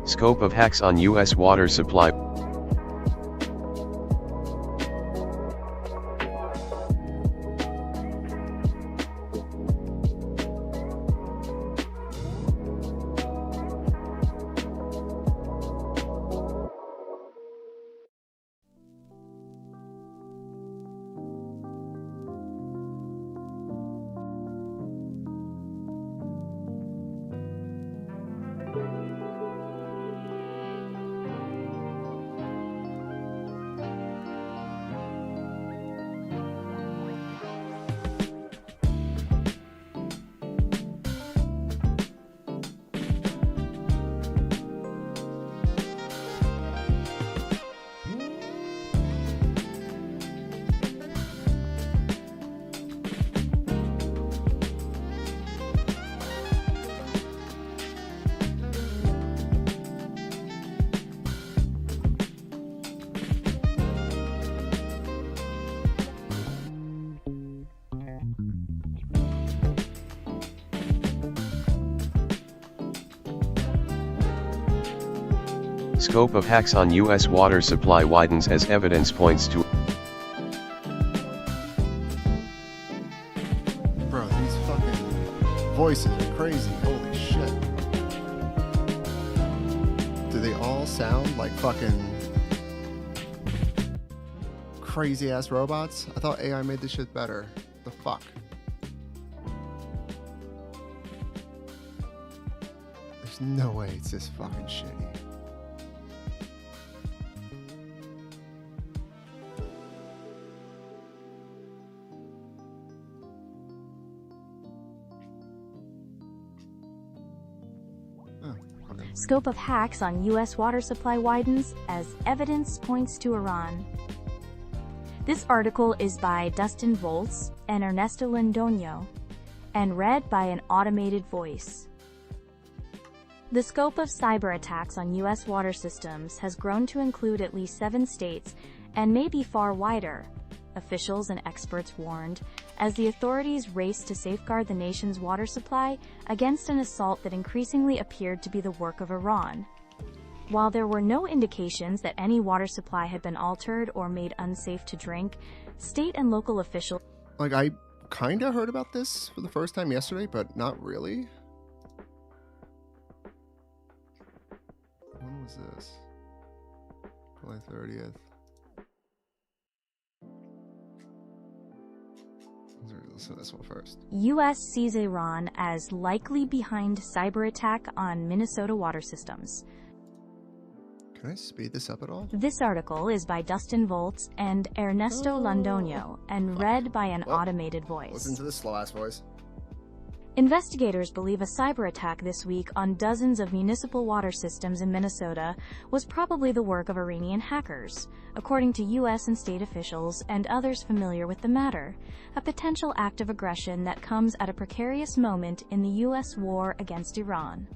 Scope of hacks on U.S. water supply. Scope of hacks on U.S. water supply widens as evidence points to. Bro, these fucking voices are crazy. Holy shit. Do they all sound like fucking crazy ass robots? I thought AI made this shit better. The fuck? There's no way it's this fucking shitty. Scope of hacks on U.S. water supply widens as evidence points to Iran. This article is by Dustin Volz and Ernesto Londoño, and read by an automated voice. The scope of cyber attacks on U.S. water systems has grown to include at least 7 states and may be far wider, officials and experts warned, as the authorities raced to safeguard the nation's water supply against an assault that increasingly appeared to be the work of Iran. While there were no indications that any water supply had been altered or made unsafe to drink, state and local officials... Like, I kinda heard about this for the first time yesterday, but not really. When was this? July 30th. Listen to this one first. U.S. sees Iran as likely behind cyber attack on Minnesota water systems. Can I speed this up at all? This article is by Dustin Volz and Ernesto Londoño and read by an automated voice. Listen to this slow-ass voice. Investigators believe a cyber attack this week on dozens of municipal water systems in Minnesota was probably the work of Iranian hackers, according to U.S. and state officials and others familiar with the matter, a potential act of aggression that comes at a precarious moment in the U.S. war against Iran.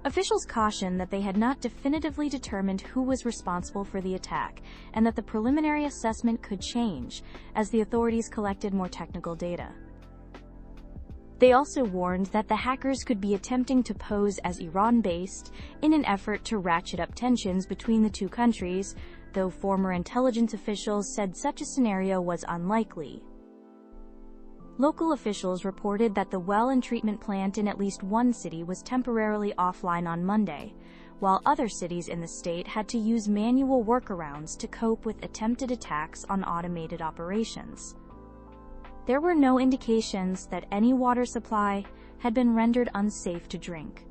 Officials cautioned that they had not definitively determined who was responsible for the attack and that the preliminary assessment could change as the authorities collected more technical data. They also warned that the hackers could be attempting to pose as Iran-based in an effort to ratchet up tensions between the two countries, though former intelligence officials said such a scenario was unlikely. Local officials reported that the well and treatment plant in at least one city was temporarily offline on Monday, while other cities in the state had to use manual workarounds to cope with attempted attacks on automated operations. There were no indications that any water supply had been rendered unsafe to drink.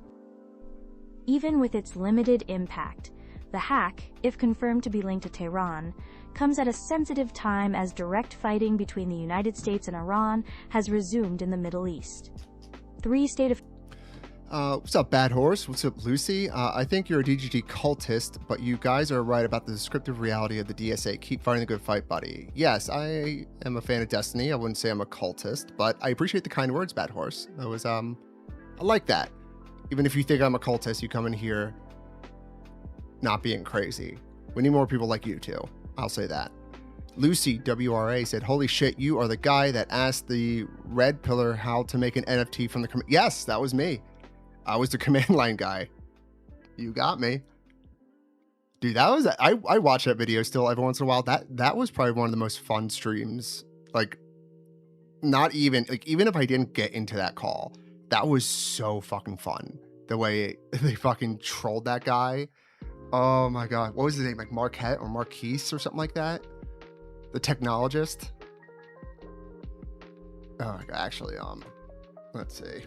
Even with its limited impact, the hack, if confirmed to be linked to Tehran, comes at a sensitive time as direct fighting between the United States and Iran has resumed in the Middle East. What's up, Bad Horse? What's up, Lucy? I think you're a DGG cultist, but you guys are right about the descriptive reality of the DSA. Keep fighting the good fight, buddy. Yes, I am a fan of Destiny. I wouldn't say I'm a cultist, but I appreciate the kind words, Bad Horse. That was, I like that. Even if you think I'm a cultist, you come in here not being crazy. We need more people like you, too. I'll say that. Lucy WRA said, holy shit, you are the guy that asked the Red Pillar how to make an NFT from the... Yes, that was me. I was the command line guy. You got me. Dude, that was... I watch that video still every once in a while. That was probably one of the most fun streams. Like, not even... Like, even if I didn't get into that call, that was so fucking fun. The way they fucking trolled that guy. Oh my god. What was his name? Like Marquette or Marquise or something like that? The technologist. Oh my god. Actually, let's see.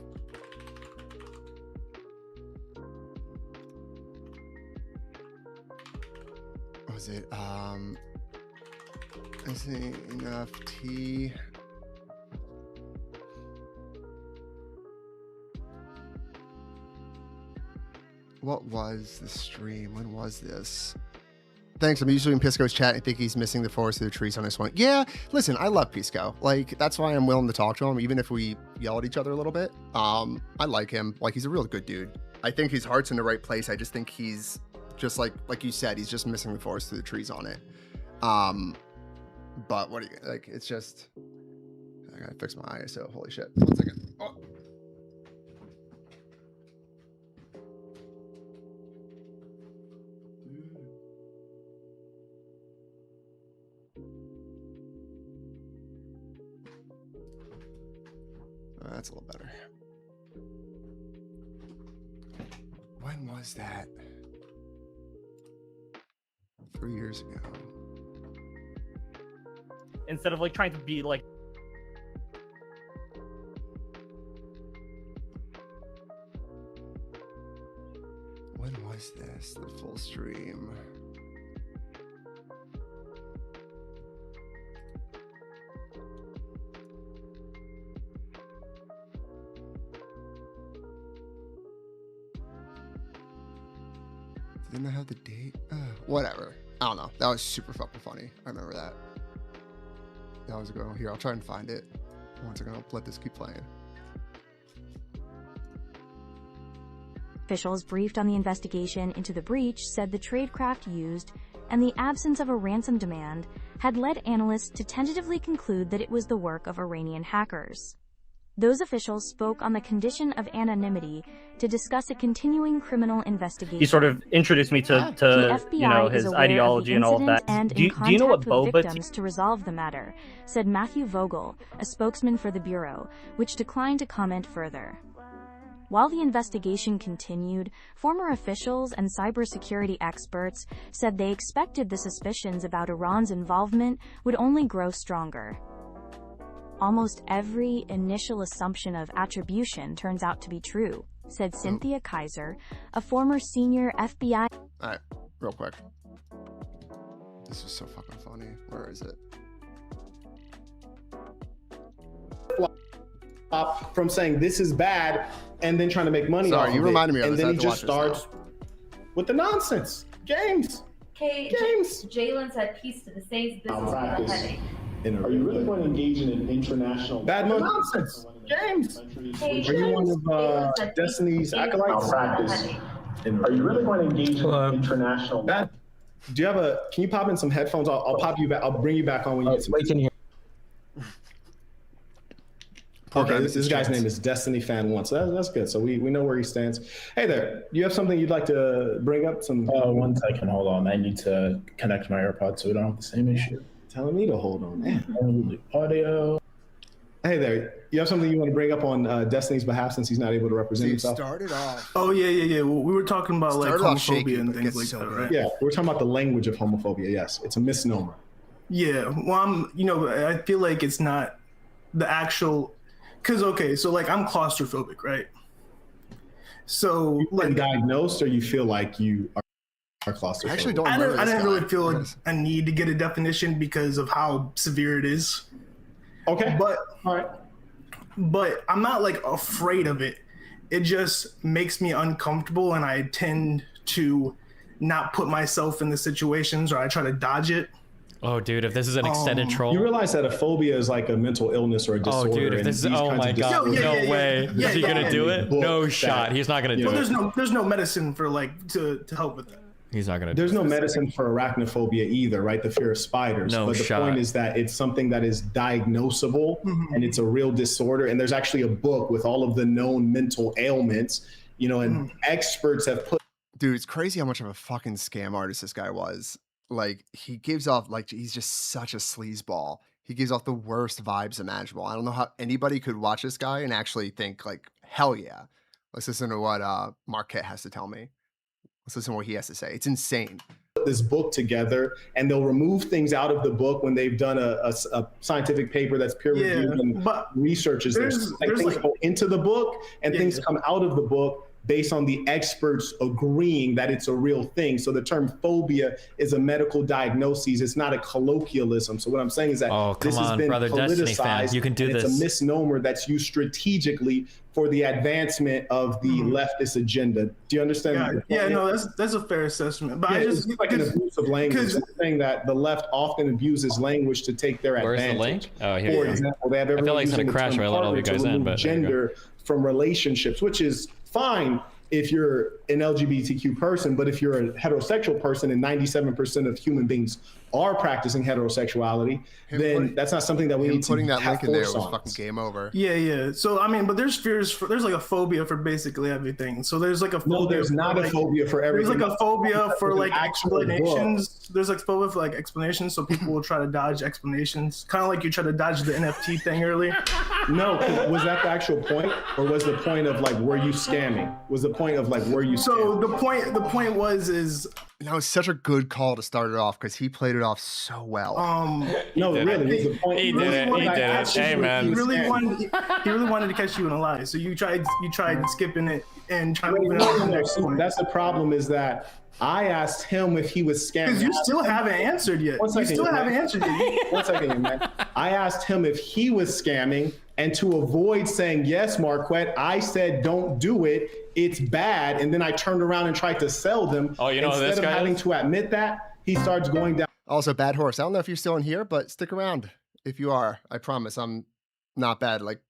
What was it? Is it enough tea? What was the stream? When was this? Thanks. I'm usually in Pisco's chat. I think he's missing the forest of the trees on this one. Yeah, listen, I love Pisco. Like, that's why I'm willing to talk to him, even if we yell at each other a little bit. I like him. Like, he's a real good dude. I think his heart's in the right place. I just think he's just like you said, he's just missing the forest of the trees on it. But what do you like? It's just, I gotta fix my ISO. Holy shit. 1 second. Oh. That's a little better. When was that? 3 years ago. Instead of like trying to be like when was this? The full stream. Didn't I have the date? Whatever. I don't know. That was super fucking funny. I remember that. That was a good one. Here, I'll try and find it. One second, I'll let this keep playing. Officials briefed on the investigation into the breach said the tradecraft used and the absence of a ransom demand had led analysts to tentatively conclude that it was the work of Iranian hackers. Those officials spoke on the condition of anonymity to discuss a continuing criminal investigation. He sort of introduced me to you know, his ideology and all of that. And do you know what boba victims to resolve the matter, said Matthew Vogel, a spokesman for the Bureau, which declined to comment further. While the investigation continued, former officials and cybersecurity experts said they expected the suspicions about Iran's involvement would only grow stronger. Almost every initial assumption of attribution turns out to be true, said Cynthia Kaiser, a former senior FBI. All right, real quick. This is so fucking funny. Where is it? from saying this is bad and then trying to make money off of it. You reminded me of and this. then I he have to just watch this starts with the nonsense. James. Jalen said peace to the Saints. This is a headache. Are you really going to engage in an international bad nonsense? James. Are you one of Destiny's acolytes? Are you really going to engage in an international? Bad. Do you have a? Can you pop in some headphones? I'll pop you back. I'll bring you back on when you get some. Wait in here. Okay, this guy's name is Destiny Fan 1, so that's good. So we know where he stands. Hey there, do you have something you'd like to bring up? 1 second, hold on. I need to connect my AirPods so we don't have the same issue. Telling me to hold on, man. Audio. Hey there, you have something you want to bring up on Destiny's behalf since he's not able to represent himself? Started off. Oh yeah. Well, we were talking about like homophobia and things like that, right? Yeah, we're talking about the language of homophobia. Yes, it's a misnomer. Yeah, well, I feel like it's not the actual. Because, okay, so, like, I'm claustrophobic, right? So, You've been diagnosed, or you feel like you are claustrophobic? I actually don't I remember didn't really feel like a need to get a definition because of how severe it is. Okay. But, all right. But I'm not, like, afraid of it. It just makes me uncomfortable, and I tend to not put myself in the situations, or I try to dodge it. Oh, dude, if this is an extended troll. You realize that a phobia is like a mental illness or a disorder. Oh, dude, if this is, oh my God, no way. Is he going to do it? No shot. He's not going to do it. There's no medicine for like, to help with that. He's not going to do it. There's no medicine for arachnophobia either, right? The fear of spiders. No but the shot. point is that it's something that is diagnosable and it's a real disorder. And there's actually a book with all of the known mental ailments, and experts have put. Dude, it's crazy how much of a fucking scam artist this guy was. Like, he gives off, like, he's just such a sleazeball. He gives off the worst vibes imaginable. I don't know how anybody could watch this guy and actually think, like, hell yeah. Let's listen to what Marquette has to tell me. Let's listen to what he has to say. It's insane. This book together, and they'll remove things out of the book when they've done a scientific paper that's peer reviewed and researches. There's things go into the book and things come out of the book based on the experts agreeing that it's a real thing. So the term phobia is a medical diagnosis. It's not a colloquialism. So what I'm saying is that this has been politicized. You can do this. It's a misnomer that's used strategically for the advancement of the leftist agenda. Do you understand? Yeah, no, that's a fair assessment. But I just it's like an abuse of language. It's saying that the left often abuses language to take their advantage. Where's the link? Oh, here. For example, they have I feel like it's gonna crash when I let all you guys in, but gender from relationships, which is fine if you're an LGBTQ person, but if you're a heterosexual person and 97% of human beings are practicing heterosexuality, then that's not something that we need to putting that have link in there force was on. fucking game over. Yeah. So I mean, but there's fears there's like a phobia for basically everything. So there's like a phobia. No, there's not a phobia for everything. There's like a phobia for like explanations. There's like phobia for like explanations, so people will try to dodge explanations. Kind of like you try to dodge the NFT thing earlier. No, was that the actual point, or was the point of like, were you scamming? Was the point of like, were you? So scamming? the point was that was such a good call to start it off because he played it off so well. No, really, the point. He did it. Hey, man. He really wanted to catch you in a lie. So you tried skipping it and trying to move it. That's the problem, is that I asked him if he was scamming. Because you still haven't answered yet. One second, man. I asked him if he was scamming, and to avoid saying, yes, Marquette, I said, don't do it. It's bad. And then I turned around and tried to sell them. Oh, you know Instead this of guy having is? to admit that, he starts going down. Also, Bad Horse. I don't know if you're still in here, but stick around. If you are, I promise I'm not bad like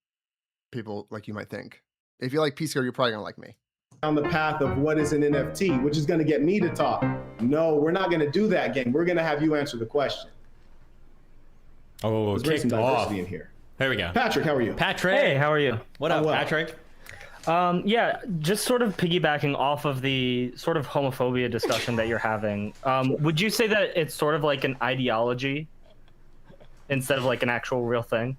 people like you might think. If you like Peace Girl, you're probably gonna like me. On the path of what is an NFT, which is going to get me to talk. No, we're not going to do that game. We're going to have you answer the question. Oh, There's some kicked off. diversity in here. There we go. Patrick, how are you? Patrick. Hey, how are you? What up, well. Patrick? Yeah, just sort of piggybacking off of the sort of homophobia discussion that you're having. Would you say that it's sort of like an ideology instead of like an actual real thing?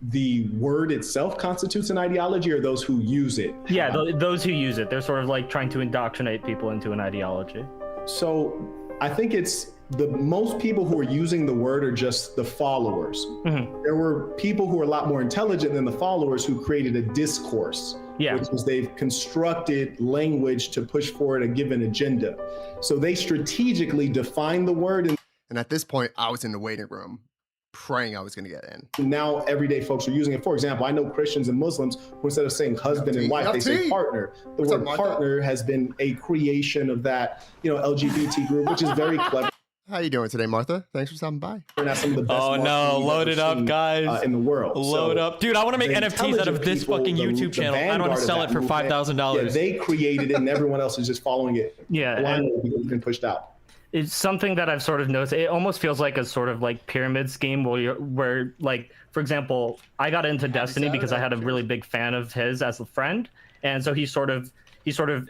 The word itself constitutes an ideology, or those who use it? Yeah, those who use it. They're sort of like trying to indoctrinate people into an ideology. So I think it's the most people who are using the word are just the followers. Mm-hmm. There were people who are a lot more intelligent than the followers who created a discourse, which is they've constructed language to push forward a given agenda. So they strategically define the word. And at this point, I was in the waiting room praying I was going to get in. Now everyday folks are using it. For example, I know Christians and Muslims who instead of saying husband and wife, they say partner. The word partner has been a creation of that, LGBT group, which is very clever. How you doing today, Martha? Thanks for stopping by. Not some of the best load it up, guys. In the world. Load up. Dude, I want to make NFTs out of this fucking YouTube channel. I don't want to sell it for $5,000. Yeah, they created it and everyone else is just following it. Yeah. It's been pushed out. It's something that I've sort of noticed. It almost feels like a sort of like pyramid scheme where like, for example, I got into Destiny because I had a really big fan of his as a friend. And so he sort of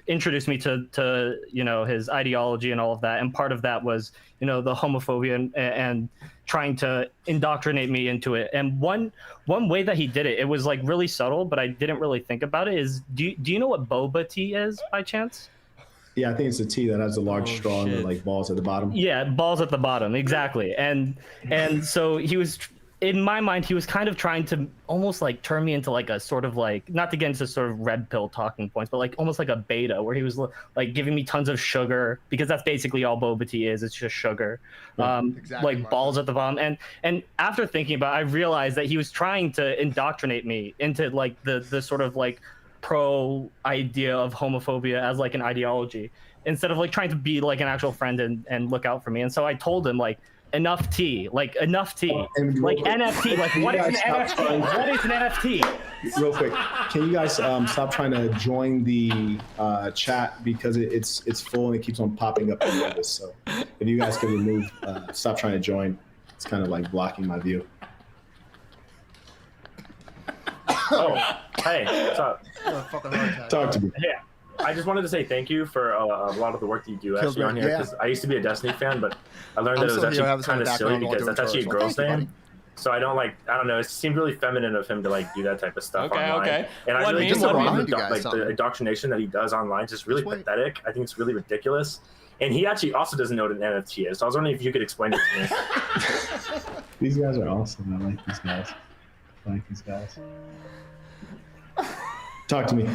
introduced me to his ideology and all of that. And part of that was, the homophobia and trying to indoctrinate me into it. And one way that he did it, it was like really subtle, but I didn't really think about it, is do you know what boba tea is by chance? Yeah, I think it's a tea that has a large straw and like balls at the bottom. Yeah, balls at the bottom, exactly. And so he was, in my mind, he was kind of trying to almost like turn me into like a sort of like, not to get into sort of red pill talking points, but like almost like a beta, where he was like giving me tons of sugar, because that's basically all boba tea is. It's just sugar, exactly, like balls at the bottom. And after thinking about it, I realized that he was trying to indoctrinate me into like the sort of like pro idea of homophobia as like an ideology, instead of like trying to be like an actual friend and look out for me. And so I told him like, enough tea, like NFT, like what is an NFT? What is an NFT? Real quick, can you guys stop trying to join the chat, because it's full and it keeps on popping up in this. So if you guys can remove, stop trying to join. It's kind of like blocking my view. Oh, hey, what's up? Talk to me. Yeah, I just wanted to say thank you for a lot of the work that you do actually on here, because I used to be a Destiny fan, but I learned that it was actually kind of silly because that's actually a girl's name. So I don't know, it seemed really feminine of him to like do that type of stuff online. Okay. And I really just love the indoctrination that he does online. It's just really pathetic. I think it's really ridiculous. And he actually also doesn't know what an NFT is. So I was wondering if you could explain it to me. These guys are awesome. I like these guys. Talk to me.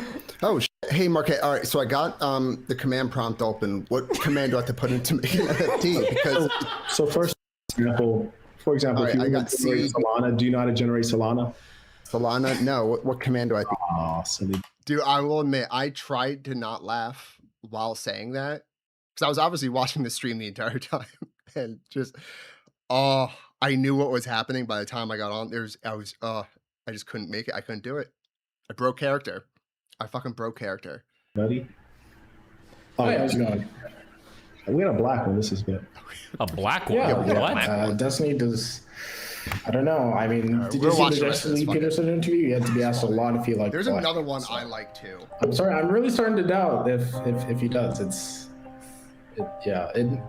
Oh, hey, Marquette. All right, so I got the command prompt open. What command do I have to put in to make an NFT? Because so first example, for example, if you want to generate Solana, do you know how to generate Solana? Solana? No. What command do I think? Oh, silly. Dude, I will admit, I tried to not laugh while saying that, because I was obviously watching the stream the entire time, and just, I knew what was happening by the time I got on. I just couldn't make it. I couldn't do it. I broke character. I fucking broke character. Buddy. Oh, yeah, how's it going? We got a black one. This is good. A black one? Yeah, what? Destiny does. I don't know. I mean, did you see the Destiny Peterson interview? You had to be asked a lot if you like. There's another one I like too. I'm sorry. I'm really starting to doubt if he does.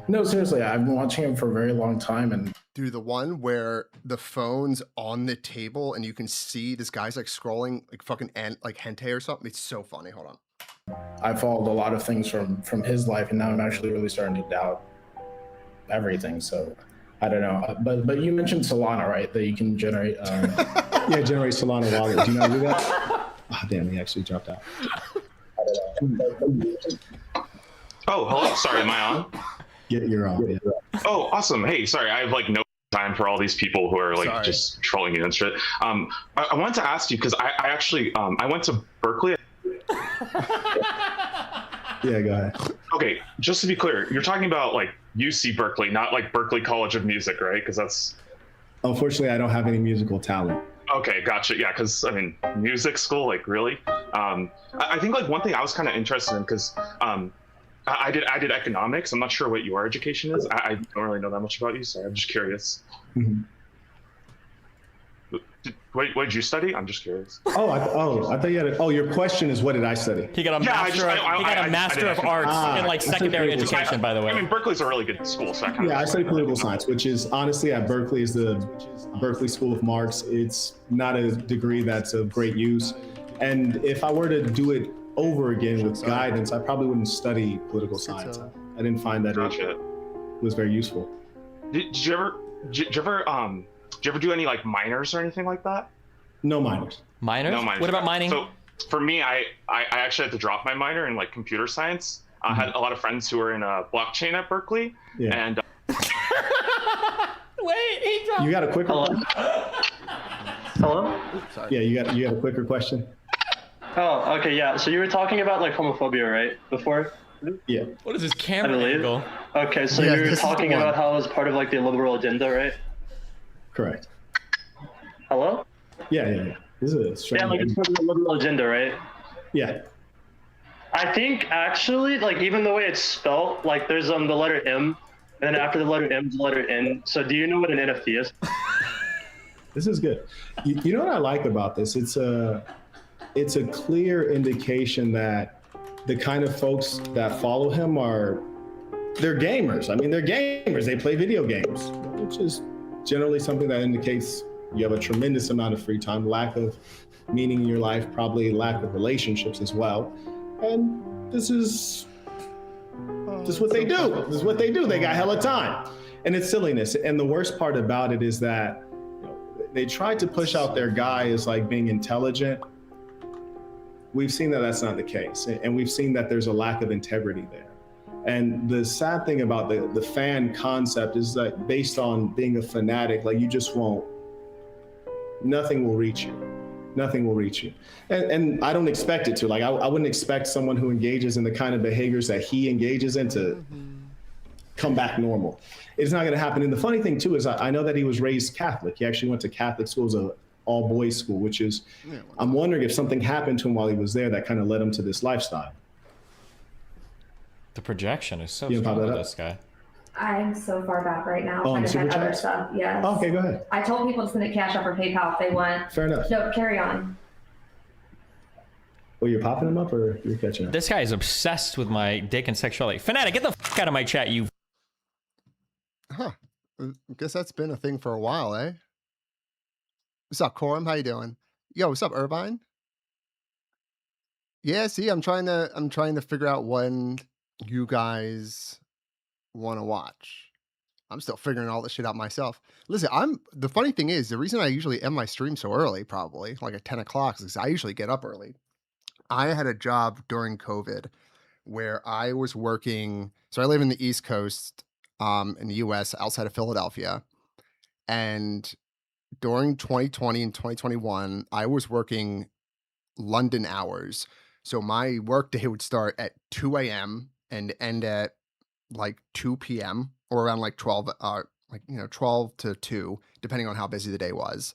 No, seriously. I've been watching him for a very long time, and dude, the one where the phone's on the table and you can see this guy's like scrolling like fucking like hentai or something. It's so funny. Hold on. I followed a lot of things from his life, and now I'm actually really starting to doubt everything. So I don't know. But you mentioned Solana, right? That you can generate. Yeah, generate Solana wallet. Do you know how to do that? Oh, damn, he actually dropped out. Oh, hello. Sorry, am I on? Yeah, you're on. Yeah. Oh, awesome. Hey, sorry, I have like no time for all these people who are like just trolling you and shit. I wanted to ask you, because I actually I went to Berkeley. Yeah, go ahead. Okay, just to be clear, you're talking about like UC Berkeley, not like Berkeley College of Music, right? Because that's. Unfortunately, I don't have any musical talent. Okay, gotcha. Yeah, because I mean, music school, like really. I think like one thing I was kind of interested in, because I did economics. I'm not sure what your education is. I don't really know that much about you, so I'm just curious. Mm-hmm. What did you study? I'm just curious. I thought you had your question is what did I study? He got a master of arts in like secondary education, by the way. I mean, Berkeley's a really good school, so I studied political science, which is honestly at Berkeley is the Berkeley School of Marx. It's not a degree that's of great use, and if I were to do it over again with guidance, I probably wouldn't study political science. I didn't find that it was very useful. Did you ever do any like minors or anything like that? No minors. Minors? No minors. What about mining? So for me, I actually had to drop my minor in like computer science. I had a lot of friends who were in blockchain at Berkeley, and Wait, he dropped. You got a quicker? Hello? Yeah, you got a quicker question. Oh, okay, yeah. So you were talking about like homophobia, right? Before? Yeah. What is this camera angle? Okay, so you were talking about how it was part of like the liberal agenda, right? Correct. Hello? Yeah. This is a strange. Yeah, like it's part of the liberal agenda, right? Yeah. I think actually, like even the way it's spelled, like there's the letter M, and then after the letter M, the letter N. So do you know what an NFT is? This is good. You know what I like about this? It's a clear indication that the kind of folks that follow him they're gamers. I mean, they're gamers. They play video games, which is generally something that indicates you have a tremendous amount of free time, lack of meaning in your life, probably lack of relationships as well. And this is what they do. This is what they do. They got hella time. And it's silliness. And the worst part about it is that they tried to push out their guy as like being intelligent. We've seen that that's not the case. And we've seen that there's a lack of integrity there. And the sad thing about the fan concept is that based on being a fanatic, like you just won't, nothing will reach you. Nothing will reach you. And I don't expect it to. Like I wouldn't expect someone who engages in the kind of behaviors that he engages in to come back normal. It's not gonna happen. And the funny thing too is I know that he was raised Catholic. He actually went to Catholic school, it was an all boys school, which is, I'm wondering if something happened to him while he was there that kind of led him to this lifestyle. The projection is so strong with this guy. I'm so far back right now. Oh, Trying to super find other chats? stuff. Yes. Oh, okay, go ahead. I told people to send it Cash App or PayPal if they want. Fair enough. No, carry on. Oh, you're popping him up or you're catching up? This guy is obsessed with my dick and sexuality. Fanatic, get the fuck out of my chat, you. Huh. I guess that's been a thing for a while, eh? What's up, Corum? How you doing? Yo, what's up, Irvine? Yeah, see, I'm trying to figure out when you guys want to watch. I'm still figuring all this shit out myself. Listen, the funny thing is, the reason I usually end my stream so early, probably like at 10 o'clock, is because I usually get up early. I had a job during COVID where I was working. So I live in the East Coast, in the US, outside of Philadelphia. And during 2020 and 2021, I was working London hours. So my work day would start at 2 a.m. and end at like 2 p.m. or around like 12, 12 to 2, depending on how busy the day was.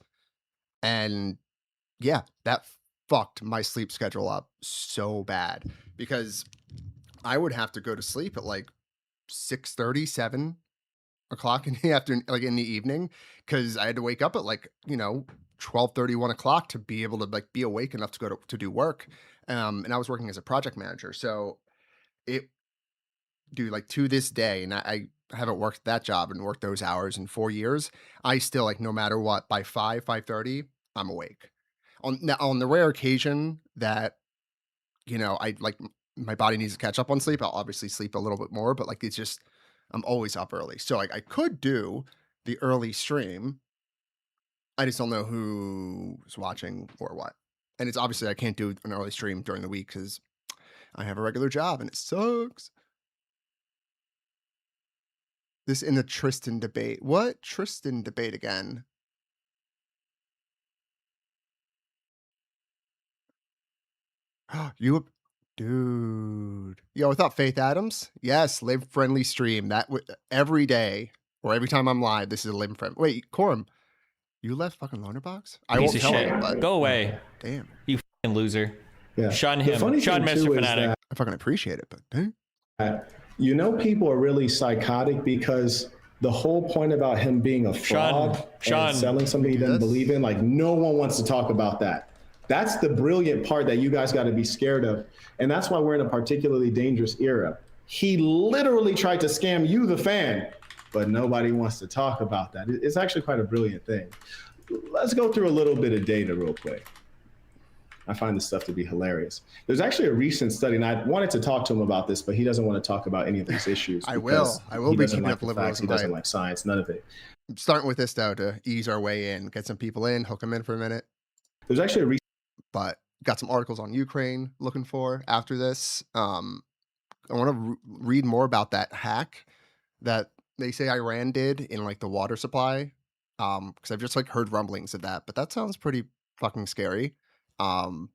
And yeah, that fucked my sleep schedule up so bad because I would have to go to sleep at like 6:30, 7 o'clock in the afternoon, like in the evening, because I had to wake up at like 12:30, 1 o'clock to be able to like be awake enough to go to do work. And I was working as a project manager, so like to this day, and I haven't worked that job and worked those hours in 4 years. I still, like, no matter what, by 5:30, I'm awake. On the rare occasion that I like my body needs to catch up on sleep, I'll obviously sleep a little bit more, but like it's just I'm always up early. So like I could do the early stream. I just don't know who's watching or what. And it's obviously I can't do an early stream during the week because I have a regular job and it sucks. This in the Tristan debate. What Tristan debate again? Dude. Yo, I thought Faith Adams. Yes, live friendly stream. That every day or every time I'm live, this is a live friend. Wait, Corum, you left fucking Loanerbox? I won't tell him, but go away. Damn, you fucking loser. Yeah. Shun him. Shun Mr. Fanatic. I fucking appreciate it, but people are really psychotic because the whole point about him being a fraud and selling something he doesn't believe in, like no one wants to talk about that. That's the brilliant part that you guys got to be scared of. And that's why we're in a particularly dangerous era. He literally tried to scam you, the fan, but nobody wants to talk about that. It's actually quite a brilliant thing. Let's go through a little bit of data real quick. I find this stuff to be hilarious. There's actually a recent study, and I wanted to talk to him about this, but he doesn't want to talk about any of these issues. I will be keeping up liberals. He doesn't like science, none of it. I'm starting with this though to ease our way in, get some people in, hook them in for a minute. There's actually a recent, but got some articles on Ukraine looking for after this. I want to read more about that hack that they say Iran did in like the water supply. Because I've just like heard rumblings of that, but that sounds pretty fucking scary. And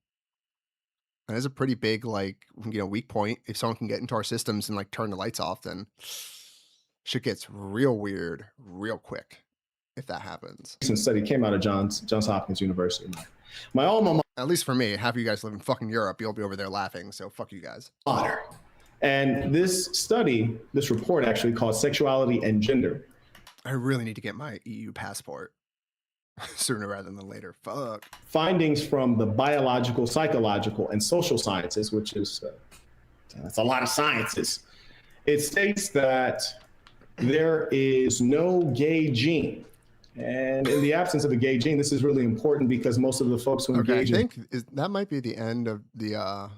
it's a pretty big like weak point. If someone can get into our systems and like turn the lights off, then shit gets real weird real quick. If that happens. Recent study came out of Johns Hopkins University. My alma mater. At least for me, half of you guys live in fucking Europe. You'll be over there laughing. So fuck you guys. And this study, this report actually called Sexuality and Gender. I really need to get my EU passport sooner rather than later. Fuck. Findings from the biological, psychological, and social sciences, which is, that's a lot of sciences. It states that there is no gay gene. And in the absence of a gay gene, this is really important because most of the folks who engage I think that might be the end of the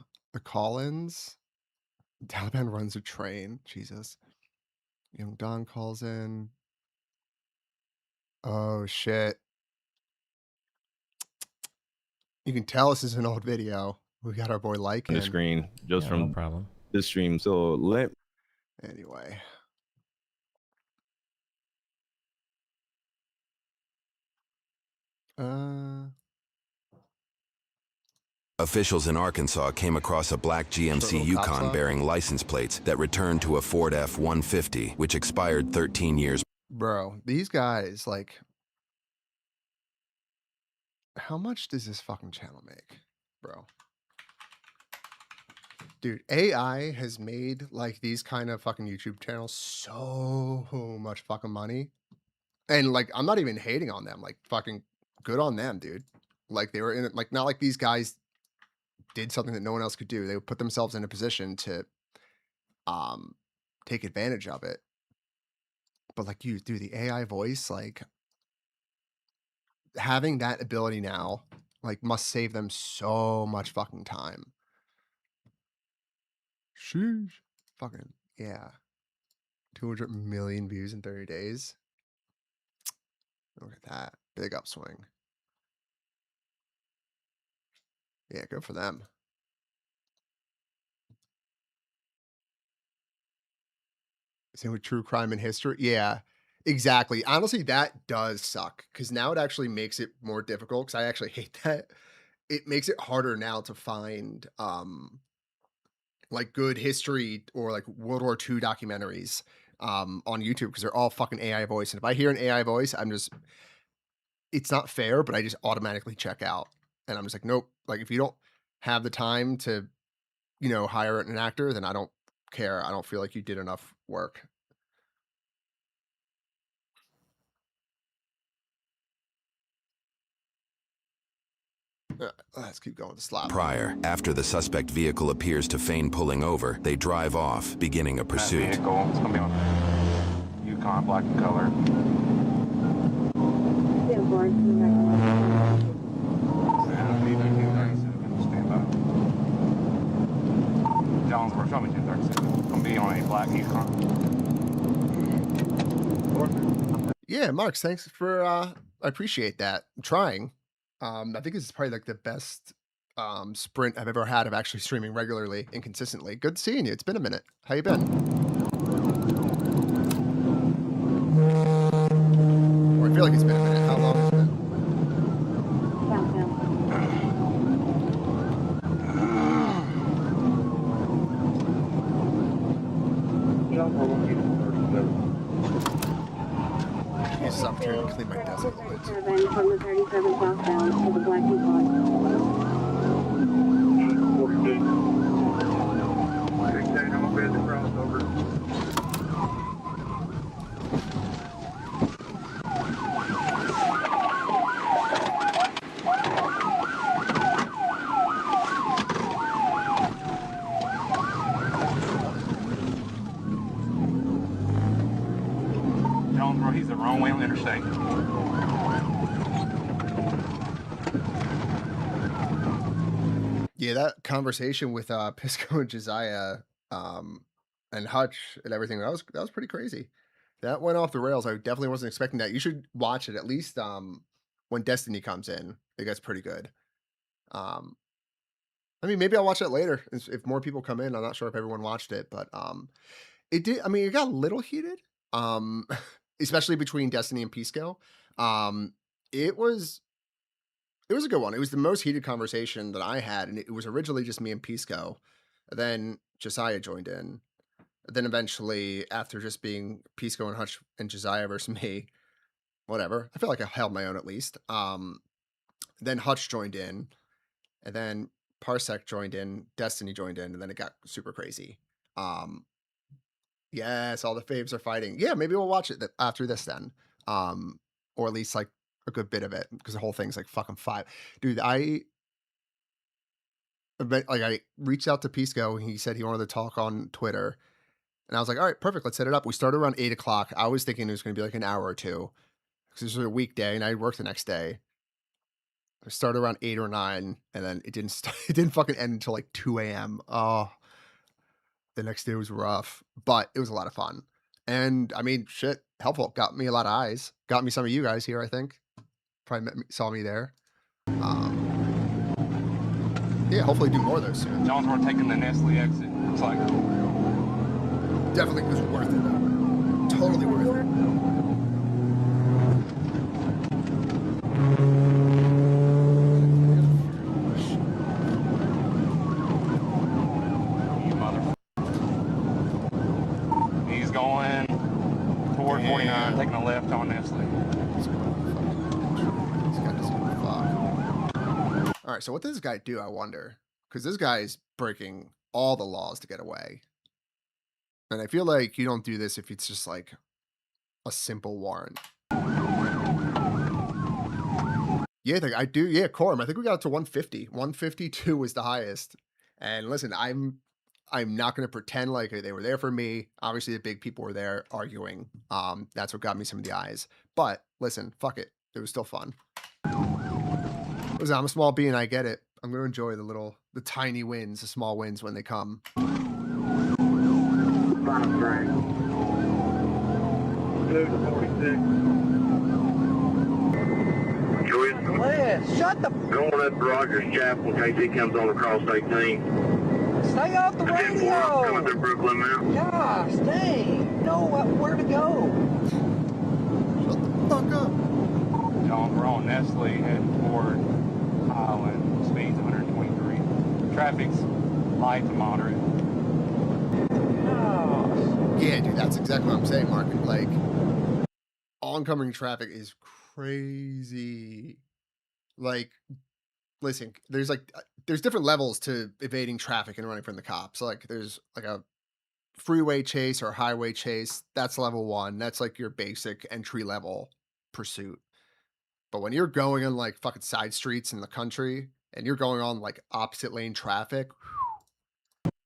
call-ins. Taliban runs a train. Jesus. Young Don calls in. Oh, shit. You can tell this is an old video. We got our boy liking the screen just from no problem. This stream. So let. Anyway. Officials in Arkansas came across a black GMC Yukon bearing license plates that returned to a Ford F-150, which expired 13 years. Bro, these guys, like, how much does this fucking channel make, bro? Dude, AI has made, like, these kind of fucking YouTube channels so much fucking money. And, like, I'm not even hating on them. Like, fucking good on them, dude. Like, they were in it, like, not like these guys did something that no one else could do. They would put themselves in a position to take advantage of it. But like you do the AI voice, like having that ability now, like must save them so much fucking time. Sheesh. Fucking yeah. 200 million views in 30 days. Look at that. Big upswing. Yeah, good for them. Same with true crime in history. Yeah, exactly. Honestly, that does suck because now it actually makes it more difficult because I actually hate that. It makes it harder now to find like good history or like World War II documentaries on YouTube because they're all fucking AI voice. And if I hear an AI voice, it's not fair, but I just automatically check out. And I'm just like, nope. Like if you don't have the time to, hire an actor, then I don't care. I don't feel like you did enough work. Let's keep going with the slot. Prior, after the suspect vehicle appears to feign pulling over, they drive off, beginning a pursuit. That vehicle, it's gonna be on Yukon, black in color. Jonesboro, show me 236. It's gonna be on a black Yukon. Yeah, Marks, thanks for I appreciate that. I'm trying. I think this is probably like the best sprint I've ever had of actually streaming regularly and consistently. Good seeing you. It's been a minute. How you been? Or I feel like it's been a minute. How long has it been? Use this opportunity to clean my desk a little bit. From the 37 southbound to the Black Yukon. Jonesboro, he's the wrong way on the interstate. Yeah, that conversation with Pisco and Josiah and Hutch and everything, that was pretty crazy. That went off the rails. I definitely wasn't expecting that. You should watch it at least when Destiny comes in. It gets pretty good. I mean, maybe I'll watch it later if more people come in. I'm not sure if everyone watched it, but it did. I mean, it got a little heated, especially between Destiny and Pisco. It was a good one. It was the most heated conversation that I had, and it was originally just me and Pisco. Then Josiah joined in. Then eventually, after just being Pisco and Hutch and Josiah versus me, whatever. I feel like I held my own at least. Then Hutch joined in, and then Parsec joined in, Destiny joined in, and then it got super crazy. Yes, all the faves are fighting. Yeah, maybe we'll watch it after this then. Or at least like a good bit of it, because the whole thing's like fucking 5. Dude, I reached out to Pisco, and he said he wanted to talk on Twitter. And I was like, all right, perfect, let's set it up. We started around 8 o'clock. I was thinking it was going to be like an hour or two, because this was a weekday, and I worked the next day. I started around 8 or 9, and then it didn't fucking end until like 2 a.m. Oh, the next day was rough, but it was a lot of fun. And I mean, shit, helpful. Got me a lot of eyes. Got me some of you guys here, I think. Probably saw me there. Yeah, hopefully do more of those soon. Jones, we're taking the Nestle exit. Looks like. Definitely was worth it, though. Totally worth it. He's going toward 49, taking a left on Nestle. All right, so what does this guy do, I wonder? Because this guy is breaking all the laws to get away. And I feel like you don't do this if it's just like a simple warrant. Yeah, I do. Yeah, quorum. I think we got up to 150. 152 was the highest. And listen, I'm not going to pretend like they were there for me. Obviously, the big people were there arguing. That's what got me some of the eyes. But listen, fuck it. It was still fun. Listen, I'm a small bean. I get it. I'm going to enjoy the tiny wins, the small wins when they come. Final train. Move to 46. Liz, shut the... Going up Rogers Chapel in case he comes on across 18. Stay off the radio! Coming through Brooklyn now. Yeah, stay. Know where to go. Shut the fuck up. John, we're on Nestle heading toward Highland. Speed's 123. Traffic's light to moderate. Yeah, dude, that's exactly what I'm saying, Mark. Like, oncoming traffic is crazy. Like, listen, there's different levels to evading traffic and running from the cops. Like, there's like a freeway chase or highway chase. That's level 1. That's like your basic entry level pursuit. But when you're going on like fucking side streets in the country and you're going on like opposite lane traffic,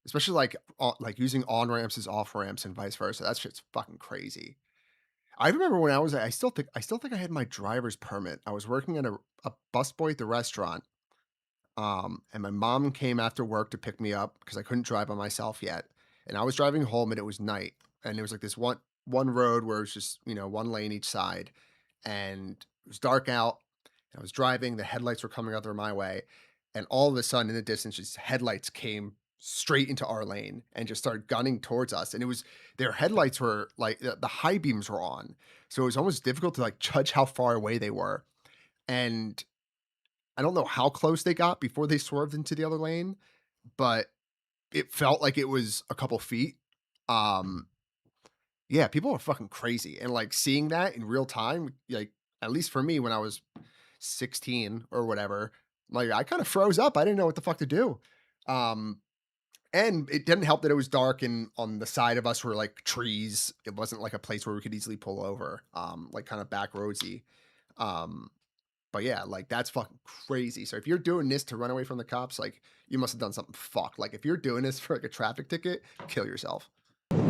especially like using on ramps as off ramps and vice versa, that shit's fucking crazy. I remember when I still think I had my driver's permit. I was working at a busboy at the restaurant, and my mom came after work to pick me up because I couldn't drive by myself yet. And I was driving home, and it was night, and there was like this one road where it was just one lane each side, and it was dark out. And I was driving, the headlights were coming out my way, and all of a sudden in the distance, just headlights came straight into our lane and just started gunning towards us. And their headlights were like the high beams were on. So it was almost difficult to like judge how far away they were. And I don't know how close they got before they swerved into the other lane, but it felt like it was a couple feet. Yeah, people are fucking crazy. And like seeing that in real time, like at least for me when I was 16 or whatever, like I kind of froze up. I didn't know what the fuck to do. And it didn't help that it was dark and on the side of us were like trees. It wasn't like a place where we could easily pull over, like kind of back roadsy. But yeah, like that's fucking crazy. So if you're doing this to run away from the cops, like you must have done something fucked. Like if you're doing this for like a traffic ticket, kill yourself. Jesus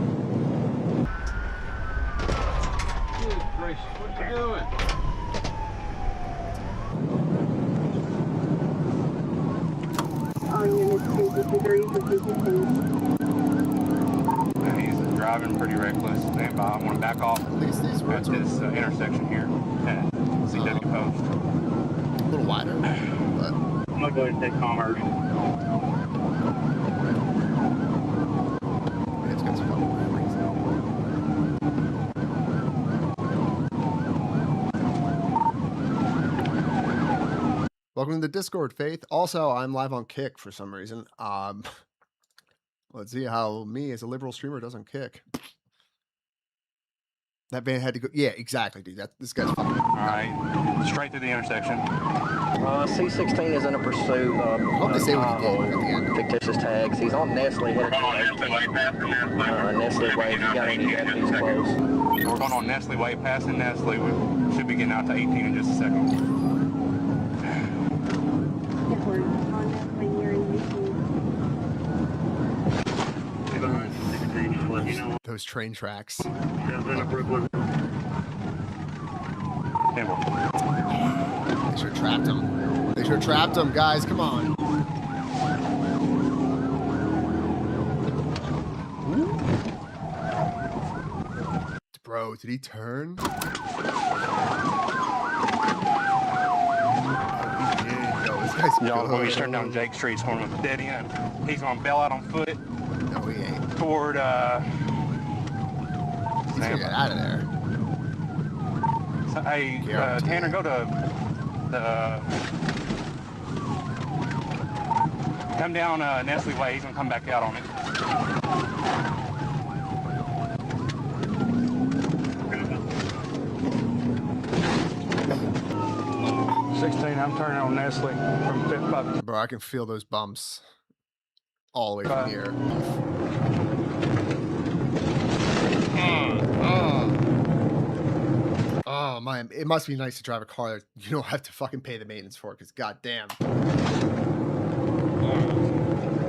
Christ, what you doing? All units 253 for 252. He's driving pretty reckless. Stand by. I want to back off at this intersection here at CW Post. A little wider, but I'm gonna go ahead and take Commerce. It's got some fucking crazy. Welcome to the Discord, Faith. Also, I'm live on Kick for some reason. Let's see how me as a liberal streamer does on Kick. That van had to go. Yeah, exactly, dude. This guy's fucking. All right, straight through the intersection. C16 is in a pursuit of hope they say what he did at the end. fictitious tags. He's on Nestle headed to Nestle Way. If you got any deputies close. We're going on Nestle Way, passing Nestle. We should be getting out to 18 in just a second. Those train tracks. They should have trapped him. They should have trapped him, guys. Come on. Ooh. Bro, did he turn? Oh, he did. Yo, this guy's Y'all, when we good. turn down Jake Street, it's going to dead end. He's going to bail out on foot. No, he ain't. Toward, He's gonna get out of there. So, hey, Tanner, go to the... Come down Nestle Way. He's going to come back out on it. I'm turning on Nestle from 5th. Bro, I can feel those bumps all the way from here. Oh man, it must be nice to drive a car that you don't have to fucking pay the maintenance for, because goddamn.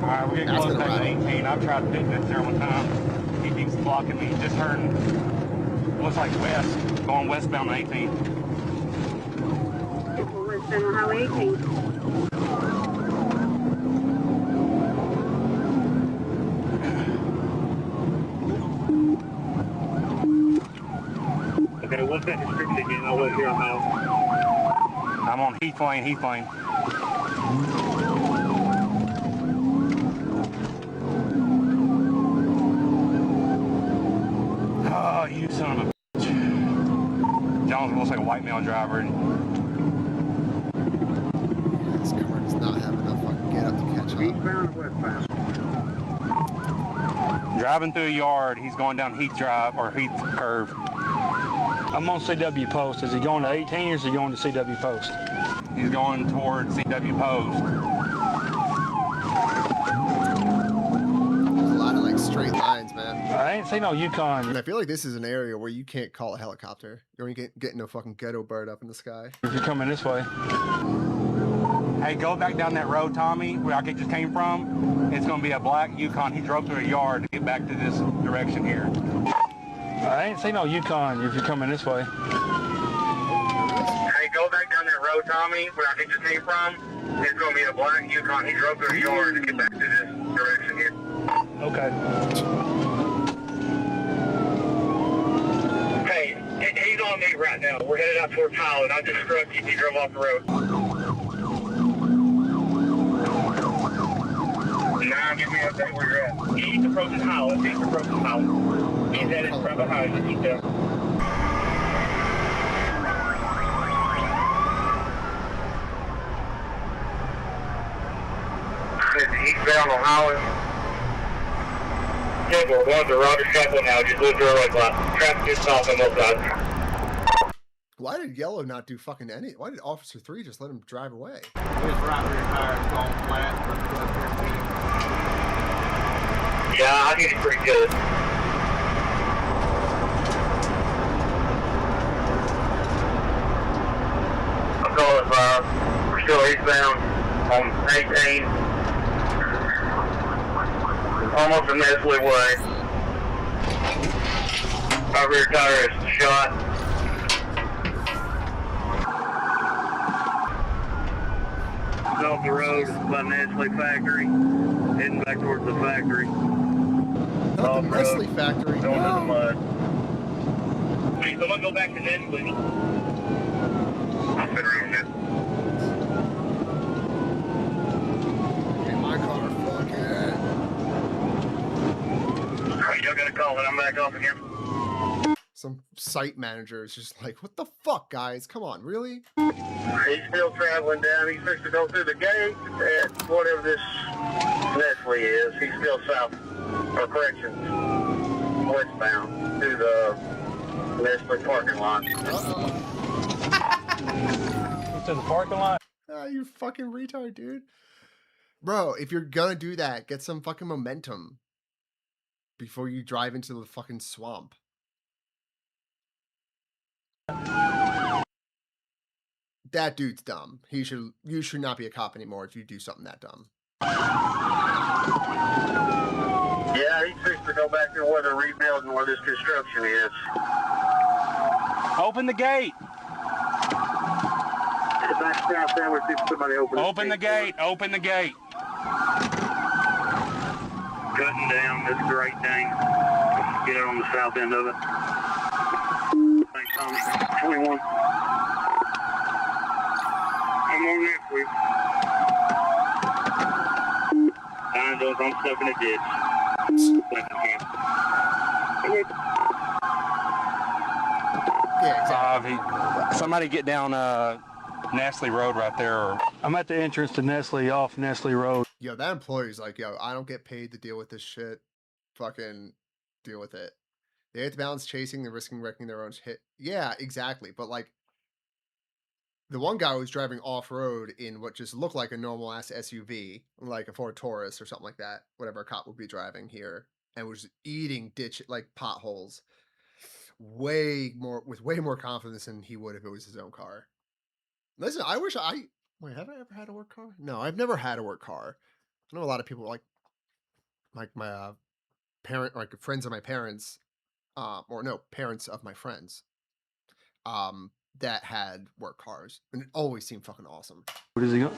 Alright, we're getting close back to 18. I've tried to pick this there one time. He keeps blocking me. Just turned, looks like west, going westbound on 18. Westbound on Highway 18. Okay, what's that description again? I wasn't here on house. I'm on Heath Lane. Oh, you son of a bitch. Jones looks like a white male driver. This car does not have enough fucking get up to catch up. Eastbound or westbound? Driving through a yard, he's going down Heath Drive or Heath Curve. I'm on CW Post. Is he going to 18 or is he going to CW Post? He's going towards CW Post. There's a lot of like straight lines, man. I ain't seen no Yukon. And I feel like this is an area where you can't call a helicopter. You ain't getting no fucking ghetto bird up in the sky. If you're coming this way. Hey, go back down that road, Tommy, where I just came from. It's going to be a black Yukon. He drove through a yard to get back to this direction here. I ain't seen no Yukon if you're coming this way. Hey, go back down that road, Tommy, where I just came from. It's going to be a black Yukon. He drove through a yard to get back to this direction here. Okay. Hey, he's on me right now. We're headed out towards Highland. I just struck you. He drove off the road. Nah, give me an update where you're at. He's approaching Highland. He's headed right behind you. Keep there. Eastbound on Highland. Yeah, we're going to Roger Chapel now. Just look through like traffic is off on both sides. Why did Yellow not do fucking any? Why did Officer 3 just let him drive away? His right rear tire is going flat. Yeah, I think it's pretty good. I'm calling fire. We're still eastbound on 18. Almost a Nestle Way. My rear tire is shot. Off the road by Nestle factory, heading back towards the factory. Not the Nestle factory. Going in the mud. Hey, someone go back to Nestle. I'll fit around it. Get my car, fuck it. Alright, y'all got a call and I'm back off again. Some site manager is just like, what the fuck, guys? Come on, really? He's still traveling down. He's fixing to go through the gate at whatever this Nestle is. He's still south, or corrections, westbound to the Nestle parking lot. To the parking lot? Ah, you fucking retard, dude. Bro, if you're gonna do that, get some fucking momentum before you drive into the fucking swamp. That dude's dumb. You should not be a cop anymore if you do something that dumb. Yeah, he's fixing to go back to where they're rebuilding, where this construction is. Open the gate. Back south there, we're seeing somebody open the gate. Open the gate. Cutting down this great thing. Get it on the south end of it. Thanks, Tommy. 21. I'm on next week. I'm stuck in a ditch. Yeah, exactly. Somebody get down Nestle Road right there. I'm at the entrance to Nestle off Nestle Road. Yo, that employee's like, yo, I don't get paid to deal with this shit. Fucking deal with it. They have to balance chasing and risking wrecking their own hit. Yeah, exactly. But like, the one guy was driving off-road in what just looked like a normal-ass SUV, like a Ford Taurus or something like that, whatever a cop would be driving here, and was eating potholes with way more confidence than he would if it was his own car. Listen, I wish wait, have I ever had a work car? No, I've never had a work car. I know a lot of people like my friends of my parents, parents of my friends, that had work cars, and it always seemed fucking awesome. Where does he go?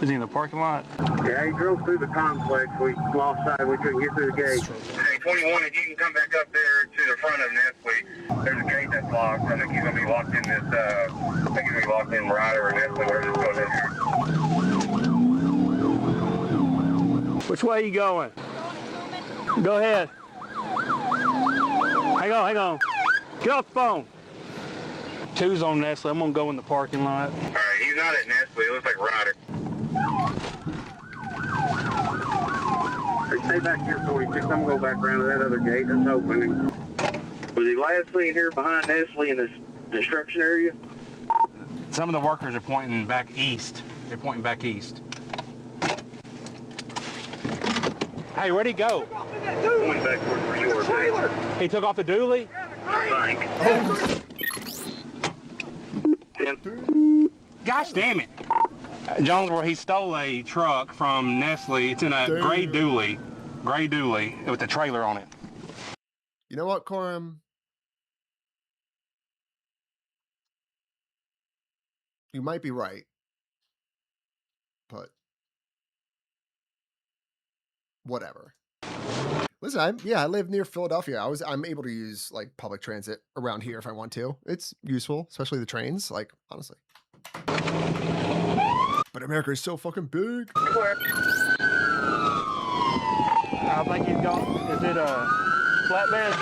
Is he in the parking lot? Yeah, he drove through the complex. We lost sight. We couldn't get through the gate. Hey, 21, if you can come back up there to the front of Nestle, there's a gate that's locked. I think he's going to be locked in this, I think he's going to be locked in Ryder or Nestle, wherever this goes in here. Which way are you going? Go ahead. Hang on. Get off the phone. 2's on Nestle. I'm going to go in the parking lot. All right, he's not at Nestle. It looks like Ryder. Hey, stay back here, 46. I'm going to go back around to that other gate that's open. Was he last seen here behind Nestle in this construction area? Some of the workers are pointing back east. They're pointing back east. Hey, where'd he go? Going back towards your trailer. He took off the dually? I think. Gosh damn it. Jonesboro, he stole a truck from Nestle. It's in a gray dually with a trailer on it. You know what, Corum? You might be right, but whatever. Listen, I live near Philadelphia. I'm able to use like public transit around here if I want to. It's useful, especially the trains, like honestly. But America is so fucking big. I think he's gone. Is it a flatbed?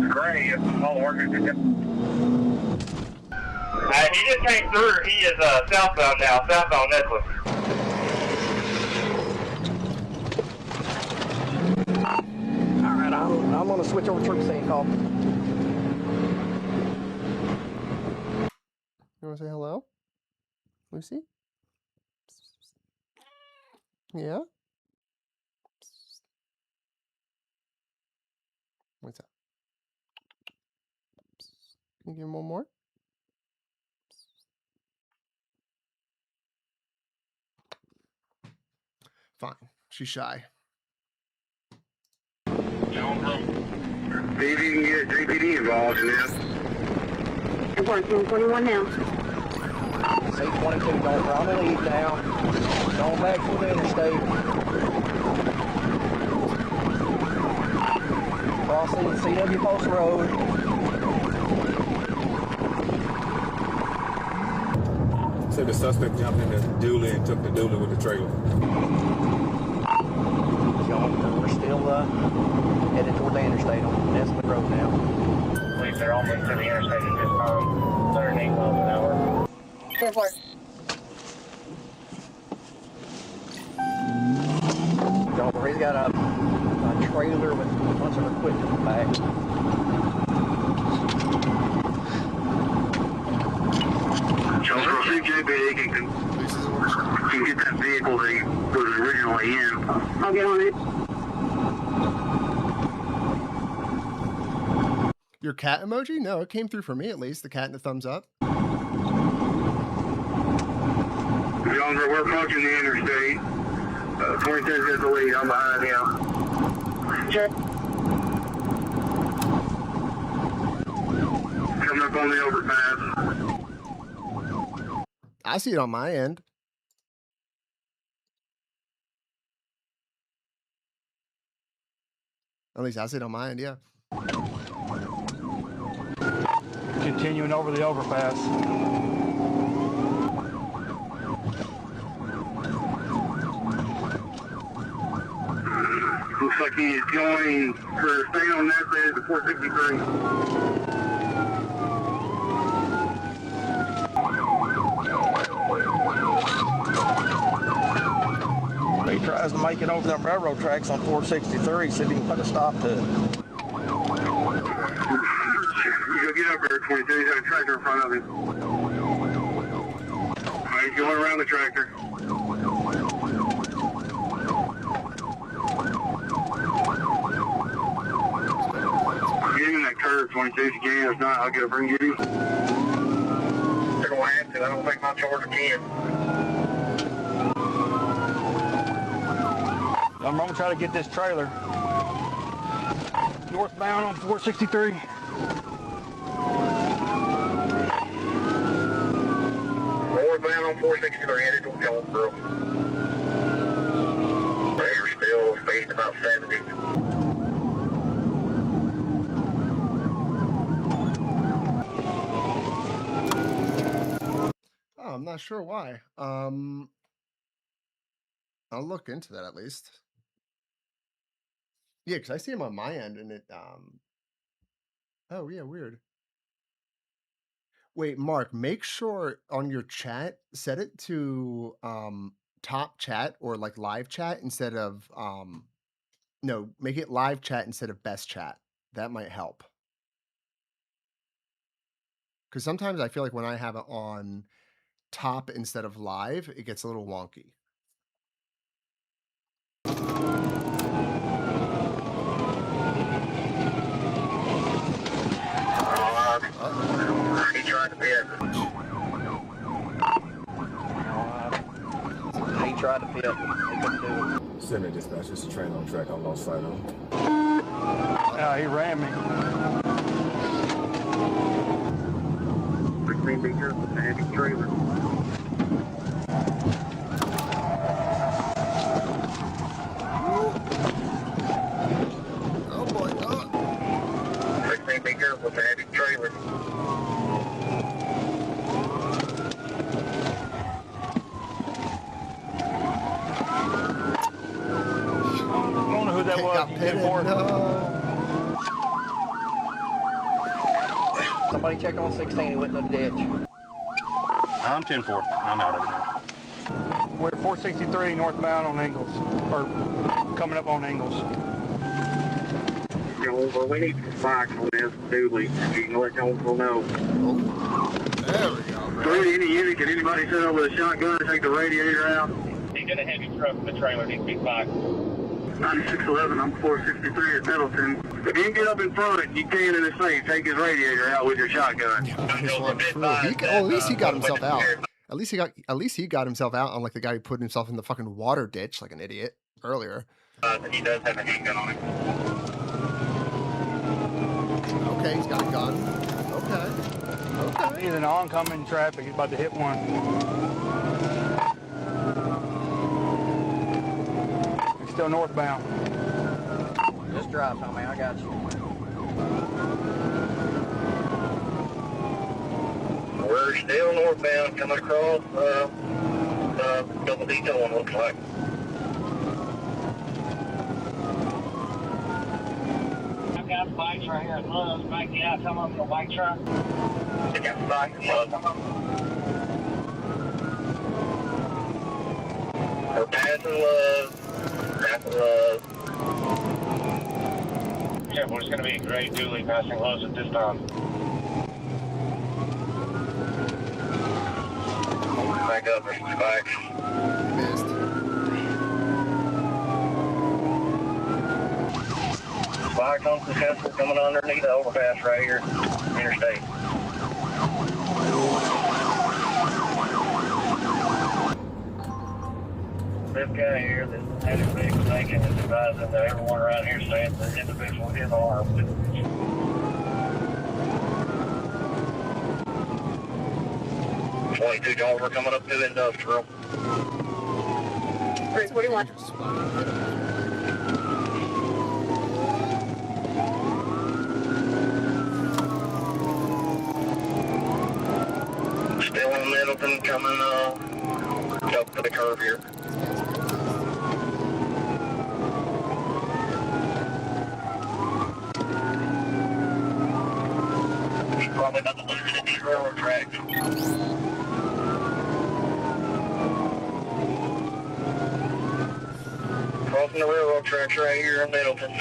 Gray, if all the workers are he just came through. He is southbound now, southbound Nestle. Alright, I'm gonna switch over to the scene call. You wanna say hello? Lucy? Yeah? What's that? Can you give him one more? Fine. She's shy. See if you can get JPD involved in this. I'm working 21 now. C-22 going from the lead now. Going back to the interstate. Crossing CW Post Road. So the suspect jumped in the dually and took the dually with the trailer. We're still headed toward the interstate on Nestle Road now. He's got a trailer with a bunch of equipment in the back. Joker, CJB can get that vehicle that he was originally in. I'll get on it. Your cat emoji? No, it came through for me at least. The cat and the thumbs up. Joker, we're approaching the interstate. 26 is the lead. I'm behind him. Check. Coming up on the overpass. I see it on my end. At least I see it on my end, yeah. Continuing over the overpass. Looks like he is going for staying on that side at 463. He tries to make it over them railroad tracks on 463, see if he can put a stop to it. You go get up there, 22. He's got a tractor in front of him. All right, he's going around the tractor. Get him in that curve, 22. If you can, if not, I'll get up and get him. They're going to have to. I don't think my charger can. I'm going to try to get this trailer northbound on 463. Northbound on 463, headed to Jonesboro. Trailer still speeding about 70. Oh, I'm not sure why. I'll look into that at least. Yeah, because I see him on my end and it oh yeah, weird. Wait, Mark, make sure on your chat, set it to top chat or like live chat instead of no, make it live chat instead of best chat. That might help. Because sometimes I feel like when I have it on top instead of live, it gets a little wonky. He tried to pit. He tried to pit. He couldn't do it. Send it dispatch. It's a train on track. I lost sight of him. He ran me. 16 meters with the heavy trailer. Oh boy, 16 meters with the heavy trailer. I don't know who that was. Somebody check on 16, he went in the ditch. I'm 10-4. I'm out of it now. We're at 463 northbound on Ingalls, or coming up on Ingalls. Well, we need some spikes on this dually. You can let Jonesville know. There we go, bro. Any unit, can anybody sit up with a shotgun and take the radiator out? He's in a heavy truck with the trailer. Needs to be spiked. 9611, I'm 463 at Middleton. If you can get up in front, you can in the safe take his radiator out with your shotgun. At least he got himself out. At least he got himself out, unlike the guy who put himself in the fucking water ditch like an idiot earlier. He does have a handgun on him. Okay, he's got a gun. Okay. He's in oncoming traffic. He's about to hit one. He's still northbound. Just drive, homie. I got you. We're still northbound, coming across double detail one looks like. I've got bikes right here. Gloves, back out. Come up in the white truck. They got bikes. We're passing love. Passing love. Yeah, well, it's going to be Gray Dooley passing loves at this time. Back up, Mr. Spikes. Missed. Spikes on successful coming underneath the overpass right here. Interstate. This guy here that had his vehicle taken is advising that everyone around here saying the individual is armed. 22 Jones, we're coming up to industrial. 341. Still in Middleton coming up to the curve here. He's probably about to lose at these railroad tracks. Crossing the railroad tracks right here in Middleton. No,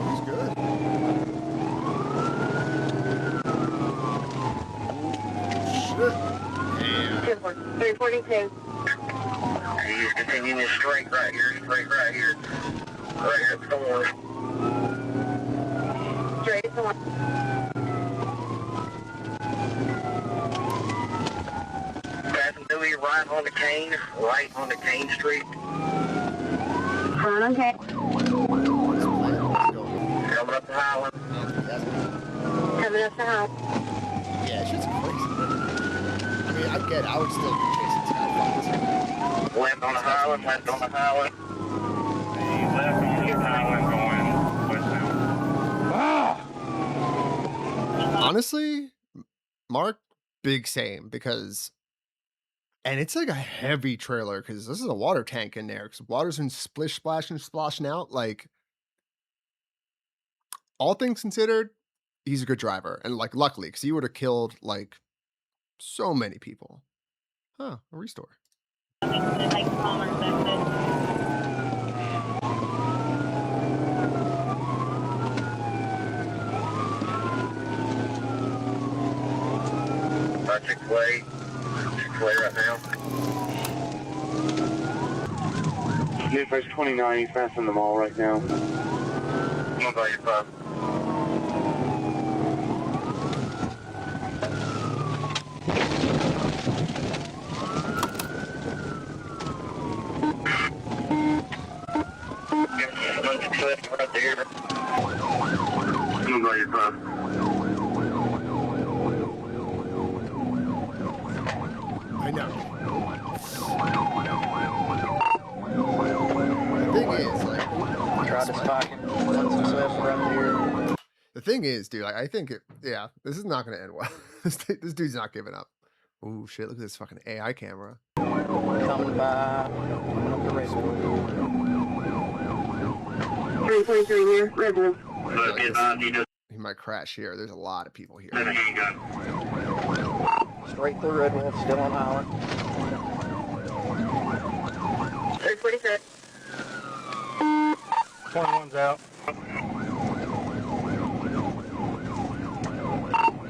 he's good. Shit. Damn. 342. He's continuing straight right here. Right here at the door. Straight to one. Passing Dewey right on the Cane Street. Front on Cane. Coming up the highway. Coming up the highway. Yeah, it's just crazy. I mean, I get it. I would still be chasing this guy. Left on the highway. Left on the highway going westbound. Honestly, Mark, big same, because, and it's like a heavy trailer because this is a water tank in there because water's been splashing out. Like, all things considered, he's a good driver, and like luckily, because he would have killed like so many people. Huh? A restore. Six-way right now. New face 29, he's passing the mall right now. 135. Right there. 135. I know. The thing is, like, Try to spike him. Unsuccessful right there. The thing is, dude, I think yeah, this is not going to end well. This dude's not giving up. Ooh, shit, look at this fucking AI camera. Coming by. Coming up the racecourse. 343 here. Redwood. He might crash here. There's a lot of people here. Straight through Redwood, still on Highland. 346. 21's out.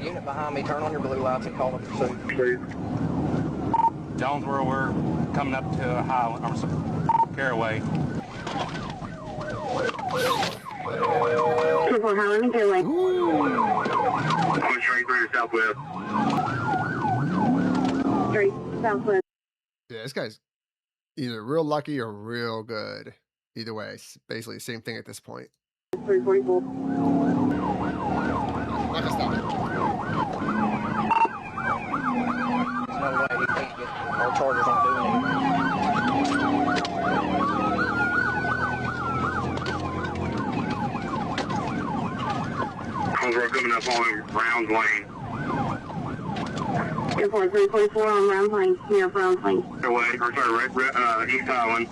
Unit behind me, turn on your blue lights and call a pursuit. Please. Jonesboro, we're coming up to Highland, or Caraway. 24 Highland and Caraway. Going straight through southwest. Straight southwest. Yeah, this guy's either real lucky or real good. Either way, it's basically the same thing at this point. 344. Not gonna stop it. There's no way he can't get our Chargers aren't doing anything. We're coming up on Round Lane. 344 on Round Lane. Near Round Lane. Away, or sorry, East Highland.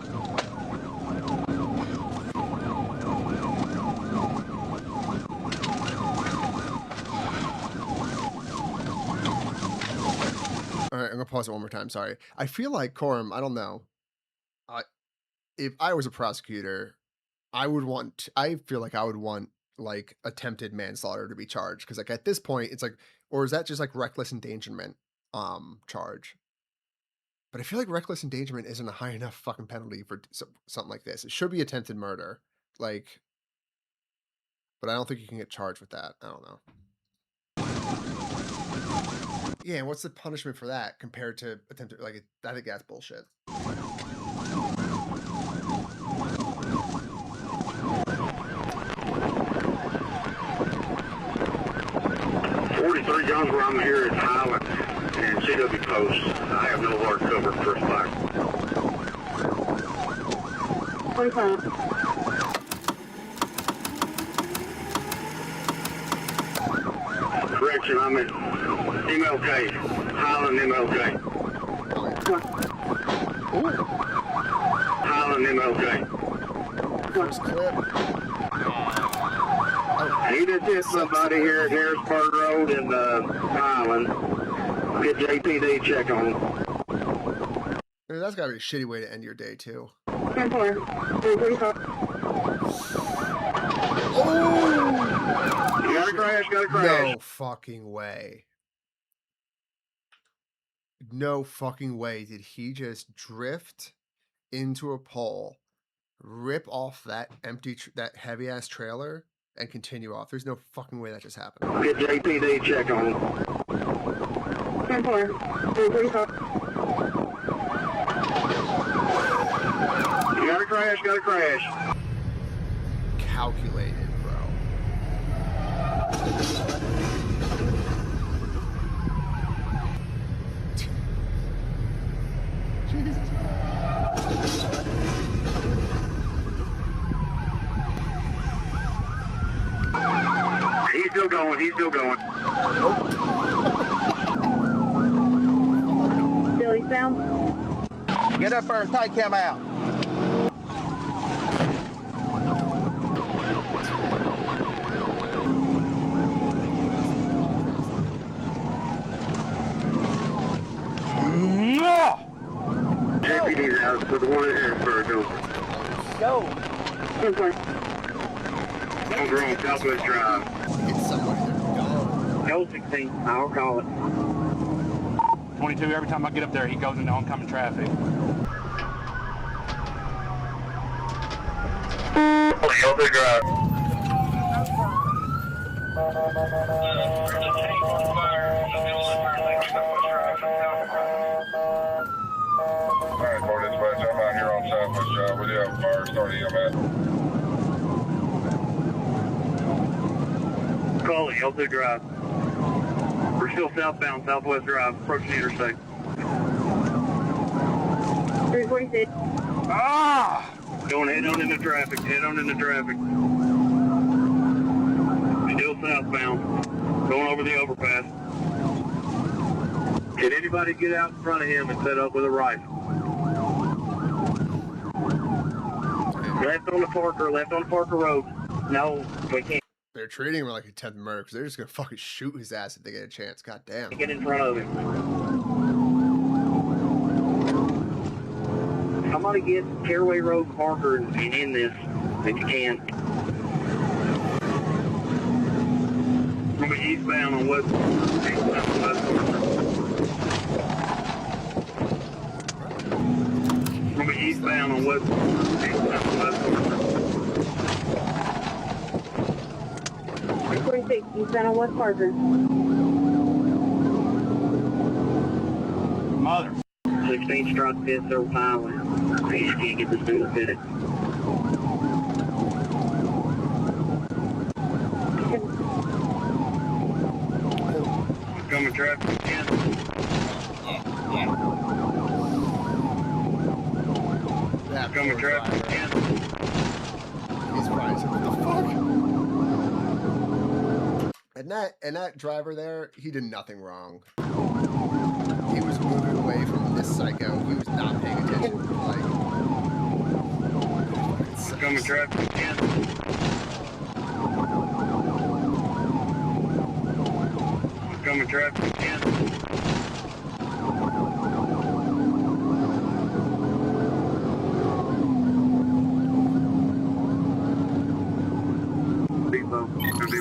All right, I'm gonna pause it one more time. Sorry. I feel like Corum. I don't know. If I was a prosecutor, I feel like I would want like attempted manslaughter to be charged because like at this point it's like, or is that just like reckless endangerment charge? But I feel like reckless endangerment isn't a high enough fucking penalty for something like this. It should be attempted murder, like. But I don't think you can get charged with that. I don't know. Yeah, and what's the punishment for that compared to attempted? Like, I think that's bullshit. 43 Jones, where I'm here at Highland and CW Post. I have no hard cover first fire. 45. Correction, I'm at MLK. Highland MLK. Highland MLK. First clip. He just hit somebody here at Harris Park Road in Highland. Get JPD check on him. I mean, that's gotta be a shitty way to end your day too. 10-4. 345. Oh! Gotta crash. No fucking way. No fucking way did he just drift into a pole, rip off that that heavy ass trailer, and continue off. There's no fucking way that just happened. Get JPD check on him. 10-4. 345. Gotta crash. Calculated, bro. Jesus. He's still going. Billy sound. Get up there and take him out. Deputy's out, so the one at Harrisburg goes. Go. 10-4. On Grove, Southwest Drive. It's somebody there. Go 16. I'll call it. 22, every time I get up there, he goes into oncoming traffic. Southwest Drive. Alright, Port Dispatch, I'm out here on Southwest Drive. We do have a fire starting EMS. Call it, L2 Drive. We're still southbound, Southwest Drive, approaching the interstate. 346. Ah! Going head on into traffic. Still southbound, going over the overpass. Can anybody get out in front of him and set up with a rifle? Left on the Parker Road. No, we can't. They're treating him like a 10th murder because they're just gonna fucking shoot his ass if they get a chance. God damn. Get in front of him. Somebody get Caraway Road, Parker, and in this if you can. We'll be eastbound on West Parker. We'll be eastbound on West Parker. 346. Eastbound on West Parker. Mother. 16 struck this over Highland. I just can't get this thing to fit it. Coming traffic again. Yeah, coming traffic again. He's probably saying, what the fuck? And that driver there, he did nothing wrong. He was moving away from this psycho. He was not paying attention. Like, coming traffic again. Coming traffic again.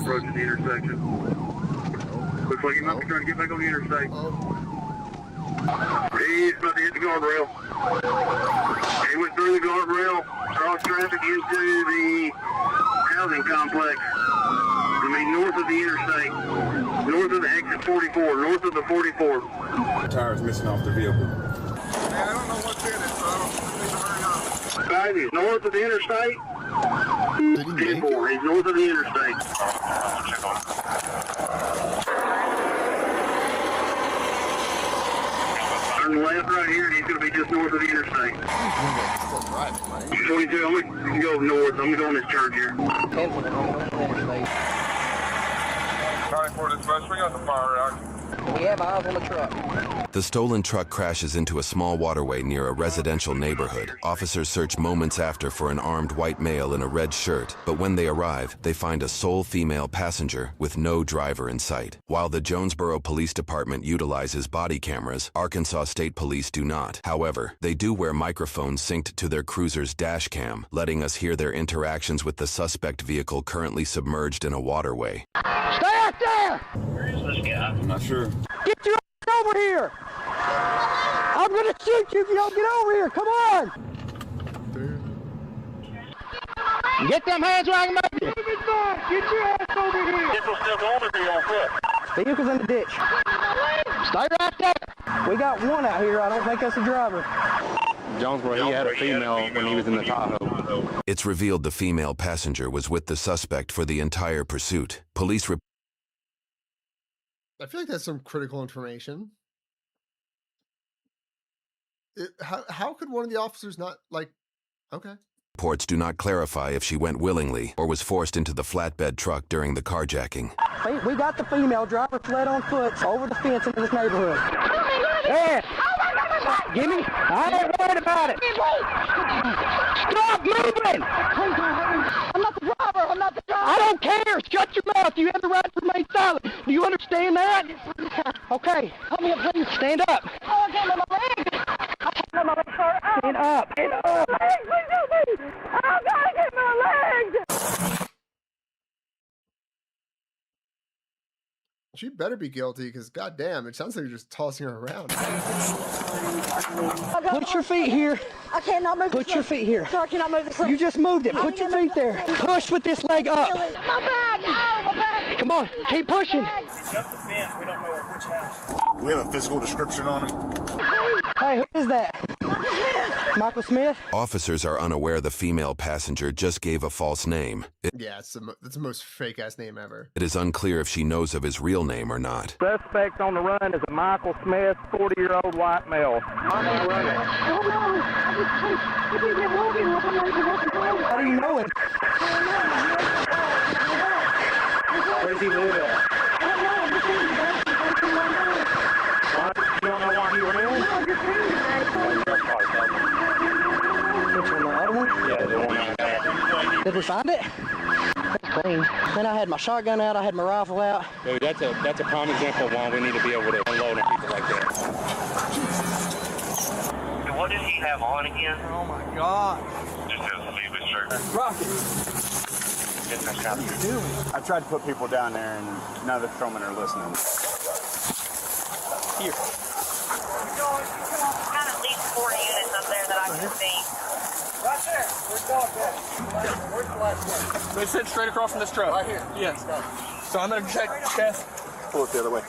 approaching the intersection. Looks like he might be trying to get back on the interstate. He's about to hit the guardrail. He went through the guardrail, crossed traffic into the housing complex. I mean, north of the interstate, north of the exit 44, north of the 44. The tire's missing off the vehicle. Man, I don't know what's in it, so I need to hurry up. Guys, he's north of the interstate. 10-4, he's north of the interstate. Turn left right here, and he's going to be just north of the interstate. 22, I'm going to go north. I'm going to go on this church here. 94 dispatch, we got the fire out. We have eyes on the truck. The stolen truck crashes into a small waterway near a residential neighborhood. Officers search moments after for an armed white male in a red shirt, but when they arrive, they find a sole female passenger with no driver in sight. While the Jonesboro Police Department utilizes body cameras, Arkansas State Police do not. However, they do wear microphones synced to their cruiser's dash cam, letting us hear their interactions with the suspect vehicle currently submerged in a waterway. Stay out there! Where is this guy? I'm not sure. Get your ass over here! I'm gonna shoot you if you don't get over here! Come on! Get them hands where I can make you! Get your ass over here! Vehicle's still going or are you on foot? Vehicle's in the ditch. Stay right there! We got one out here. I don't think that's the driver. Jonesboro, he had a female when he was in the Tahoe. It's revealed the female passenger was with the suspect for the entire pursuit. Police I feel like that's some critical information. How could one of the officers not, like, okay. reports do not clarify if she went willingly or was forced into the flatbed truck during the carjacking. We got the female driver fled on foot over the fence into this neighborhood. Yeah. Give me. I ain't worried about it. Stop moving. I'm not the driver. I'm not the driver. I don't care. Shut your mouth. You have the right to remain silent. Do you understand that? Okay. Help me up, please. Stand up. Oh, I can't move my leg. I can't move my leg, sir. Stand up. Stand up. Please help me. I gotta get my legs. She better be guilty, because goddamn, it sounds like you're just tossing her around. Put your feet here. I cannot move. Put your feet here. Sir, I cannot move this leg. You just moved it. Put your feet there. Push with this leg up. My back. Oh, my back. Come on. Keep pushing. Jump the fence. We don't know which house. We have a physical description on him. Hey, who is that? Michael Smith? Officers are unaware the female passenger just gave a false name. Yeah, that's the most fake-ass name ever. It is unclear if she knows of his real name or not. Suspect on the run is a Michael Smith, 40-year-old white male. How do you know him? Where does he live at? You don't know why he ran? Which one, the other one? Yeah, the one. Did we find it? That's clean. Then I had my shotgun out, I had my rifle out. Dude, that's a prime example of why we need to be able to unload on people like that. And what did he have on again? Oh my God. Just a sleeveless shirt. Rocket. What are you doing? I tried to put people down there and none of the patrolmen are listening. Here. Got at least 4 units up there that I can see. Right there. Where's the dog at? Where's the last one? They sit straight across from this truck. Right here. Yes. So I'm gonna check chest. Pull it the other way.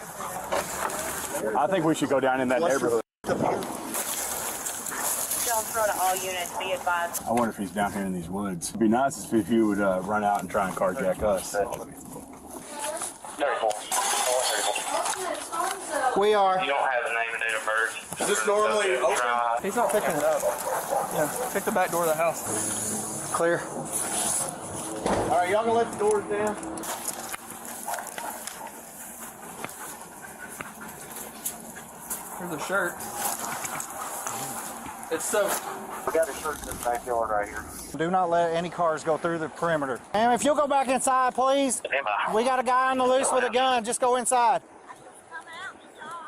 I think we should go down in that neighborhood. Jonesboro to all units, be advised. I wonder if he's down here in these woods. It'd be nice if he would run out and try and carjack us. We are. You don't have the name and date of birth. Is this normally open? He's not picking it up. Yeah, pick the back door of the house. Clear. All right, y'all gonna let the doors down? Here's a shirt. It's soaked. We got a shirt in the backyard right here. Do not let any cars go through the perimeter. Ma'am, if you'll go back inside, please. We got a guy on the loose with a gun. Just go inside.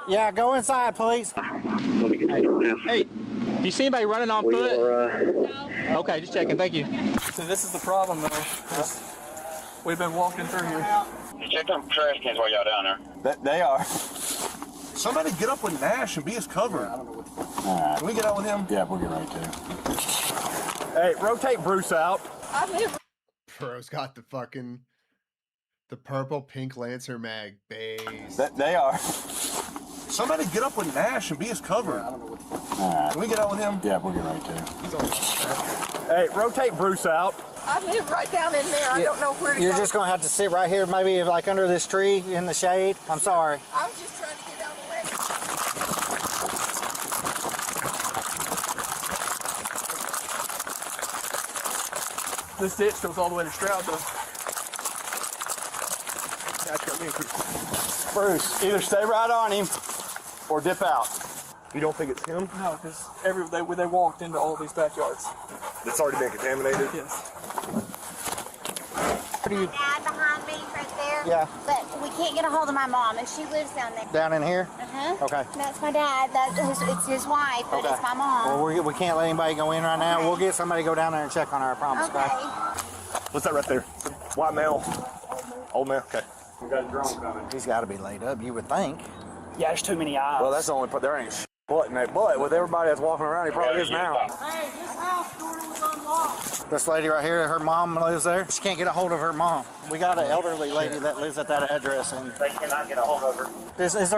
Yeah, go inside, please. Hey, do you see anybody running on foot? Okay, just checking. Thank you. So this is the problem, though. We've been walking through here. You check them trash cans while y'all down there. They are. Somebody get up with Nash and be his cover. Right. Can we get out with him? Yeah, we'll get right to. Hey, rotate Bruce out. Bro's got the fucking the purple pink Lancer mag base. They are. Somebody get up with Nash and be his cover. Right. Can we get out with him? Yeah, we'll get right to. Hey, rotate Bruce out. I live right down in there. I don't know where to go. You're just gonna have to sit right here, maybe like under this tree in the shade. I'm sorry. I was just trying to get out of the way. This ditch goes all the way to Stroud, though. Bruce, either stay right on him or dip out. You don't think it's him? No, because they walked into all these backyards. It's already been contaminated? Yes. What are you Dad behind me right there. Yeah. But we can't get a hold of my mom, and she lives down there. down in here? Uh-huh. Okay. That's my dad. It's his wife, but it's my mom. Well, we can't let anybody go in right now. We'll get somebody to go down there and check on her, I promise, Okay. guys. What's that right there? White male? Old male? Okay. We got a drone coming. He's got to be laid up, you would think. Yeah, there's too many eyes. Well, that's the only part. There ain't but in that butt with everybody that's walking around. He probably is now. Hey, this house door was unlocked. This lady right here, her mom lives there. She can't get a hold of her mom. We got an elderly lady that lives at that address, and They cannot get a hold of her. is there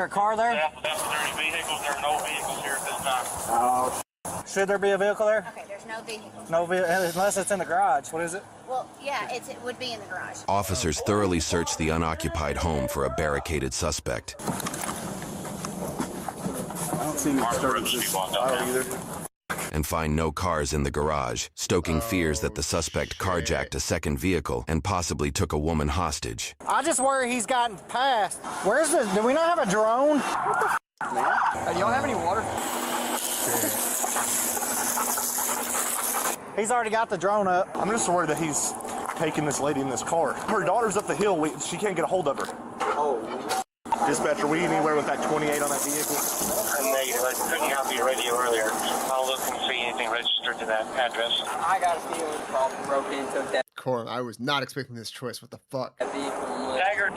a car there? Without there any vehicles, there are no vehicles here at this time. Oh, should there be a vehicle there? Okay, there's no vehicles. No vehicle, unless it's in the garage. What is it? Well, yeah, it would be in the garage. Officers thoroughly searched the unoccupied home for a barricaded suspect. I don't see any disturbances. I don't either. And find no cars in the garage, stoking fears that the suspect carjacked a second vehicle and possibly took a woman hostage. I just worry he's gotten past. Where's the? Do we not have a drone? Hey, do y'all have any water? He's already got the drone up. I'm just worried that he's taking this lady in this car. Her daughter's up the hill. She can't get a hold of her. Oh. Dispatcher, were you anywhere with that 28 on that vehicle? I'm negative. I couldn't hear the radio earlier. I'll look and see anything registered to that address. I got a feeling probably broke into that Corin, I was not expecting this choice. What the fuck? vehicle.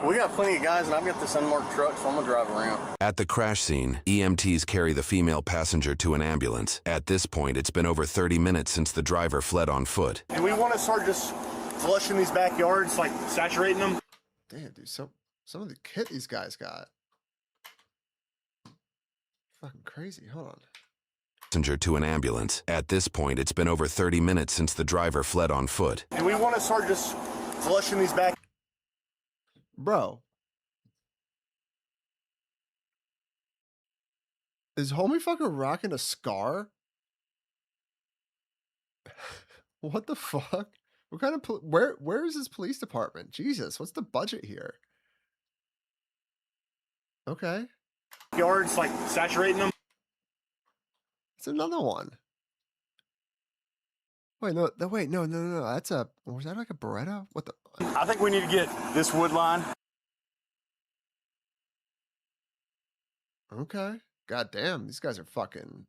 We got plenty of guys, and I've got this unmarked truck, so I'm gonna drive around. At the crash scene, EMTs carry the female passenger to an ambulance. At this point, it's been over 30 minutes since the driver fled on foot. Do we want to start just flushing these backyards, like saturating them? Damn, dude, some of the kit these guys got. Fucking crazy. Hold on. Passenger to an ambulance. At this point, it's been over 30 minutes since the driver fled on foot. Do we want to start just flushing these back? Bro. Is homie fucking rocking a scar? What the fuck? What kind of where is his police department? Jesus, what's the budget here? Okay. Yards, like saturating them. It's another one. Wait, no, no. That's a, was that like a Beretta? What the? I think we need to get this wood line. Okay. God damn, these guys are fucking.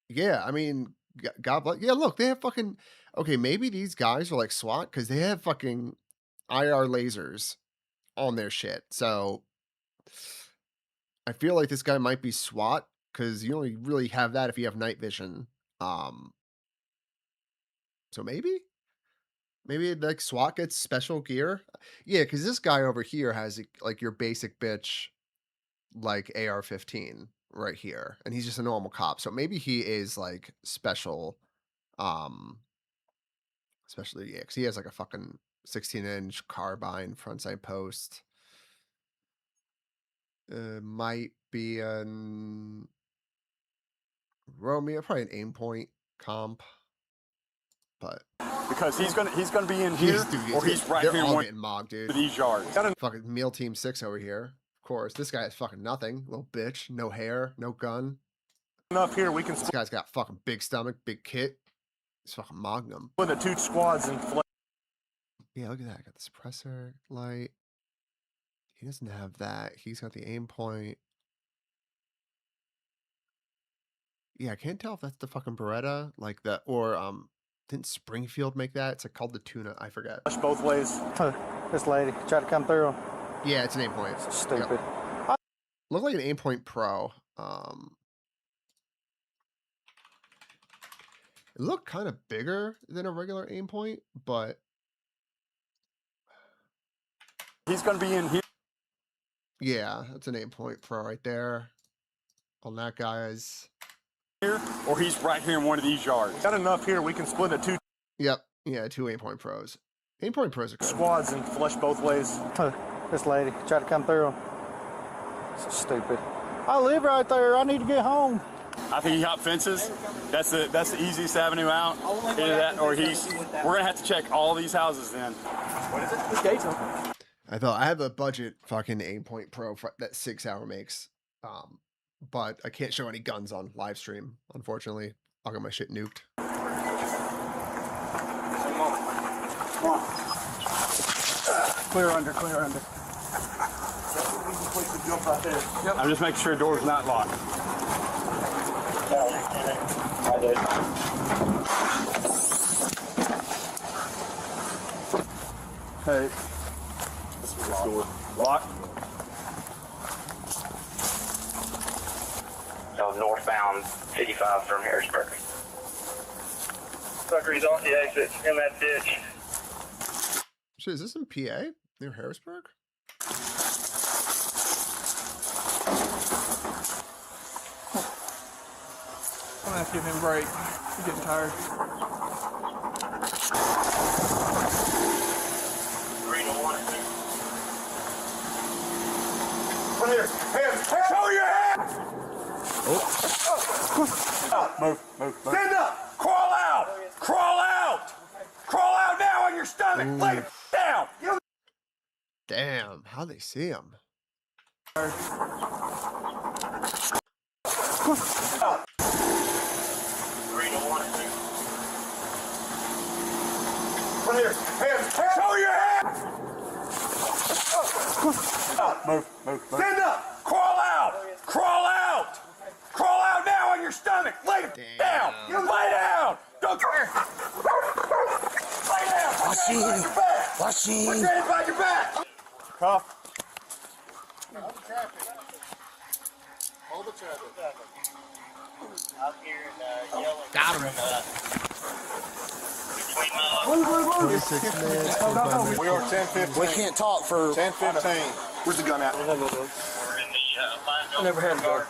Yeah, I mean, God bless. Yeah, look, they have fucking. Okay, maybe these guys are like SWAT because they have fucking IR lasers on their shit. So I feel like this guy might be SWAT because you only really have that if you have night vision. So maybe like SWAT gets special gear. Yeah, because this guy over here has like your basic bitch, like AR-15 right here, and he's just a normal cop. So maybe he is like special, especially yeah, because he has like a fucking 16-inch carbine front side post. Might be an Romeo, probably an aim point comp, but because he's gonna be in here, or he's right they're here. All getting mogged, dude. To these yards. Fucking Meal Team 6 over here. Of course, this guy has fucking nothing. Little bitch, no hair, no gun. Enough here, we can. This guy's got fucking big stomach, big kit. He's fucking mogging them. Put the two squads in. Yeah, look at that. Got the suppressor light. He doesn't have that. He's got the aim point. Yeah, I can't tell if that's the fucking Beretta, like the or didn't Springfield make that? It's like called the Tuna. I forget. Both ways. This lady tried to come through. Yeah, it's an 8-point. Stupid. Yep. Looked like an 8-point Pro. It looked kind of bigger than a regular 8-point, but he's going to be in here. Yeah, that's an 8-point Pro right there. On that guy's here, or he's right here in one of these yards. Got enough here. We can split it 2. Yep. Yeah, 2 8-point Pros. 8-point Pros are cool. Squads and flush both ways. This lady tried to come through. Stupid. I live right there. I need to get home. I think he hopped fences. That's the easiest avenue out. Either that, or we're gonna have to check all these houses then. What is it? This gate's open. I thought I have a budget fucking 8-point Pro that 6 hour makes. But I can't show any guns on live stream, unfortunately. I'll get my shit nuked. Clear under. Yep. I'm just making sure the door's not locked. I did. Hey. This door. Locked. Northbound 55 from Harrisburg. Sucker's off the exit in that ditch. Shit, is this in PA? Near Harrisburg? I'm gonna have to give him a break. He's getting tired. 3 to 1. Come here. Hands. Show your hands. Move. Stand up. Crawl out. Crawl out now on your stomach. Lay down. Damn, how they see him? 3 to 1. Come here. Hands. Show your hands. Move. Stand up. Crawl out now on your stomach. Lay down. Lay down. Don't care. Lay down. Put your hands behind your back. Cuff. Hold the traffic. Out here in yellow. Got him. We are 10-15. We can't talk for 10-15. Where's the gun at? We're in the I never had a gun.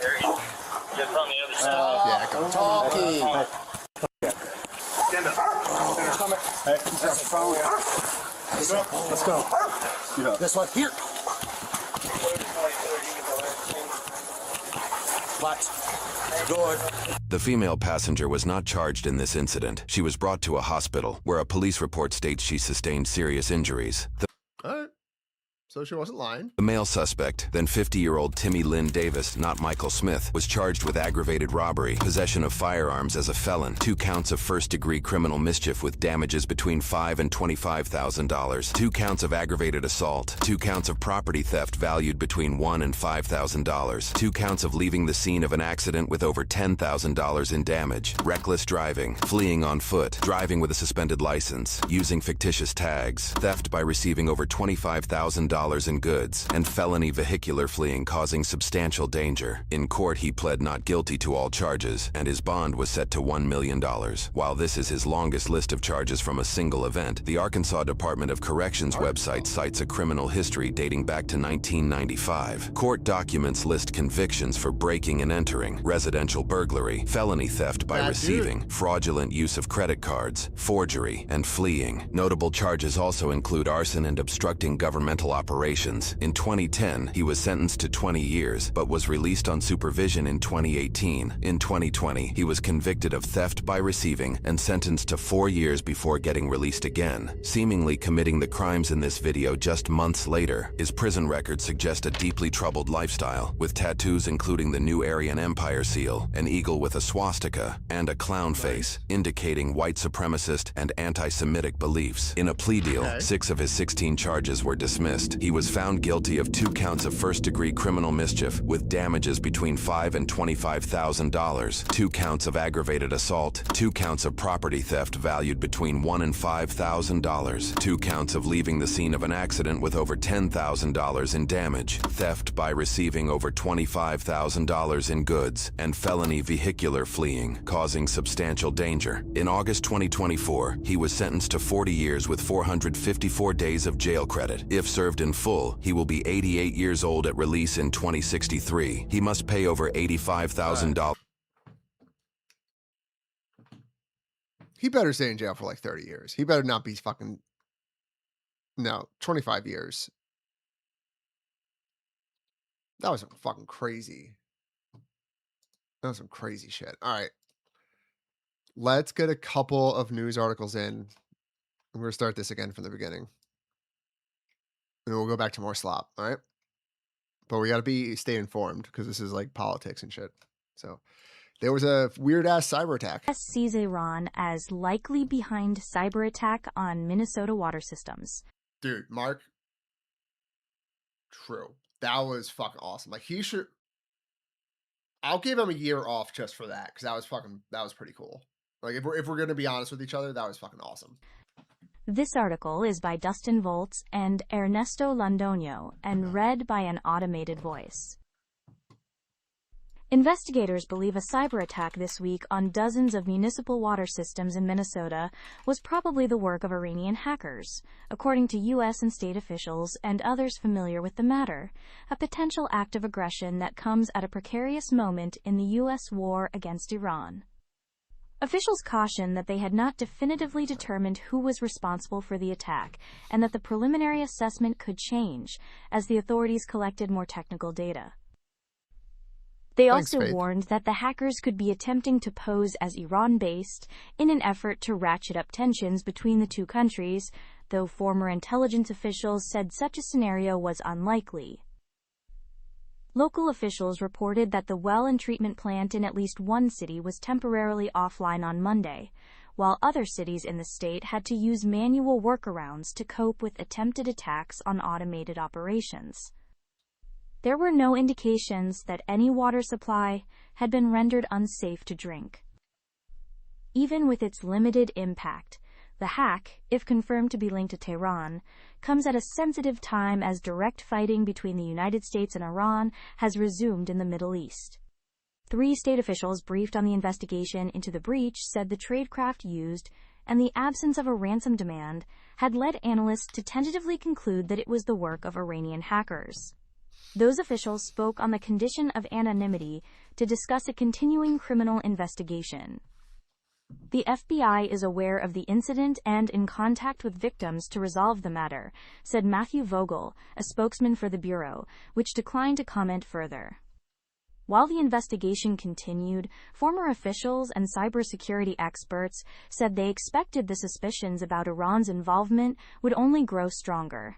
area. Just on the other side. Yeah, I got Talking. Stand up. Hey, that's the phone. Let's go. This one here. Good. The female passenger was not charged in this incident. She was brought to a hospital, where a police report states she sustained serious injuries. All right. So she wasn't lying. The male suspect, then 50-year-old Timmy Lynn Davis, not Michael Smith, was charged with aggravated robbery, possession of firearms as a felon, 2 counts of first-degree criminal mischief with damages between $5,000 and $25,000, 2 counts of aggravated assault, 2 counts of property theft valued between $1,000 and $5,000, 2 counts of leaving the scene of an accident with over $10,000 in damage, reckless driving, fleeing on foot, driving with a suspended license, using fictitious tags, theft by receiving over $25,000 in goods, and felony vehicular fleeing causing substantial danger. In court, he pled not guilty to all charges, and his bond was set to $1 million. While this is his longest list of charges from a single event, the Arkansas Department of Corrections website cites a criminal history dating back to 1995. Court documents list convictions for breaking and entering, residential burglary, felony theft by receiving, fraudulent use of credit cards, forgery, and fleeing. Notable charges also include arson and obstructing governmental operations. In 2010, he was sentenced to 20 years, but was released on supervision in 2018. In 2020, he was convicted of theft by receiving and sentenced to 4 years before getting released again, seemingly committing the crimes in this video just months later. His prison record suggests a deeply troubled lifestyle, with tattoos including the New Aryan Empire seal, an eagle with a swastika, and a clown face, indicating white supremacist and anti-Semitic beliefs. In a plea deal, 6 of his 16 charges were dismissed. He was found guilty of 2 counts of first-degree criminal mischief with damages between $5,000 and $25,000, 2 counts of aggravated assault, 2 counts of property theft valued between $1,000 and $5,000, 2 counts of leaving the scene of an accident with over $10,000 in damage, theft by receiving over $25,000 in goods, and felony vehicular fleeing, causing substantial danger. In August 2024, he was sentenced to 40 years with 454 days of jail credit. If served in full, he will be 88 years old at release in 2063. He must pay over $85,000. He better stay in jail for like 30 years. He better not be fucking... No, 25 years. That was fucking crazy. That was some crazy shit. All right. Let's get a couple of news articles in. We're going to start this again from the beginning. And we'll go back to more slop, all right? But we got to stay informed because this is like politics and shit. So there was a weird-ass cyber attack. US sees Iran as likely behind cyber attack on Minnesota water systems. Dude, Mark. True. That was fucking awesome. Like, he should... I'll give him a year off just for that because that was pretty cool. Like, if we're going to be honest with each other, that was fucking awesome. This article is by Dustin Volts and Ernesto Londoño and read by an automated voice. Investigators believe a cyber attack this week on dozens of municipal water systems in Minnesota was probably the work of Iranian hackers, according to U.S. and state officials and others familiar with the matter, a potential act of aggression that comes at a precarious moment in the U.S. war against Iran. Officials cautioned that they had not definitively determined who was responsible for the attack and that the preliminary assessment could change as the authorities collected more technical data. They also warned that the hackers could be attempting to pose as Iran-based in an effort to ratchet up tensions between the two countries, though former intelligence officials said such a scenario was unlikely. Local officials reported that the well and treatment plant in at least one city was temporarily offline on Monday, while other cities in the state had to use manual workarounds to cope with attempted attacks on automated operations. There were no indications that any water supply had been rendered unsafe to drink. Even with its limited impact, the hack, if confirmed to be linked to Tehran, comes at a sensitive time as direct fighting between the United States and Iran has resumed in the Middle East. 3 state officials briefed on the investigation into the breach said the tradecraft used and the absence of a ransom demand had led analysts to tentatively conclude that it was the work of Iranian hackers. Those officials spoke on the condition of anonymity to discuss a continuing criminal investigation. The FBI is aware of the incident and in contact with victims to resolve the matter, said Matthew Vogel, a spokesman for the Bureau, which declined to comment further. While the investigation continued, former officials and cybersecurity experts said they expected the suspicions about Iran's involvement would only grow stronger.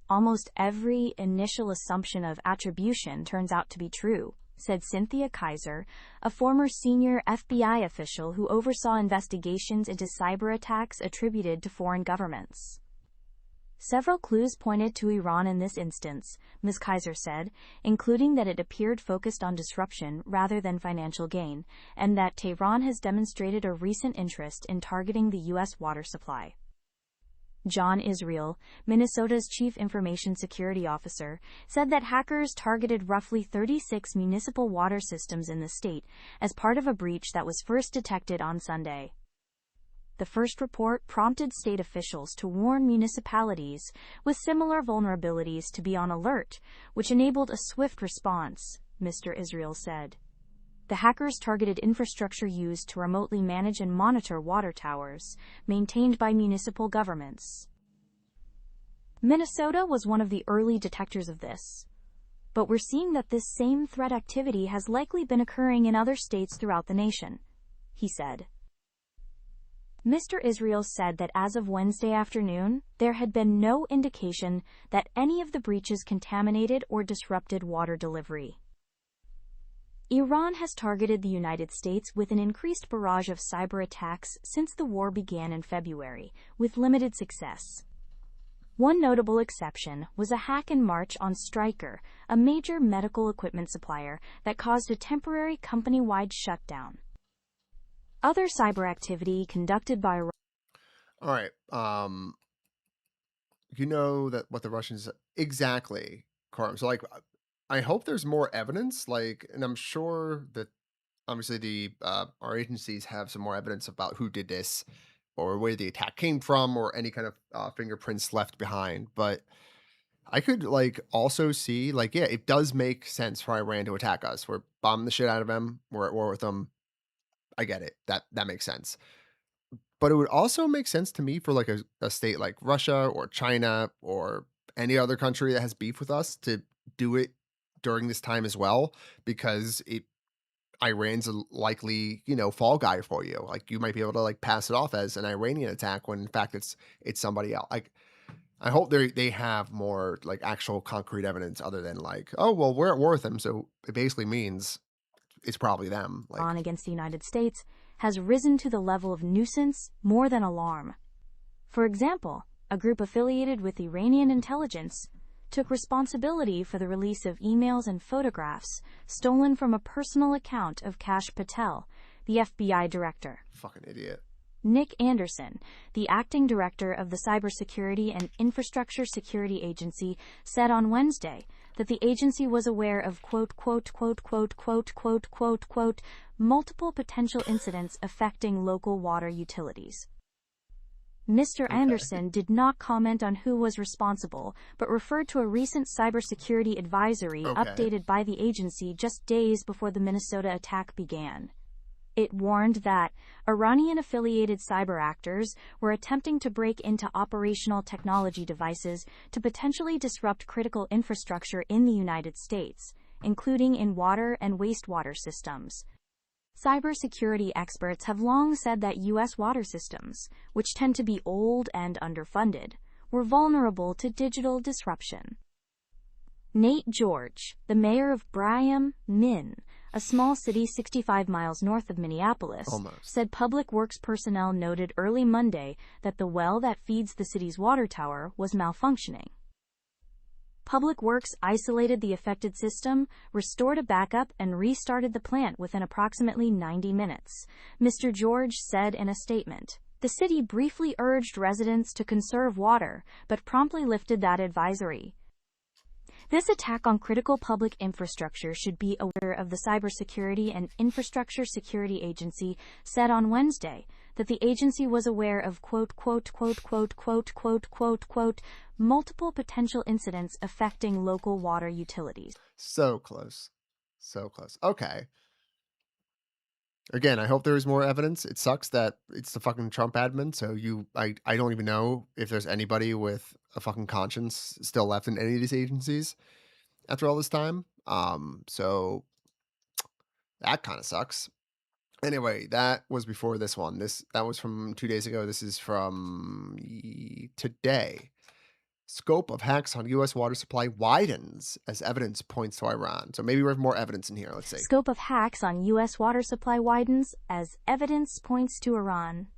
Almost every initial assumption of attribution turns out to be true, said Cynthia Kaiser, a former senior FBI official who oversaw investigations into cyber attacks attributed to foreign governments. Several clues pointed to Iran in this instance, Ms. Kaiser said, including that it appeared focused on disruption rather than financial gain, and that Tehran has demonstrated a recent interest in targeting the U.S. water supply. John Israel, Minnesota's chief information security officer, said that hackers targeted roughly 36 municipal water systems in the state as part of a breach that was first detected on Sunday. The first report prompted state officials to warn municipalities with similar vulnerabilities to be on alert, which enabled a swift response, Mr. Israel said. The hackers targeted infrastructure used to remotely manage and monitor water towers, maintained by municipal governments. Minnesota was one of the early detectors of this. But we're seeing that this same threat activity has likely been occurring in other states throughout the nation, he said. Mr. Israel said that as of Wednesday afternoon, there had been no indication that any of the breaches contaminated or disrupted water delivery. Iran has targeted the United States with an increased barrage of cyber attacks since the war began in February, with limited success. One notable exception was a hack in March on Stryker, a major medical equipment supplier that caused a temporary company-wide shutdown. Other cyber activity conducted by... All right. You know that what the Russians exactly, Carm. So like, I hope there's more evidence. Like, and I'm sure that obviously the our agencies have some more evidence about who did this, or where the attack came from, or any kind of fingerprints left behind. But I could like also see like, yeah, it does make sense for Iran to attack us. We're bombing the shit out of them. We're at war with them. I get it. That makes sense. But it would also make sense to me for like a state like Russia or China or any other country that has beef with us to do it during this time as well, because Iran's a likely, fall guy for you. Like you might be able to like pass it off as an Iranian attack when in fact it's somebody else. Like I hope they have more like actual concrete evidence other than like, oh well, we're at war with them, so it basically means it's probably them. Like on against the United States has risen to the level of nuisance more than alarm. For example, a group affiliated with Iranian intelligence took responsibility for the release of emails and photographs stolen from a personal account of Kash Patel, the FBI director. Fucking idiot. Nick Anderson, the acting director of the Cybersecurity and Infrastructure Security Agency, said on Wednesday that the agency was aware of multiple potential incidents affecting local water utilities. Mr. Anderson did not comment on who was responsible, but referred to a recent cybersecurity advisory updated by the agency just days before the Minnesota attack began. It warned that Iranian-affiliated cyber actors were attempting to break into operational technology devices to potentially disrupt critical infrastructure in the United States, including in water and wastewater systems. Cybersecurity experts have long said that U.S. water systems, which tend to be old and underfunded, were vulnerable to digital disruption. Nate George, the mayor of Brigham, Min, a small city 65 miles north of Minneapolis, said public works personnel noted early Monday that the well that feeds the city's water tower was malfunctioning. Public Works isolated the affected system, restored a backup, and restarted the plant within approximately 90 minutes, Mr. George said in a statement. The city briefly urged residents to conserve water, but promptly lifted that advisory. This attack on critical public infrastructure should be aware of the Cybersecurity and Infrastructure Security Agency said on Wednesday that the agency was aware of multiple potential incidents affecting local water utilities. So close. So close. Okay. Again, I hope there is more evidence. It sucks that it's the fucking Trump admin, so I don't even know if there's anybody with a fucking conscience still left in any of these agencies after all this time. So that kind of sucks. Anyway, that was before this one. That was from 2 days ago. This is from today. Scope of hacks on U.S. water supply widens as evidence points to Iran. So maybe we have more evidence in here. Let's see. Scope of hacks on U.S. water supply widens as evidence points to Iran.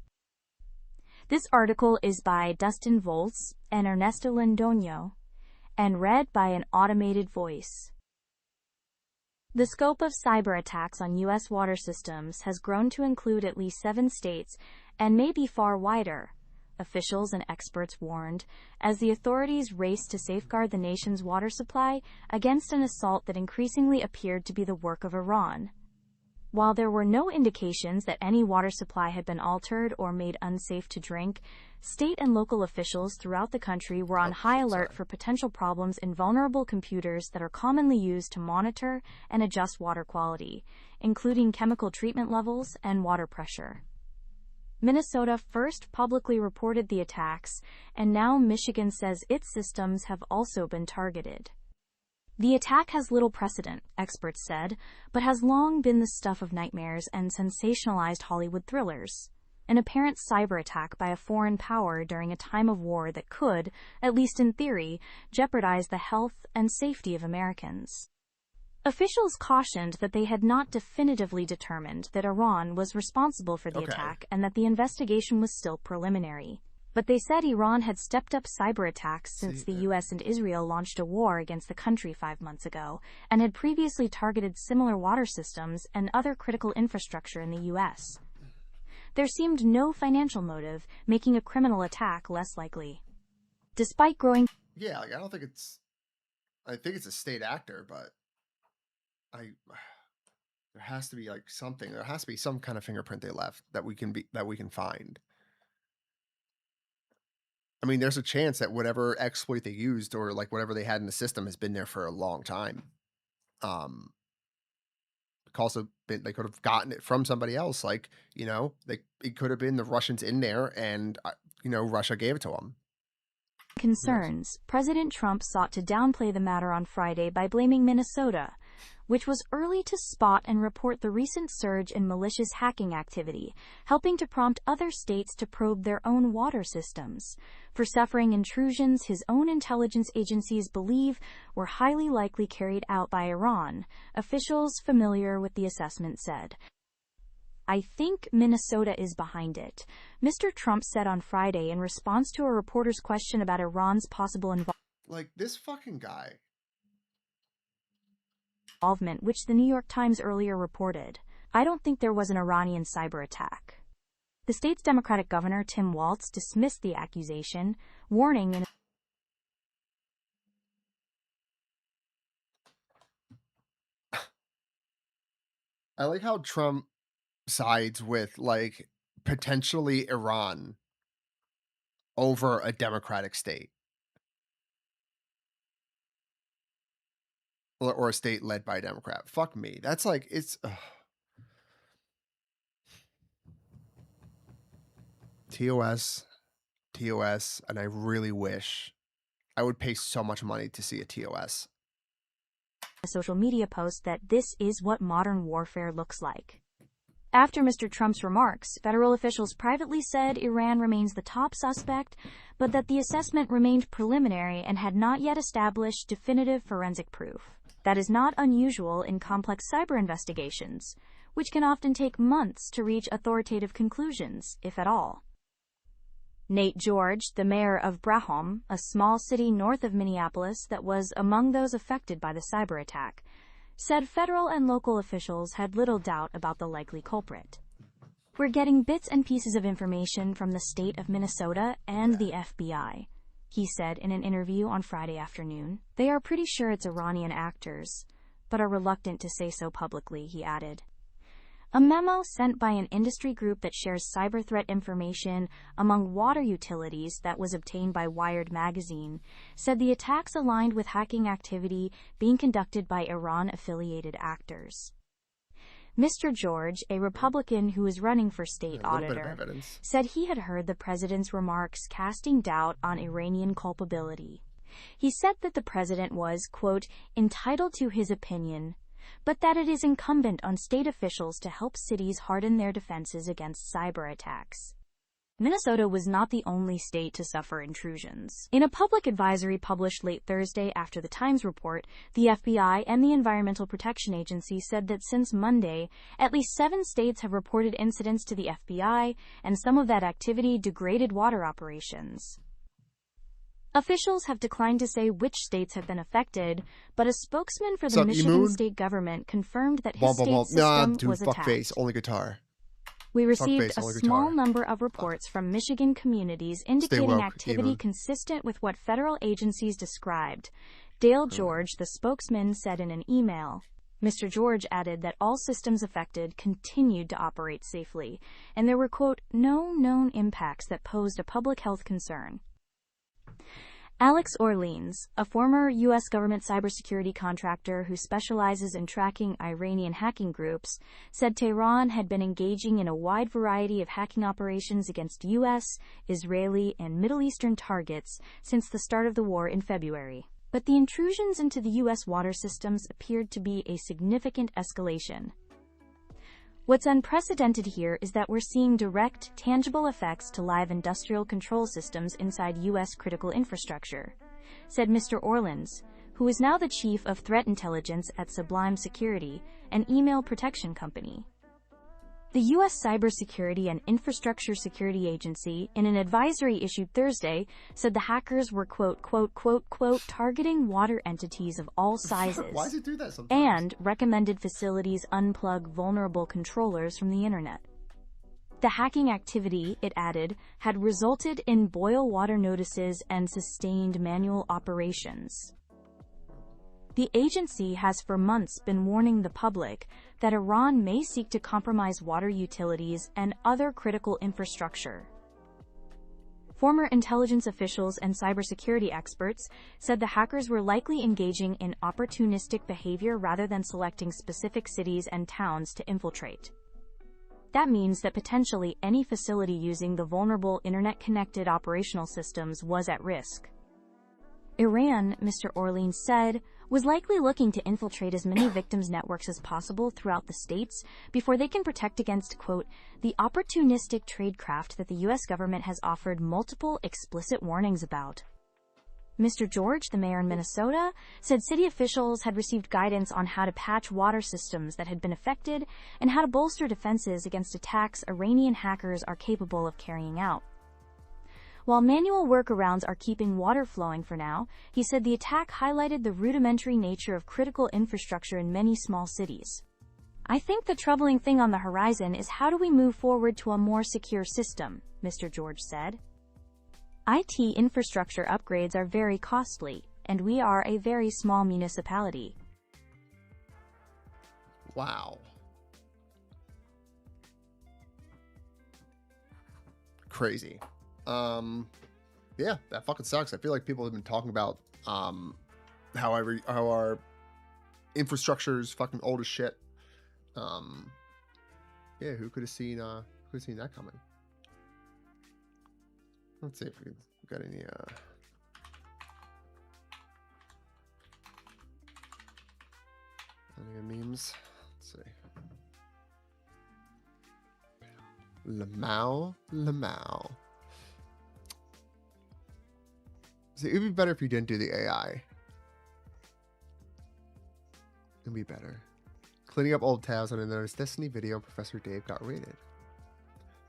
This article is by Dustin Volz and Ernesto Londoño and read by an automated voice. The scope of cyber attacks on U.S. water systems has grown to include at least 7 states and may be far wider, officials and experts warned, as the authorities raced to safeguard the nation's water supply against an assault that increasingly appeared to be the work of Iran. While there were no indications that any water supply had been altered or made unsafe to drink, state and local officials throughout the country were on high alert for potential problems in vulnerable computers that are commonly used to monitor and adjust water quality, including chemical treatment levels and water pressure. Minnesota first publicly reported the attacks, and now Michigan says its systems have also been targeted. The attack has little precedent, experts said, but has long been the stuff of nightmares and sensationalized Hollywood thrillers. An apparent cyber attack by a foreign power during a time of war that could, at least in theory, jeopardize the health and safety of Americans. Officials cautioned that they had not definitively determined that Iran was responsible for the attack and that the investigation was still preliminary. But they said Iran had stepped up cyber attacks since the US and Israel launched a war against the country 5 months ago, and had previously targeted similar water systems and other critical infrastructure in the US. There seemed no financial motive, making a criminal attack less likely. Despite growing... Yeah, like, I don't think it's... I think it's a state actor, but... There has to be, like, something. There has to be some kind of fingerprint they left that we can find. I mean, there's a chance that whatever exploit they used or like whatever they had in the system has been there for a long time. Also, they could have gotten it from somebody else. Like, you know, it could have been the Russians in there, and you know, Russia gave it to them. Concerns, President Trump sought to downplay the matter on Friday by blaming Minnesota, which was early to spot and report the recent surge in malicious hacking activity, helping to prompt other states to probe their own water systems for suffering intrusions his own intelligence agencies believe were highly likely carried out by Iran, officials familiar with the assessment said. I think Minnesota is behind it, Mr. Trump said on Friday in response to a reporter's question about Iran's possible Like, this fucking guy. Involvement, which the New York Times earlier reported. I don't think there was an Iranian cyber attack. The state's Democratic governor, Tim Walz, dismissed the accusation, warning in I like how Trump sides with, like, potentially Iran over a Democratic state. Or a state led by a Democrat. Fuck me. That's like, it's... TOS, and I really wish I would pay so much money to see a TOS. A social media post that this is what modern warfare looks like. After Mr. Trump's remarks, federal officials privately said Iran remains the top suspect, but that the assessment remained preliminary and had not yet established definitive forensic proof. That is not unusual in complex cyber investigations, which can often take months to reach authoritative conclusions, if at all. Nate George, the mayor of Brahom, a small city north of Minneapolis that was among those affected by the cyber attack, said federal and local officials had little doubt about the likely culprit. We're getting bits and pieces of information from the state of Minnesota and the FBI, he said in an interview on Friday afternoon. They are pretty sure it's Iranian actors, but are reluctant to say so publicly, he added. A memo sent by an industry group that shares cyber threat information among water utilities that was obtained by Wired magazine said the attacks aligned with hacking activity being conducted by Iran-affiliated actors. Mr. George, a Republican who is running for state auditor, said he had heard the president's remarks casting doubt on Iranian culpability. He said that the president was, quote, entitled to his opinion, but that it is incumbent on state officials to help cities harden their defenses against cyber attacks. Minnesota was not the only state to suffer intrusions. In a public advisory published late Thursday after the Times report, the FBI and the Environmental Protection Agency said that since Monday, at least 7 states have reported incidents to the FBI, and some of that activity degraded water operations. Officials have declined to say which states have been affected, but a spokesman for the Michigan state government confirmed that his state system was attacked. Face, only guitar. We received a small number of reports from Michigan communities indicating activity consistent with what federal agencies described, Dale George, the spokesman, said in an email. Mr. George added that all systems affected continued to operate safely, and there were, quote, no known impacts that posed a public health concern. Alex Orleans, a former U.S. government cybersecurity contractor who specializes in tracking Iranian hacking groups, said Tehran had been engaging in a wide variety of hacking operations against U.S., Israeli, and Middle Eastern targets since the start of the war in February. But the intrusions into the U.S. water systems appeared to be a significant escalation. What's unprecedented here is that we're seeing direct, tangible effects to live industrial control systems inside U.S. critical infrastructure, said Mr. Orleans, who is now the chief of threat intelligence at Sublime Security, an email protection company. The U.S. Cybersecurity and Infrastructure Security Agency, in an advisory issued Thursday, said the hackers were quote, targeting water entities of all sizes. Why does it do that sometimes? And recommended facilities unplug vulnerable controllers from the internet. The hacking activity, it added, had resulted in boil water notices and sustained manual operations. The agency has for months been warning the public that Iran may seek to compromise water utilities and other critical infrastructure. Former intelligence officials and cybersecurity experts said the hackers were likely engaging in opportunistic behavior rather than selecting specific cities and towns to infiltrate. That means that potentially any facility using the vulnerable internet-connected operational systems was at risk. Iran, Mr. Orleans said, was likely looking to infiltrate as many victims' networks as possible throughout the states before they can protect against, quote, the opportunistic tradecraft that the U.S. government has offered multiple explicit warnings about. Mr. George, the mayor in Minnesota, said city officials had received guidance on how to patch water systems that had been affected and how to bolster defenses against attacks Iranian hackers are capable of carrying out. While manual workarounds are keeping water flowing for now, he said the attack highlighted the rudimentary nature of critical infrastructure in many small cities. I think the troubling thing on the horizon is how do we move forward to a more secure system, Mr. George said. IT infrastructure upgrades are very costly, and we are a very small municipality. Wow. Crazy. Yeah, that fucking sucks. I feel like people have been talking about how our infrastructure is fucking old as shit. Yeah, who could have seen that coming? Let's see if we got any memes. Let's see. Lamau. See, it would be better if you didn't do the AI. It'd be better. Cleaning up old tabs on another Destiny video, Professor Dave got raided.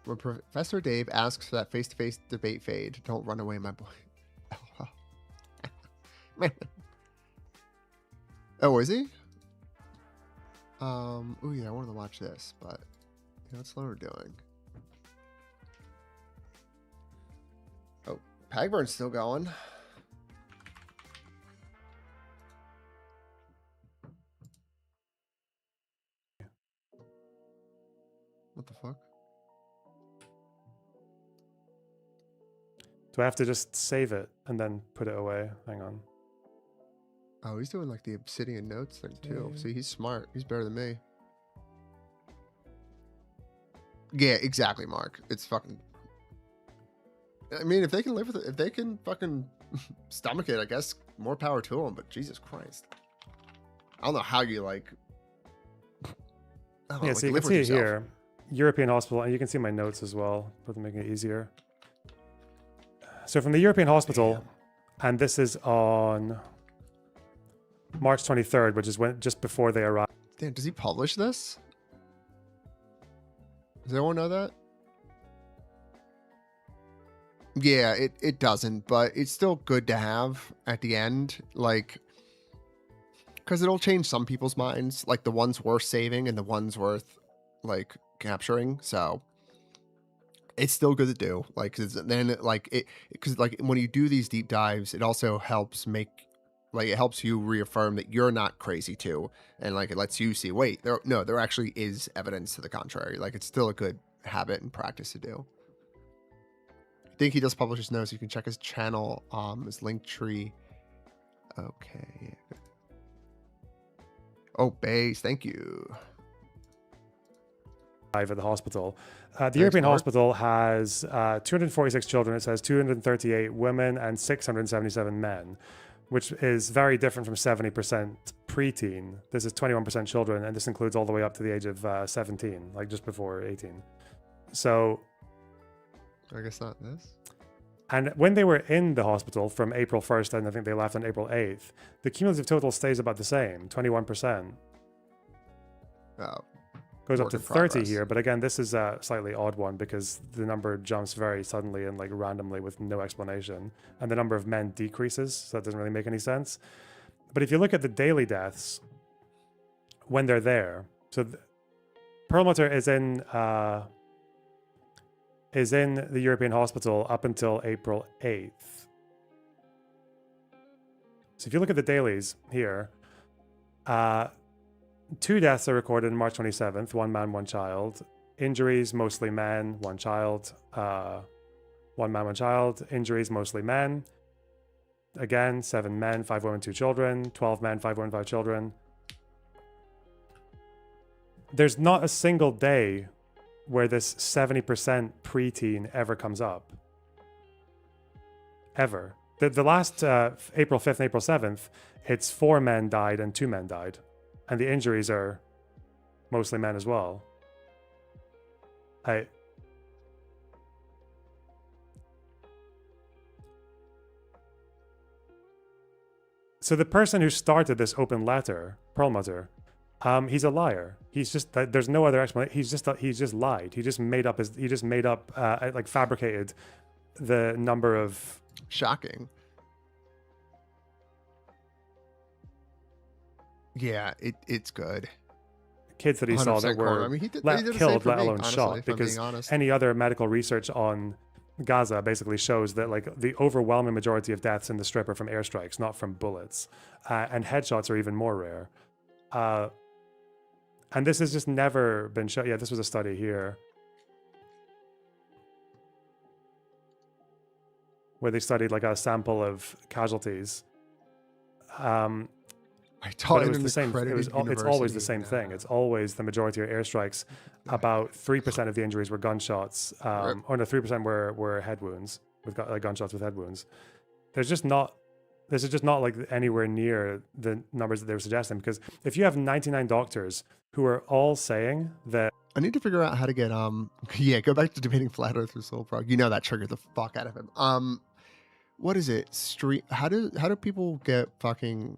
When Professor Dave asks for that face-to-face debate fade, don't run away, my boy. Oh, is he? Oh yeah, I wanted to watch this, but that's what we're doing. Oh, Pagburn's still going. What the fuck? Do I have to just save it and then put it away? Hang on. Oh, he's doing like the Obsidian Notes thing too. Yeah. See, he's smart. He's better than me. Yeah, exactly, Mark. It's fucking... I mean, if they can live with it, if they can fucking stomach it, I guess more power to them, but Jesus Christ. I don't know how you like... Yeah, so you can see it here. European hospital, and you can see my notes as well, for making it easier. So from the European hospital, and this is on March 23rd, which is just before they arrived. Damn, does he publish this? Does anyone know that? Yeah, it doesn't, but it's still good to have at the end, like, because it'll change some people's minds, like the ones worth saving and the ones worth, like, capturing. So it's still good to do, like, cause then like it, because like when you do these deep dives, it also helps make, like, it helps you reaffirm that you're not crazy too, and like it lets you see, wait, there actually is evidence to the contrary. Like, it's still a good habit and practice to do. I think he does publish his notes. You can check his channel, his Linktree. Okay. Oh, base, thank you. At the hospital. The European hospital has 246 children. It says 238 women and 677 men, which is very different from 70% preteen. This is 21% children, and this includes all the way up to the age of 17, like just before 18. So I guess not this. And when they were in the hospital from April 1st, and I think they left on April 8th, the cumulative total stays about the same, 21%. Oh. goes up Work to in 30 progress. here. But again, this is a slightly odd one because the number jumps very suddenly and like randomly with no explanation. And the number of men decreases. So that doesn't really make any sense. But if you look at the daily deaths, when they're there, so Perlmutter is in the European hospital up until April 8th. So if you look at the dailies here, 2 deaths are recorded on March 27th, 1 man, 1 child. Injuries, mostly men, 1 child. 1 man, 1 child. Injuries, mostly men. Again, 7 men, 5 women, 2 children. 12 men, 5 women, 5 children. There's not a single day where this 70% preteen ever comes up. Ever. The last April 5th and April 7th, it's 4 men died and 2 men died. And the injuries are mostly men as well. So the person who started this open letter, Perlmutter, he's a liar. He's just there's no other explanation. He's just lied. He just made up like fabricated the number of. Shocking. Yeah, it's good. Kids that he saw that were he did killed, let alone honestly, shot, because any other medical research on Gaza basically shows that like the overwhelming majority of deaths in the Strip are from airstrikes, not from bullets, and headshots are even more rare. And this has just never been shown. Yeah, this was a study here where they studied like a sample of casualties. But it was the same. It's always the same thing. It's always the majority are airstrikes. About 3% of the injuries were gunshots, or no, 3% were head wounds with gunshots with head wounds. This is just not like anywhere near the numbers that they were suggesting. Because if you have 99 doctors who are all saying that, I need to figure out how to get go back to debating flat Earth with Soul Frog. You know that triggered the fuck out of him. What is it? How do people get fucking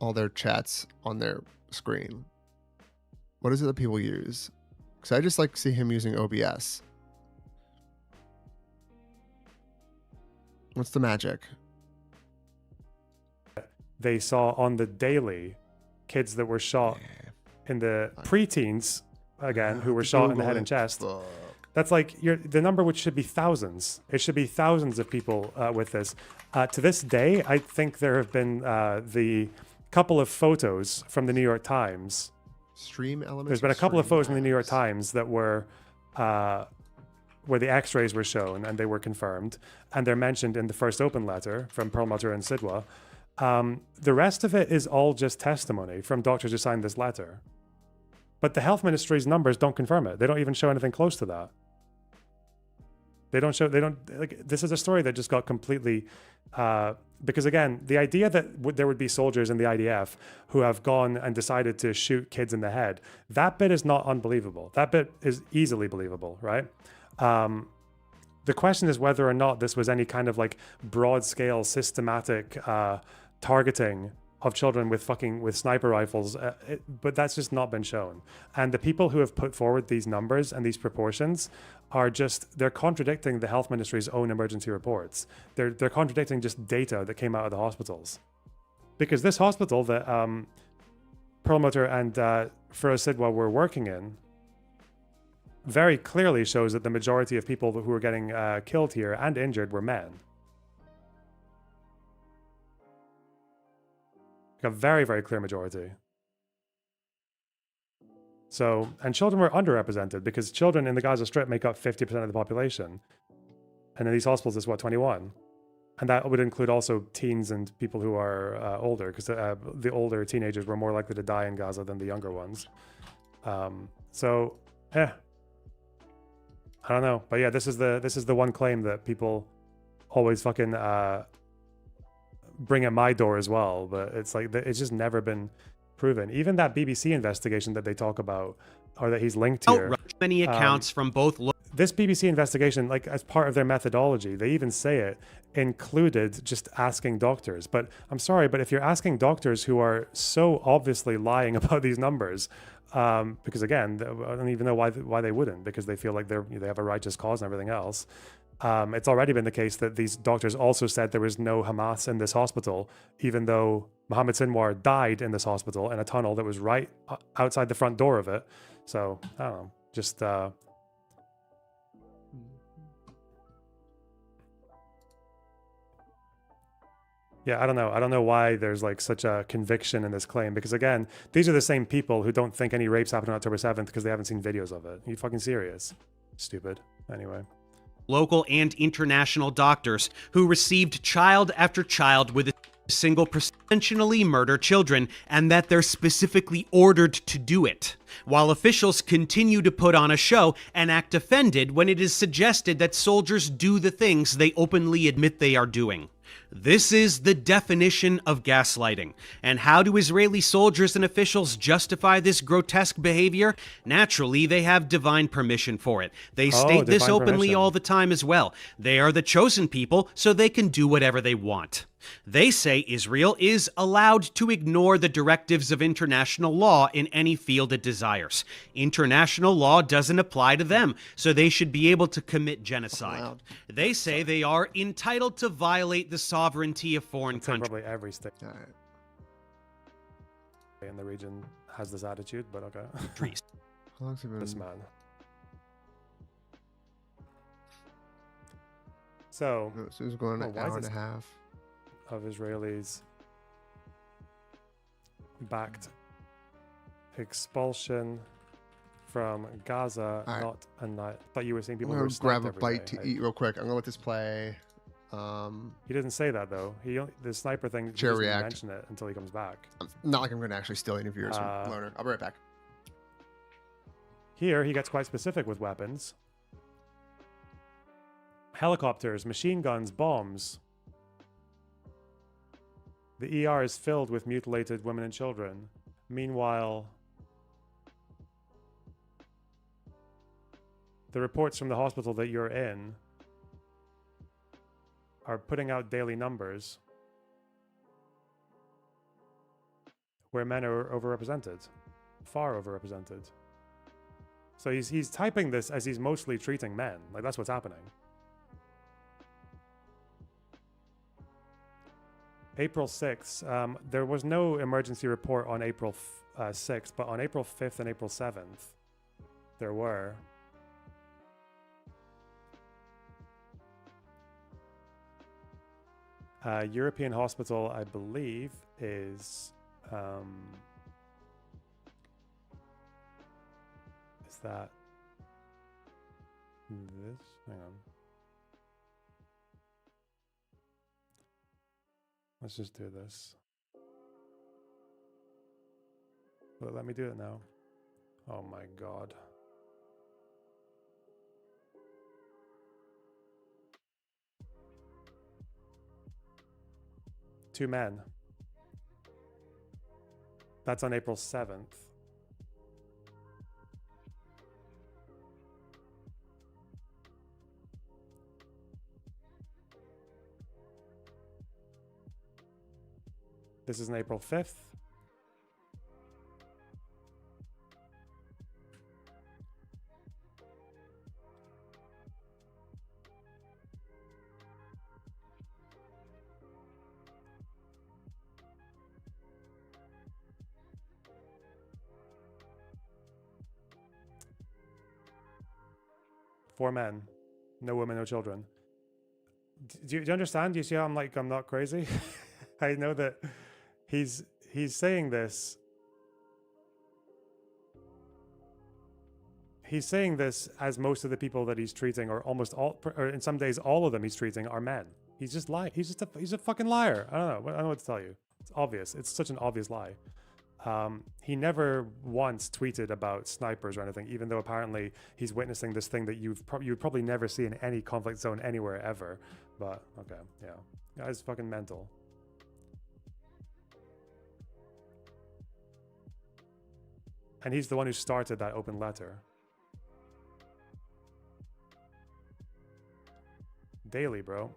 all their chats on their screen? What is it that people use? Because I just like see him using OBS. What's the magic? they saw on the daily kids that were shot in the preteens, again, who were shot in the head and chest. That's like the number, which should be thousands. It should be thousands of people with this. To this day, I think there have been the couple of photos from the New York Times. Stream elements. There's been a couple of photos from the New York Times that were where the X-rays were shown and they were confirmed, and they're mentioned in the first open letter from Perlmutter and Sidwa. The rest of it is all just testimony from doctors who signed this letter. But the health ministry's numbers don't confirm it. They don't even show anything close to that. This is a story that just got completely, because again, the idea that there would be soldiers in the IDF who have gone and decided to shoot kids in the head, that bit is not unbelievable. That bit is easily believable, right? The question is whether or not this was any kind of like broad scale systematic targeting of children with sniper rifles, but that's just not been shown. And the people who have put forward these numbers and these proportions they're contradicting the health ministry's own emergency reports. They're contradicting just data that came out of the hospitals. Because this hospital that Perlmutter and Firoz Sidwa were working in very clearly shows that the majority of people who were getting killed here and injured were men. A very, very clear majority. So, and children were underrepresented because children in the Gaza Strip make up 50% of the population. And in these hospitals, it's 21. And that would include also teens and people who are older, because the older teenagers were more likely to die in Gaza than the younger ones. I don't know. But yeah, this is the one claim that people always fucking bring at my door as well, but it's like it's just never been proven. Even that BBC investigation that they talk about, or that he's linked here, many accounts from both. This BBC investigation, like as part of their methodology, they even say it included just asking doctors. But I'm sorry, but if you're asking doctors who are so obviously lying about these numbers, because again, I don't even know why they wouldn't, because they feel like they have a righteous cause and everything else. It's already been the case that these doctors also said there was no Hamas in this hospital, even though Mohammed Sinwar died in this hospital in a tunnel that was right outside the front door of it. So I don't know, just yeah, I don't know. I don't know why there's like such a conviction in this claim, because again, these are the same people who don't think any rapes happened on October 7th because they haven't seen videos of it. Are you fucking serious? Stupid. Anyway. Local and international doctors who received child after child with a single intentionally murder children, and that they're specifically ordered to do it, while officials continue to put on a show and act offended when it is suggested that soldiers do the things they openly admit they are doing. This is the definition of gaslighting. And how do Israeli soldiers and officials justify this grotesque behavior? Naturally, they have divine permission for it. They state this openly all the time as well. They are the chosen people, so they can do whatever they want. They say Israel is allowed to ignore the directives of international law in any field it desires. International law doesn't apply to them, so they should be able to commit genocide. They say they are entitled to violate the sovereignty of foreign countries. Probably every state in the region has this attitude, but okay. This man. So it's going an hour and a half of Israelis backed expulsion from Gaza. Right. Not a night. Thought you were seeing people I'm who gonna were grab sniped a every bite day. to eat real quick. I'm gonna let this play. He didn't say that though. The sniper thing. He Chair doesn't react. mention it until he comes back. Not like I'm gonna actually steal any viewers from Loner. I'll be right back. Here he gets quite specific with weapons. Helicopters, machine guns, bombs. The ER is filled with mutilated women and children. Meanwhile, the reports from the hospital that you're in are putting out daily numbers where men are overrepresented, far overrepresented. So he's typing this as he's mostly treating men. Like, that's what's happening. April 6th, there was no emergency report on April 6th, but on April 5th and April 7th, there were. European hospital, I believe, is that this? Hang on. Let's just do this. Will it let me do it now? Oh my god. Two men. That's on April 7th. This is on April 5th. Four men, no women, no children. Do you understand? Do you see how I'm not crazy? I know that he's saying this. He's saying this as most of the people that he's treating, or almost all, or in some days all of them he's treating, are men. He's just lying. He's a fucking liar. I don't know what to tell you. It's obvious. It's such an obvious lie. He never once tweeted about snipers or anything, even though apparently he's witnessing this thing that you would probably never see in any conflict zone anywhere ever. But okay, yeah, guy's fucking mental. And he's the one who started that open letter. Daily, bro.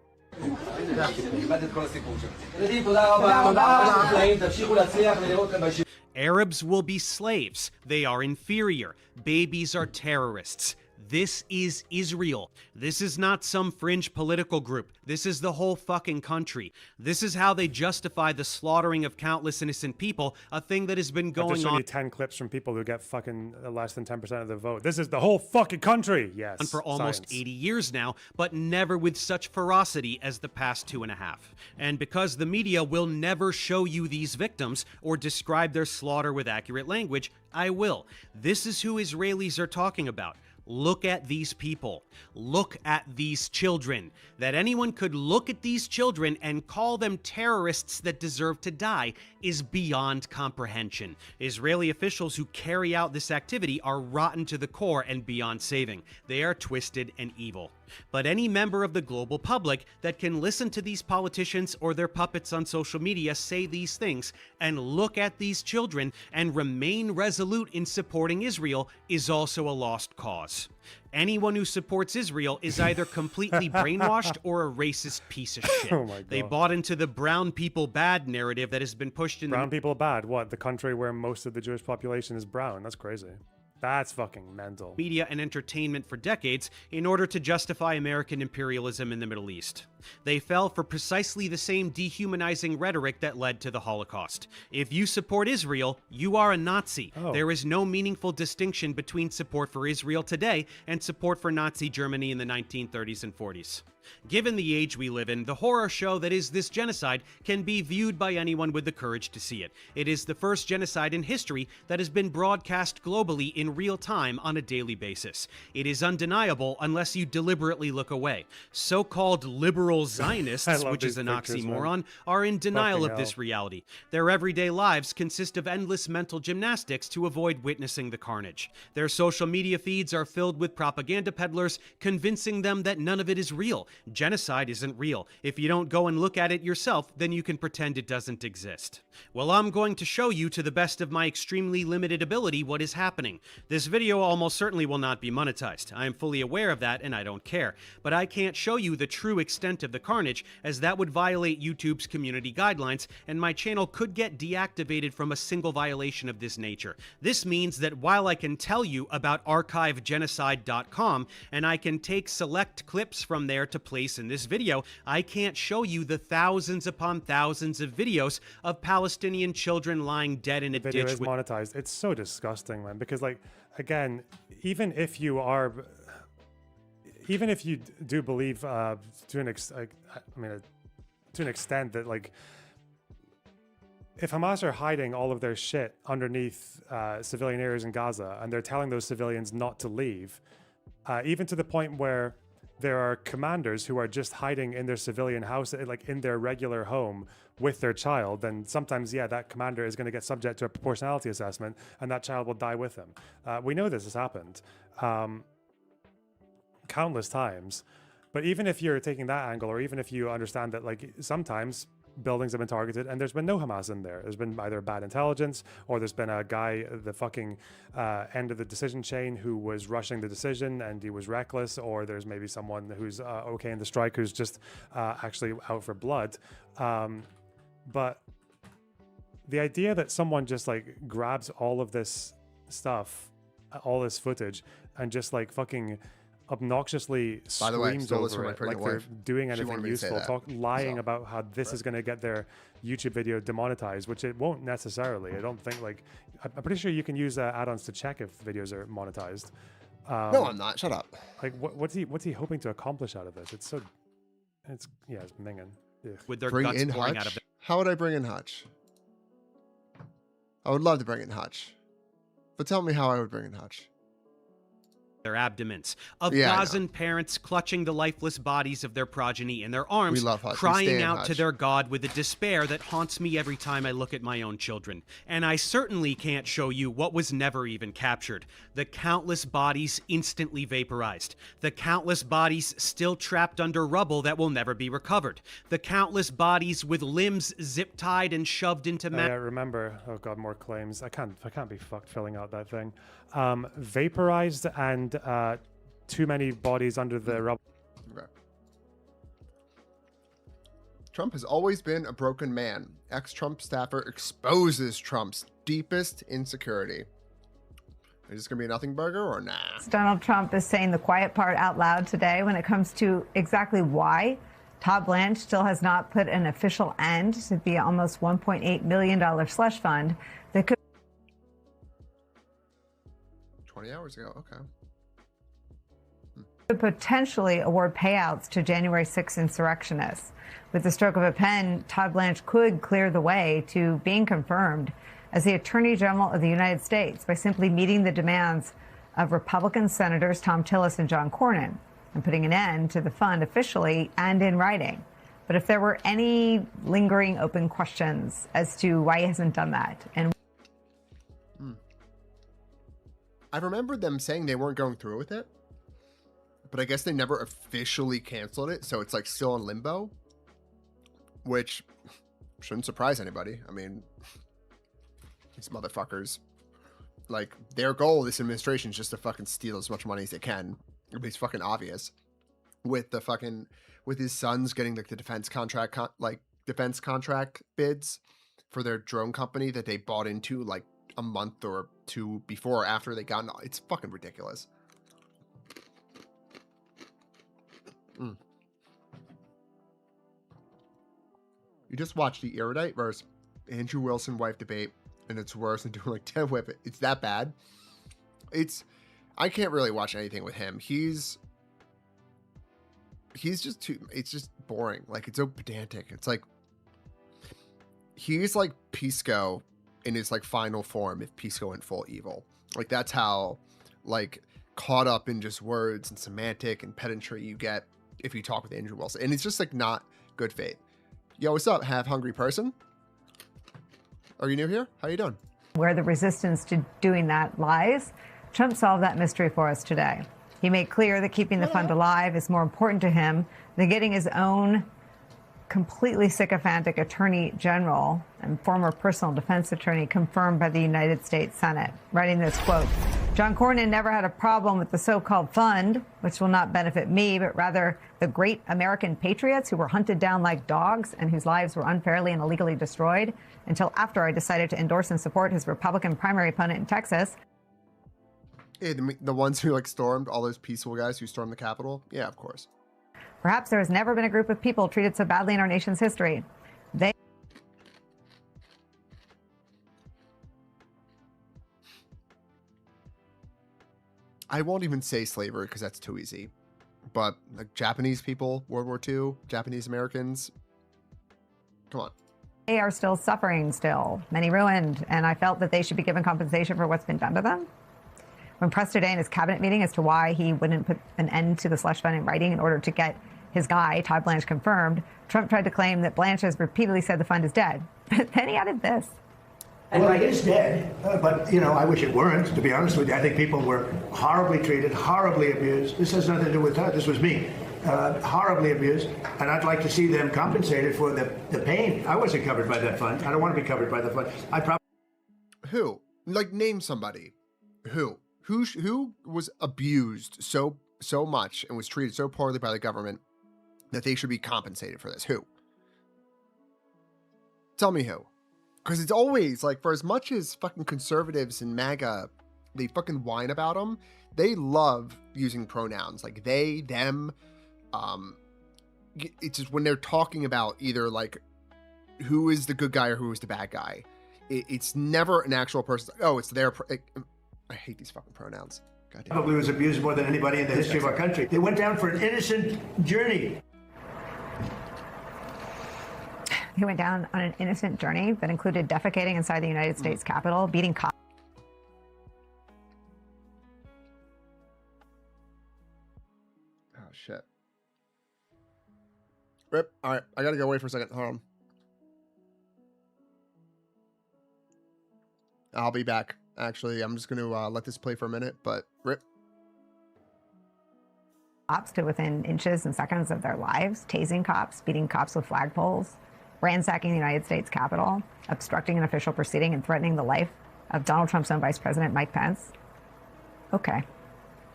Arabs will be slaves. They are inferior. Babies are terrorists. This is Israel. This is not some fringe political group. This is the whole fucking country. This is how they justify the slaughtering of countless innocent people, a thing that has been I've going just shown on you 10 clips from people who get fucking less than 10% of the vote. This is the whole fucking country. Yes. for almost science. 80 years now, but never with such ferocity as the past 2.5. And because the media will never show you these victims or describe their slaughter with accurate language, I will. This is who Israelis are talking about. Look at these people. Look at these children. That anyone could look at these children and call them terrorists that deserve to die is beyond comprehension. Israeli officials who carry out this activity are rotten to the core and beyond saving. They are twisted and evil. But any member of the global public that can listen to these politicians or their puppets on social media say these things and look at these children and remain resolute in supporting Israel is also a lost cause. Anyone who supports Israel is either completely brainwashed or a racist piece of shit. Oh my God. They bought into the brown people bad narrative that has been pushed in Brown people bad? What? The country where most of the Jewish population is brown? That's crazy. That's fucking mental. Media and entertainment for decades in order to justify American imperialism in the Middle East. They fell for precisely the same dehumanizing rhetoric that led to the Holocaust. If you support Israel, you are a Nazi. There is no meaningful distinction between support for Israel today and support for Nazi Germany in the 1930s and 40s. Given the age we live in, the horror show that is this genocide can be viewed by anyone with the courage to see it. It is the first genocide in history that has been broadcast globally in real time on a daily basis. It is undeniable unless you deliberately look away. So-called liberal Zionists, which is an oxymoron, are in denial of this reality. Their everyday lives consist of endless mental gymnastics to avoid witnessing the carnage. Their social media feeds are filled with propaganda peddlers convincing them that none of it is real. Genocide isn't real. If you don't go and look at it yourself, then you can pretend it doesn't exist. Well, I'm going to show you to the best of my extremely limited ability what is happening. This video almost certainly will not be monetized. I am fully aware of that and I don't care. But I can't show you the true extent of the carnage, as that would violate YouTube's community guidelines and my channel could get deactivated from a single violation of this nature. This means that while I can tell you about archivegenocide.com and I can take select clips from there to place in this video, I can't show you the thousands upon thousands of videos of Palestinian children lying dead in a The video ditch is with monetized. It's so disgusting, man. Because, like, again, even if you are, even if you do believe to an extent that, like, if Hamas are hiding all of their shit underneath civilian areas in Gaza and they're telling those civilians not to leave, even to the point where there are commanders who are just hiding in their civilian house, like in their regular home with their child, then sometimes, yeah, that commander is going to get subject to a proportionality assessment and that child will die with him. We know this has happened countless times. But even if you're taking that angle, or even if you understand that, like, sometimes buildings have been targeted and there's been no Hamas in there. There's been either bad intelligence or there's been a guy at the fucking end of the decision chain who was rushing the decision and he was reckless, or there's maybe someone who's okay in the strike who's just actually out for blood. But the idea that someone just like grabs all of this stuff, all this footage, and just like fucking obnoxiously By the way, screams stole this over from my it pregnant like they're wife. doing She anything wanted me to say useful, that. lying So, about how this is going to get their YouTube video demonetized, which it won't necessarily. I don't think, like, I'm pretty sure you can use add-ons to check if videos are monetized. No, I'm not. Shut up. Like, what's he hoping to accomplish out of this? It's it's minging. Ugh. with their Bring guts in pouring out of Hutch? How would I bring in Hutch? I would love to bring in Hutch. But tell me how I would bring in Hutch. their abdomens, of Yeah, I know. Gazan parents clutching the lifeless bodies of their progeny in their arms, We love Hutch. We crying stand out to Hutch. their God with a despair that haunts me every time I look at my own children. And I certainly can't show you what was never even captured. The countless bodies instantly vaporized. The countless bodies still trapped under rubble that will never be recovered. The countless bodies with limbs zip-tied and shoved into Yeah, remember. Oh god, more claims. I can't be fucked filling out that thing. Vaporized and too many bodies under the rubble. Okay. Trump has always been a broken man. Ex-Trump staffer exposes Trump's deepest insecurity. Is this going to be a nothing burger or nah? Donald Trump is saying the quiet part out loud today when it comes to exactly why Todd Blanche still has not put an official end to the almost $1.8 million slush fund that could 20 hours ago, okay. could potentially award payouts to January 6 insurrectionists. With the stroke of a pen, Todd Blanche could clear the way to being confirmed as the Attorney General of the United States by simply meeting the demands of Republican Senators Tom Tillis and John Cornyn and putting an end to the fund officially and in writing. But if there were any lingering open questions as to why he hasn't done that, and I remember them saying they weren't going through with it, but I guess they never officially canceled it, so it's like still in limbo, which shouldn't surprise anybody. I mean, these motherfuckers, like, their goal of this administration is just to fucking steal as much money as they can. It's fucking obvious. With the fucking, with his sons getting like the defense contract, defense contract bids for their drone company that they bought into like a month or two before or after they got, it's fucking ridiculous. You just watched the Erudite versus Andrew Wilson wife debate, and it's worse than doing like 10 whip. It's that bad. I can't really watch anything with him. He's just too, it's just boring. Like, it's so pedantic. It's like, he's like Pisco in his like final form if Pisco went full evil. Like, that's how like caught up in just words and semantic and pedantry you get if you talk with Andrew Wilson. And it's just like not good faith. Yo, what's up, half hungry person? Are you new here? How you doing? where the resistance to doing that lies, Trump solved that mystery for us today. He made clear that keeping the fund alive is more important to him than getting his own completely sycophantic attorney general and former personal defense attorney confirmed by the United States Senate, writing this quote, John Cornyn never had a problem with the so-called fund, which will not benefit me, but rather the great American patriots who were hunted down like dogs and whose lives were unfairly and illegally destroyed until after I decided to endorse and support his Republican primary opponent in Texas. Yeah, the ones who like stormed, all those peaceful guys who stormed the Capitol? Yeah, of course. Perhaps there has never been a group of people treated so badly in our nation's history. I won't even say slavery because that's too easy. But like Japanese people, World War II, Japanese Americans, come on. They are still suffering still, many ruined, and I felt that they should be given compensation for what's been done to them. When pressed today in his cabinet meeting as to why he wouldn't put an end to the slush fund in writing in order to get his guy, Todd Blanche, confirmed, Trump tried to claim that Blanche has repeatedly said the fund is dead. But then he added this. Well, it is dead, but, you know, I wish it weren't, to be honest with you. I think people were horribly treated, horribly abused. This has nothing to do with Todd. This was me. Horribly abused, and I'd like to see them compensated for the pain. I wasn't covered by that fund. I don't want to be covered by the fund. I probably... Who? Like, name somebody. Who was abused so much and was treated so poorly by the government that they should be compensated for this? Who? Tell me who. Because it's always like, for as much as fucking conservatives and MAGA, they fucking whine about them, they love using pronouns like they, them. It's just when they're talking about either like who is the good guy or who is the bad guy. It's never an actual person. Oh, it's their. I hate these fucking pronouns. Goddamn. Probably was abused more than anybody in the history of our country. They went down for an innocent journey. He went down on an innocent journey that included defecating inside the United States Capitol, beating cops. Oh, shit. Rip. All right. I got to go away for a second. Hold on. I'll be back. Actually, I'm just going to let this play for a minute, but rip. Cops to within inches and seconds of their lives, tasing cops, beating cops with flagpoles, ransacking the United States Capitol, obstructing an official proceeding, and threatening the life of Donald Trump's own Vice President, Mike Pence. Okay.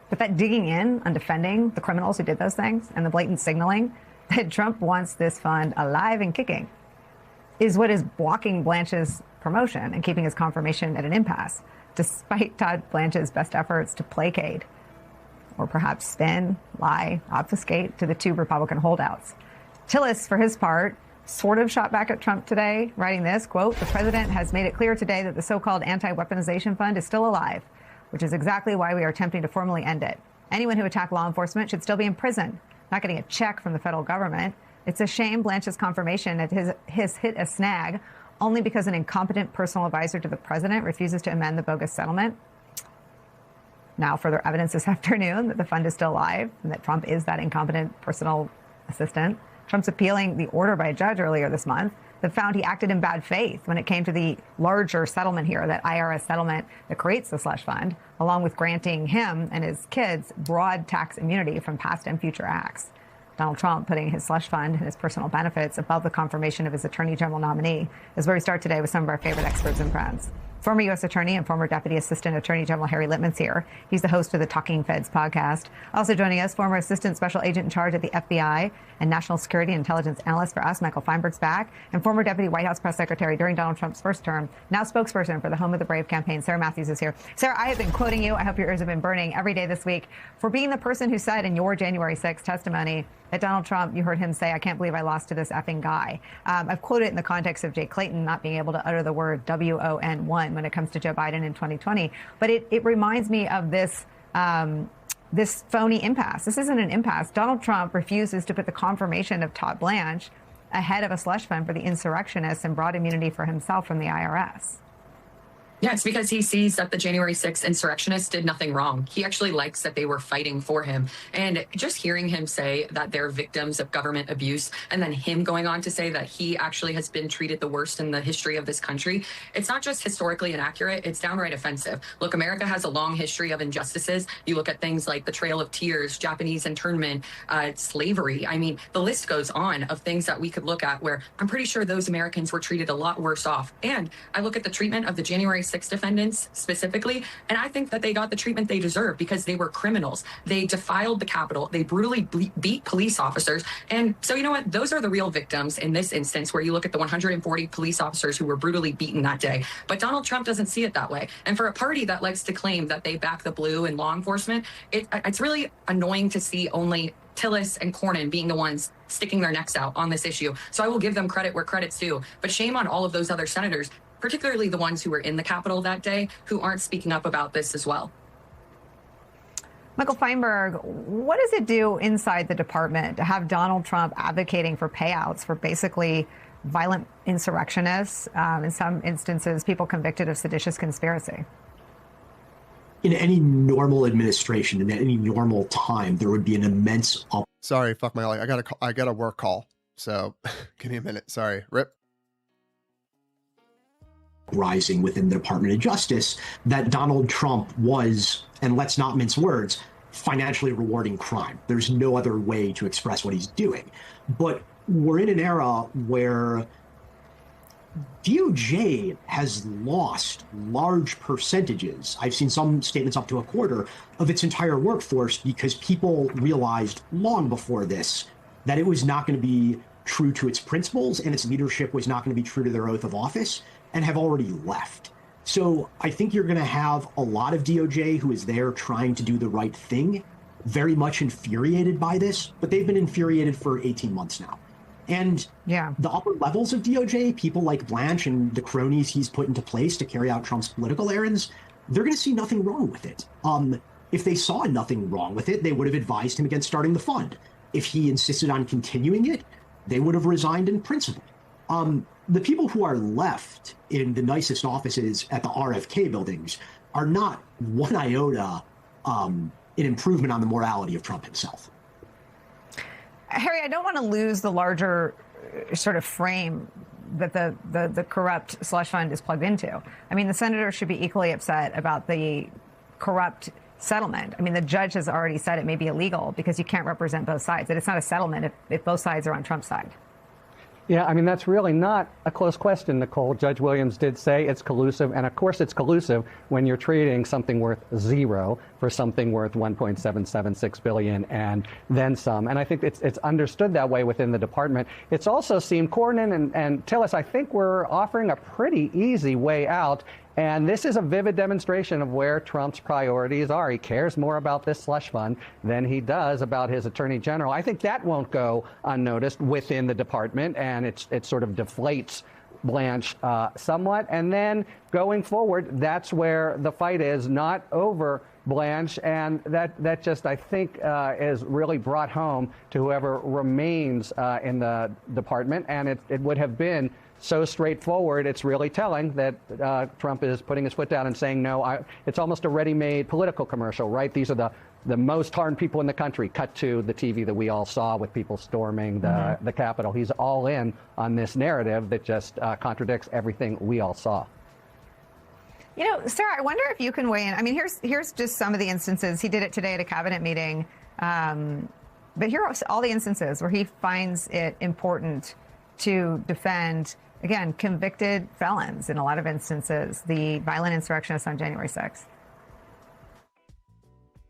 But that digging in on defending the criminals who did those things and the blatant signaling that Trump wants this fund alive and kicking is what is blocking Blanche's promotion and keeping his confirmation at an impasse, despite Todd Blanche's best efforts to placate or perhaps spin, lie, obfuscate to the two Republican holdouts. Tillis, for his part, sort of shot back at Trump today, writing this, quote, "The president has made it clear today that the so-called anti-weaponization fund is still alive, which is exactly why we are attempting to formally end it. Anyone who attacked law enforcement should still be in prison, not getting a check from the federal government. It's a shame Blanche's confirmation that his hit a snag only because an incompetent personal advisor to the president refuses to amend the bogus settlement." Now, further evidence this afternoon that the fund is still alive and that Trump is that incompetent personal assistant. Trump's appealing the order by a judge earlier this month that found he acted in bad faith when it came to the larger settlement here, that IRS settlement that creates the slush fund, along with granting him and his kids broad tax immunity from past and future acts. Donald Trump putting his slush fund and his personal benefits above the confirmation of his attorney general nominee is where we start today with some of our favorite experts and friends. Former U.S. Attorney and former Deputy Assistant Attorney General Harry Litman's here. He's the host of the Talking Feds podcast. Also joining us, former Assistant Special Agent in Charge at the FBI and National Security and Intelligence Analyst for us, Michael Feinberg's back, and former Deputy White House Press Secretary during Donald Trump's first term, now spokesperson for the Home of the Brave campaign, Sarah Matthews is here. Sarah, I have been quoting you, I hope your ears have been burning every day this week, for being the person who said in your January 6th testimony that Donald Trump, you heard him say, "I can't believe I lost to this effing guy." I've quoted it in the context of Jay Clayton not being able to utter the word WON1 when it comes to Joe Biden in 2020. But it reminds me of this this phony impasse. This isn't an impasse. Donald Trump refuses to put the confirmation of Todd Blanche ahead of a slush fund for the insurrectionists and broad immunity for himself from the IRS. Yeah, it's because he sees that the January 6th insurrectionists did nothing wrong. He actually likes that they were fighting for him. And just hearing him say that they're victims of government abuse, and then him going on to say that he actually has been treated the worst in the history of this country, it's not just historically inaccurate, it's downright offensive. Look, America has a long history of injustices. You look at things like the Trail of Tears, Japanese internment, slavery. I mean, the list goes on of things that we could look at where I'm pretty sure those Americans were treated a lot worse off. And I look at the treatment of the January 6 defendants specifically, and I think that they got the treatment they deserve because they were criminals. They defiled the Capitol. They brutally beat police officers. And so, you know what? Those are the real victims in this instance, where you look at the 140 police officers who were brutally beaten that day. But Donald Trump doesn't see it that way. And for a party that likes to claim that they back the blue in law enforcement, it's really annoying to see only Tillis and Cornyn being the ones sticking their necks out on this issue. So I will give them credit where credit's due. But shame on all of those other senators, particularly the ones who were in the Capitol that day, who aren't speaking up about this as well. Michael Feinberg, what does it do inside the department to have Donald Trump advocating for payouts for basically violent insurrectionists, in some instances, people convicted of seditious conspiracy? In any normal administration, in any normal time, there would be an immense... Sorry, fuck my life. I got a work call. So give me a minute. Sorry. Rip. Rising within the Department of Justice that Donald Trump was, and let's not mince words, financially rewarding crime. There's no other way to express what he's doing. But we're in an era where DOJ has lost large percentages. I've seen some statements up to a quarter of its entire workforce because people realized long before this that it was not going to be true to its principles and its leadership was not going to be true to their oath of office, and have already left. So I think you're going to have a lot of DOJ who is there trying to do the right thing, very much infuriated by this, but they've been infuriated for 18 months now. And the upper levels of DOJ, people like Blanche and the cronies he's put into place to carry out Trump's political errands, they're going to see nothing wrong with it. If they saw nothing wrong with it, they would have advised him against starting the fund. If he insisted on continuing it, they would have resigned in principle. The people who are left in the nicest offices at the RFK buildings are not one iota an improvement on the morality of Trump himself. Harry, I don't want to lose the larger sort of frame that the corrupt slush fund is plugged into. I mean, the senators should be equally upset about the corrupt settlement. I mean, the judge has already said it may be illegal because you can't represent both sides, that it's not a settlement if both sides are on Trump's side. Yeah, I mean, that's really not a close question, Nicole. Judge Williams did say it's collusive, and of course it's collusive when you're trading something worth zero for something worth $1.776 billion and then some. And I think it's understood that way within the department. It's also seemed, Cornyn and Tillis, I think we're offering a pretty easy way out. And this is a vivid demonstration of where Trump's priorities are. He cares more about this slush fund than he does about his attorney general. I think that won't go unnoticed within the department, and it sort of deflates Blanche somewhat. And then going forward, that's where the fight is, not over Blanche, and that just, I think, is really brought home to whoever remains in the department. And it would have been so straightforward. It's really telling that Trump is putting his foot down and saying no. It's almost a ready-made political commercial, right? These are the most harmed people in the country. Cut to the TV that we all saw with people storming the Capitol. He's all in on this narrative that just contradicts everything we all saw. You know, Sarah, I wonder if you can weigh in. I mean, here's just some of the instances. He did it today at a cabinet meeting. But here are all the instances where he finds it important to defend, again, convicted felons in a lot of instances, the violent insurrectionists on January 6th.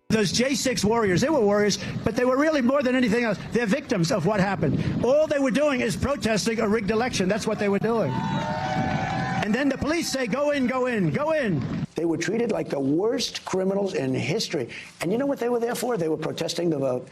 Those J6 warriors, they were warriors, but they were really more than anything else. They're victims of what happened. All they were doing is protesting a rigged election. That's what they were doing. And then the police say, go in, go in, go in. They were treated like the worst criminals in history. And you know what they were there for? They were protesting the vote,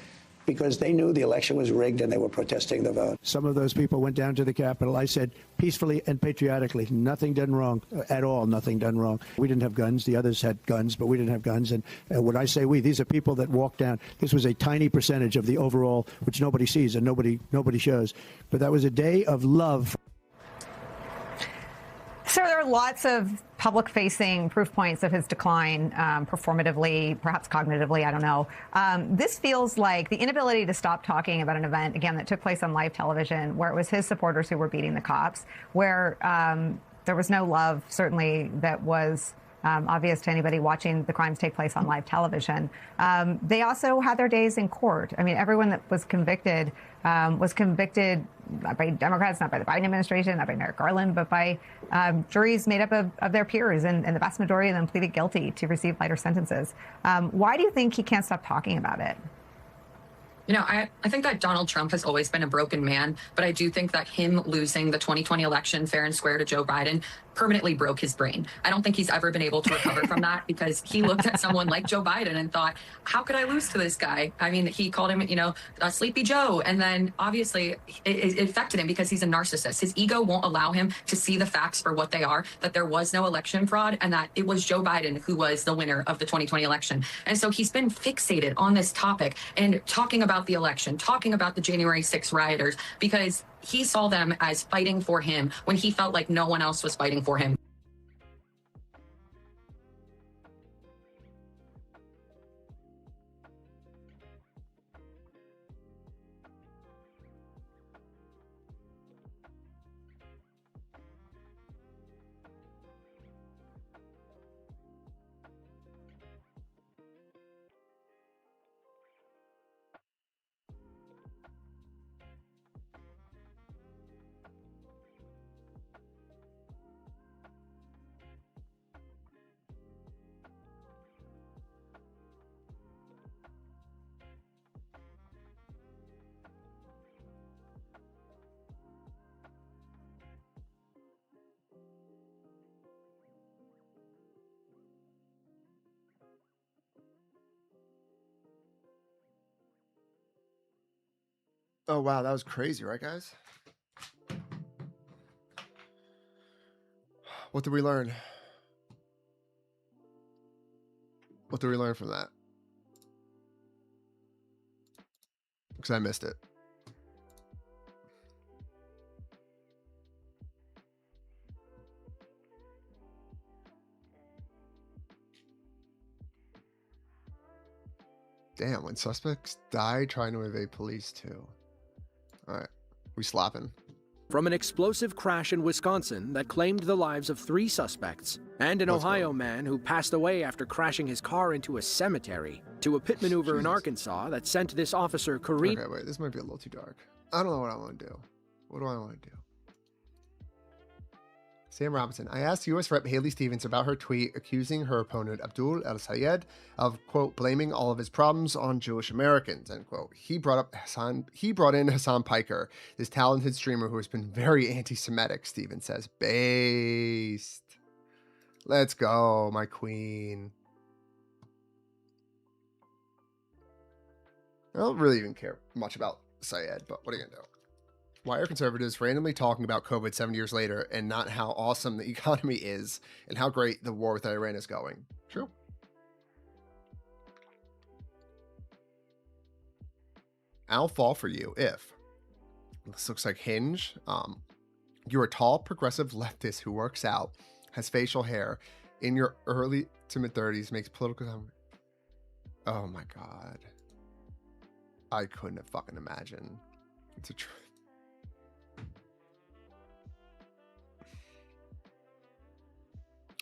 because they knew the election was rigged and they were protesting the vote. Some of those people went down to the Capitol. I said peacefully and patriotically, nothing done wrong at all, nothing done wrong. We didn't have guns. The others had guns, but we didn't have guns. And when I say we, these are people that walked down. This was a tiny percentage of the overall, which nobody sees and nobody shows. But that was a day of love. So there are lots of public-facing proof points of his decline, performatively, perhaps cognitively, I don't know. This feels like the inability to stop talking about an event, again, that took place on live television, where it was his supporters who were beating the cops, where there was no love, certainly, that was obvious to anybody watching the crimes take place on live television. They also had their days in court. I mean, everyone that was convicted not by Democrats, not by the Biden administration, not by Merrick Garland, but by juries made up of their peers, and the vast majority of them pleaded guilty to receive lighter sentences. Why do you think he can't stop talking about it? You know, I think that Donald Trump has always been a broken man, but I do think that him losing the 2020 election fair and square to Joe Biden permanently broke his brain. I don't think he's ever been able to recover from that, because he looked at someone like Joe Biden and thought, how could I lose to this guy? I mean, he called him, a Sleepy Joe. And then obviously it affected him because he's a narcissist. His ego won't allow him to see the facts for what they are, that there was no election fraud and that it was Joe Biden who was the winner of the 2020 election. And so he's been fixated on this topic and talking about the election, talking about the January 6th rioters, because he saw them as fighting for him when he felt like no one else was fighting for him. Oh, wow. That was crazy, right, guys? What did we learn? What did we learn from that? Because I missed it. Damn, when suspects die trying to evade police too. All right, we slapping. From an explosive crash in Wisconsin that claimed the lives of 3 suspects, and an Ohio man who passed away after crashing his car into a cemetery, to a pit maneuver in Arkansas that sent this officer careening. Okay, wait, this might be a little too dark. I don't know what I want to do. What do I want to do? Sam Robinson. I asked U.S. Rep. Haley Stevens about her tweet accusing her opponent Abdul El-Sayed of, quote, blaming all of his problems on Jewish Americans, end quote. He brought in Hassan Piker, this talented streamer who has been very anti-Semitic, Stevens says. Based. Let's go, my queen. I don't really even care much about Syed, but what are you going to do? Why are conservatives randomly talking about COVID 7 years later and not how awesome the economy is and how great the war with Iran is going? True. I'll fall for you if, this looks like Hinge, you're a tall, progressive leftist who works out, has facial hair, in your early to mid 30s, makes political... Oh my God. I couldn't have fucking imagined. It's a truth.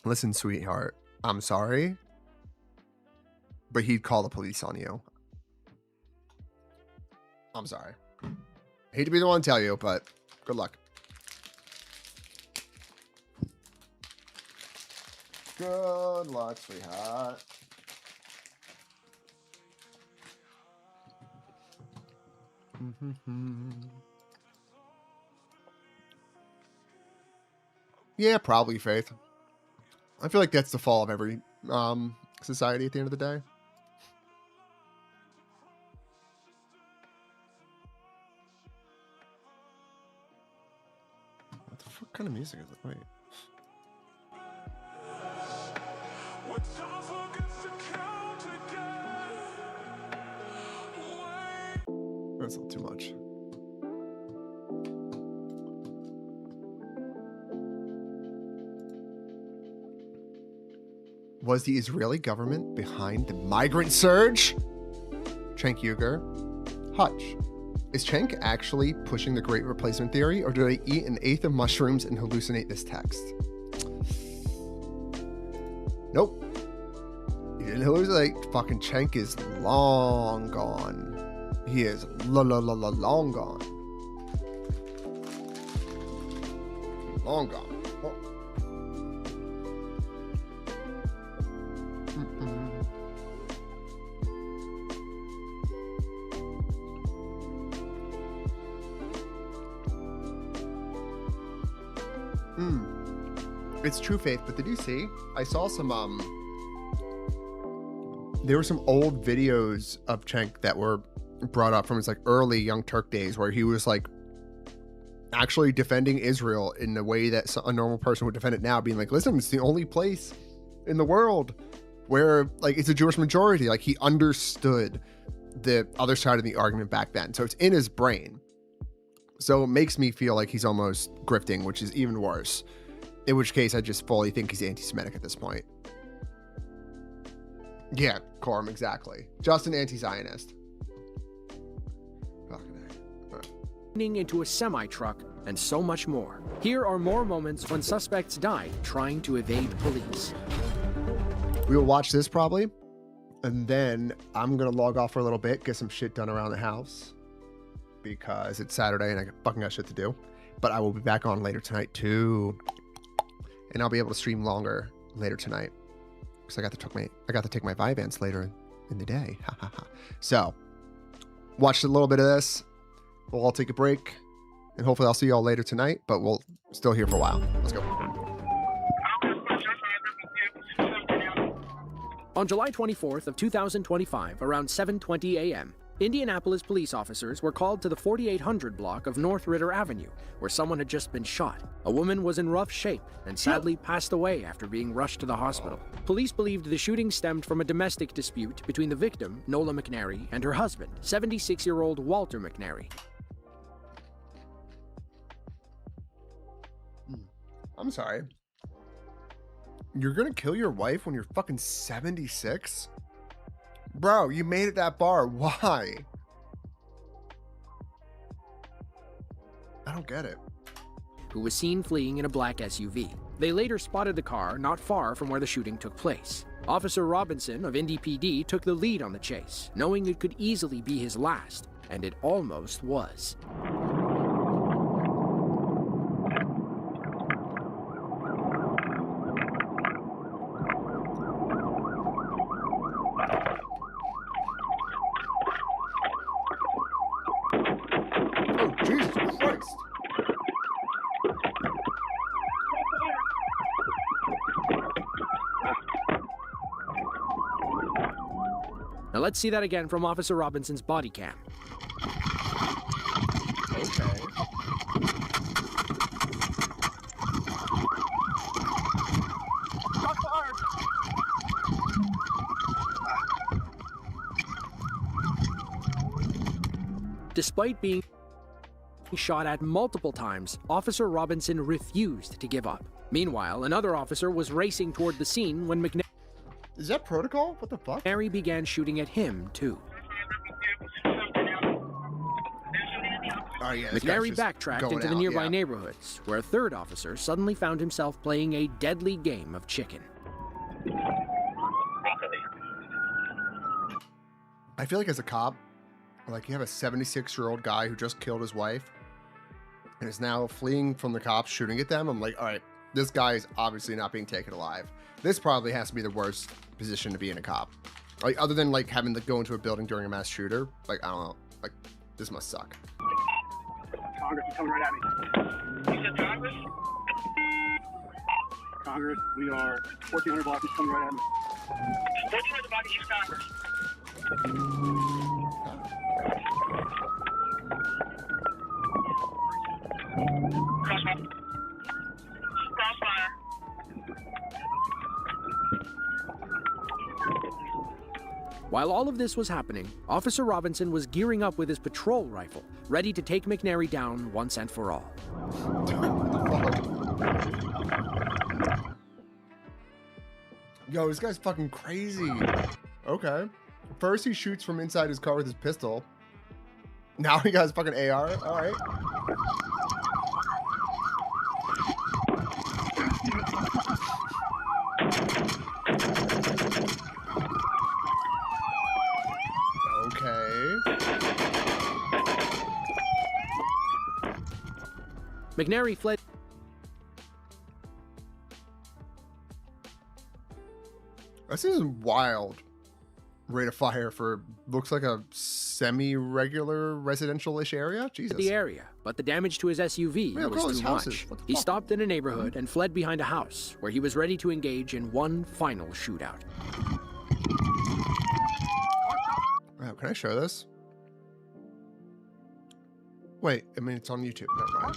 Listen, sweetheart, I'm sorry, but he'd call the police on you. I'm sorry. Hate to be the one to tell you, but good luck. Good luck, sweetheart. Yeah, probably, Faith. I feel like that's the fall of every society at the end of the day. What the fuck kind of music is it? Wait. That's a little too much. Was the Israeli government behind the migrant surge? Cenk Uygur. Hutch. Is Cenk actually pushing the Great Replacement theory, or did I eat an eighth of mushrooms and hallucinate this text? Nope. You didn't hallucinate. Fucking Cenk is long gone. He is long gone. Long gone. It's true, Faith, but did you see? I saw some, there were some old videos of Cenk that were brought up from his like early Young Turk days where he was like actually defending Israel in the way that a normal person would defend it now, being like, listen, it's the only place in the world where like it's a Jewish majority. Like he understood the other side of the argument back then. So it's in his brain. So it makes me feel like he's almost grifting, which is even worse. In which case, I just fully think he's anti-Semitic at this point. Yeah, Corum, exactly. Just an anti-Zionist. Into a semi-truck, and so much more. Here are more moments when suspects died trying to evade police. We will watch this probably, and then I'm going to log off for a little bit, get some shit done around the house, because it's Saturday and I fucking got shit to do. But I will be back on later tonight too. And I'll be able to stream longer later tonight because I got to take my Vyvanse later in the day. So, watched a little bit of this. We'll all take a break, and hopefully I'll see you all later tonight. But we'll still here for a while. Let's go. On July 24th of 2025, around 7:20 a.m., Indianapolis police officers were called to the 4800 block of North Ritter Avenue, where someone had just been shot. A woman was in rough shape and sadly passed away after being rushed to the hospital. Police believed the shooting stemmed from a domestic dispute between the victim, Nola McNary, and her husband, 76-year-old Walter McNary. I'm sorry. You're gonna kill your wife when you're fucking 76? Bro, you made it that far. Why? I don't get it. Who was seen fleeing in a black SUV. They later spotted the car not far from where the shooting took place. Officer Robinson of Indy PD took the lead on the chase, knowing it could easily be his last, and it almost was. let's see that again from Officer Robinson's body cam. Okay. Despite being shot at multiple times, Officer Robinson refused to give up. Meanwhile, another officer was racing toward the scene when McNary... Is that protocol? What the fuck? McNary began shooting at him, too. Oh, yeah, McNary backtracked into the nearby neighborhoods, where a third officer suddenly found himself playing a deadly game of chicken. I feel like as a cop, like you have a 76-year-old guy who just killed his wife and is now fleeing from the cops shooting at them. I'm like, all right, this guy is obviously not being taken alive. This probably has to be the worst position to be in a cop. Like, other than like having to go into a building during a mass shooter, like, I don't know, like this must suck. Congress is coming right at me. You said Congress? Congress, we are 1400 blocks, he's coming right at me. 1400 blocks, East Congress. Crossfire. While all of this was happening, Officer Robinson was gearing up with his patrol rifle, ready to take McNary down once and for all. Yo, this guy's fucking crazy. Okay. First he shoots from inside his car with his pistol. Now he got his fucking AR. All right. McNary fled. This is wild. Rate of fire for looks like a semi-regular residential-ish area. Jesus. The area, but the damage to his SUV was too much. He stopped in a neighborhood and fled behind a house where he was ready to engage in one final shootout. Oh, can I show this? Wait, I mean it's on YouTube. Never mind.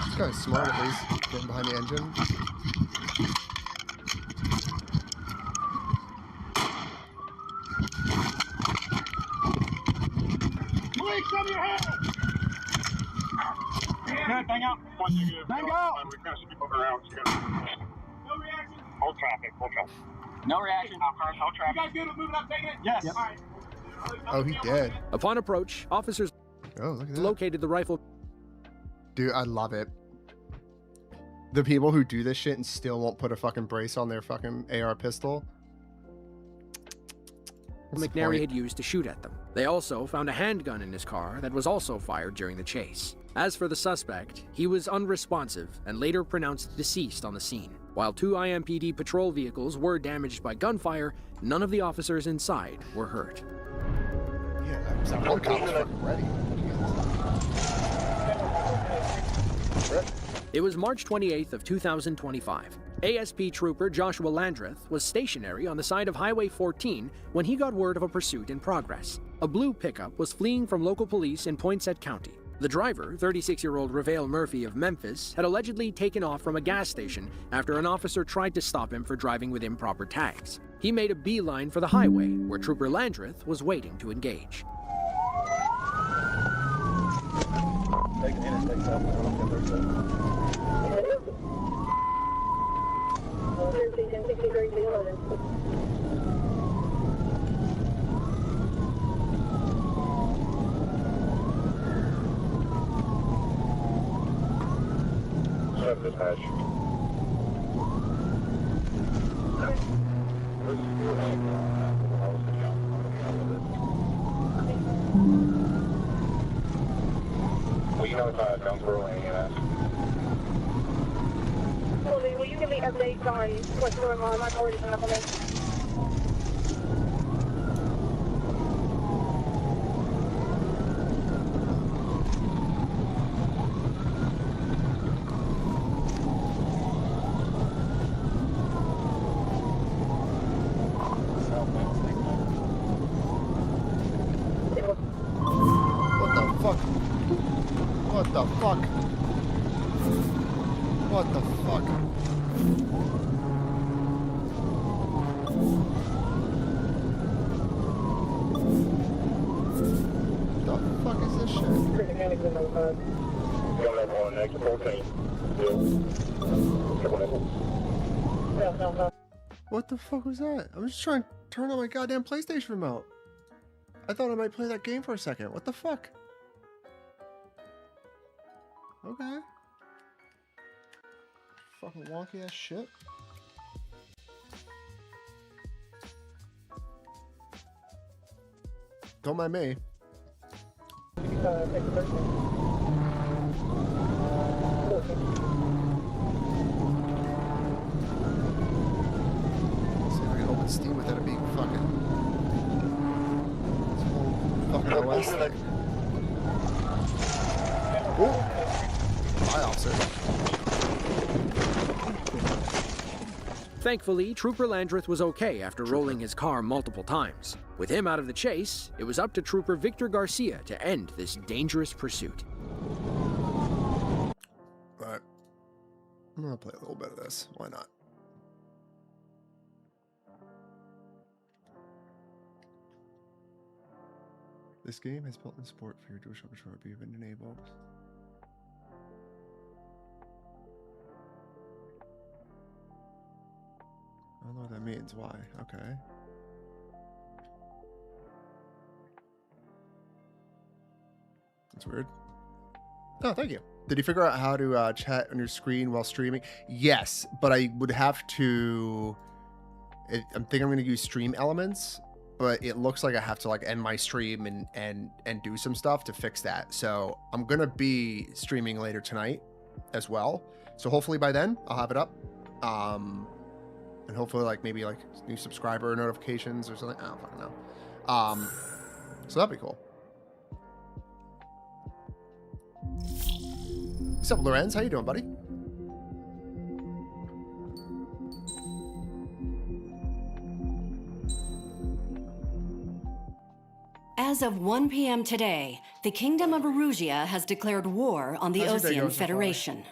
This guy's smart at least, getting behind the engine. Police, come your head! Bang out! Bang out! We kind of people around. No reaction. Hold traffic. No reaction. Hold traffic. You guys good with moving up, taking it? Yes. Yep. All right. Oh, he dead. Upon approach, officers located the rifle. Dude, I love it. The people who do this shit and still won't put a fucking brace on their fucking AR pistol. McNary had used to shoot at them. They also found a handgun in his car that was also fired during the chase. As for the suspect, he was unresponsive and later pronounced deceased on the scene. While 2 IMPD patrol vehicles were damaged by gunfire, none of the officers inside were hurt. Yeah, one cop was fucking ready. It was March 28th of 2025. ASP Trooper Joshua Landreth was stationary on the side of Highway 14 when he got word of a pursuit in progress. A blue pickup was fleeing from local police in Poinsett County. The driver, 36-year-old Ravale Murphy of Memphis, had allegedly taken off from a gas station after an officer tried to stop him for driving with improper tags. He made a beeline for the highway, where Trooper Landreth was waiting to engage. Dispatch. Well, you know it's Jonesboro and EMS. Will you give me updates on what's going on? I've already been up on it. fuck? What the fuck? The fuck is this shit? What the fuck was that? I'm just trying to turn on my goddamn PlayStation remote. I thought I might play that game for a second. What the fuck? Okay. Fucking wonky ass shit. Don't mind me. See if I can open Steam without it being fucking OS thing. Ooh. Bye, officer. Thankfully, Trooper Landreth was okay after rolling his car multiple times. With him out of the chase, it was up to Trooper Victor Garcia to end this dangerous pursuit. Alright. I'm gonna play a little bit of this. Why not? This game has built-in support for your DualShock controller being enabled. I don't know what that means. Why? Okay. That's weird. Oh, thank you. Did you figure out how to chat on your screen while streaming? Yes, but I would have to... I'm thinking I'm going to use Stream Elements, but it looks like I have to like end my stream and do some stuff to fix that. So I'm going to be streaming later tonight as well. So hopefully by then I'll have it up. And hopefully like maybe like new subscriber notifications or something. I don't fucking know. So that'd be cool. What's up, Lorenz? How you doing, buddy? As of 1 p.m. today, the Kingdom of Erusia has declared war on the Osean Federation.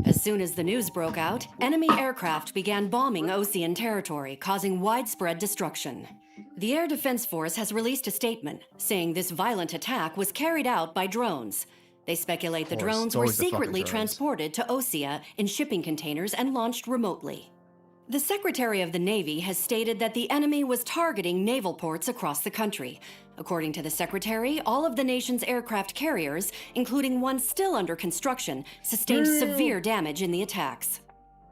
As soon as the news broke out, enemy aircraft began bombing Osean territory, causing widespread destruction. The Air Defense Force has released a statement saying this violent attack was carried out by drones. They speculate the drones were secretly transported to Osea in shipping containers and launched remotely. The Secretary of the Navy has stated that the enemy was targeting naval ports across the country. According to the Secretary, all of the nation's aircraft carriers, including one still under construction, sustained severe damage in the attacks.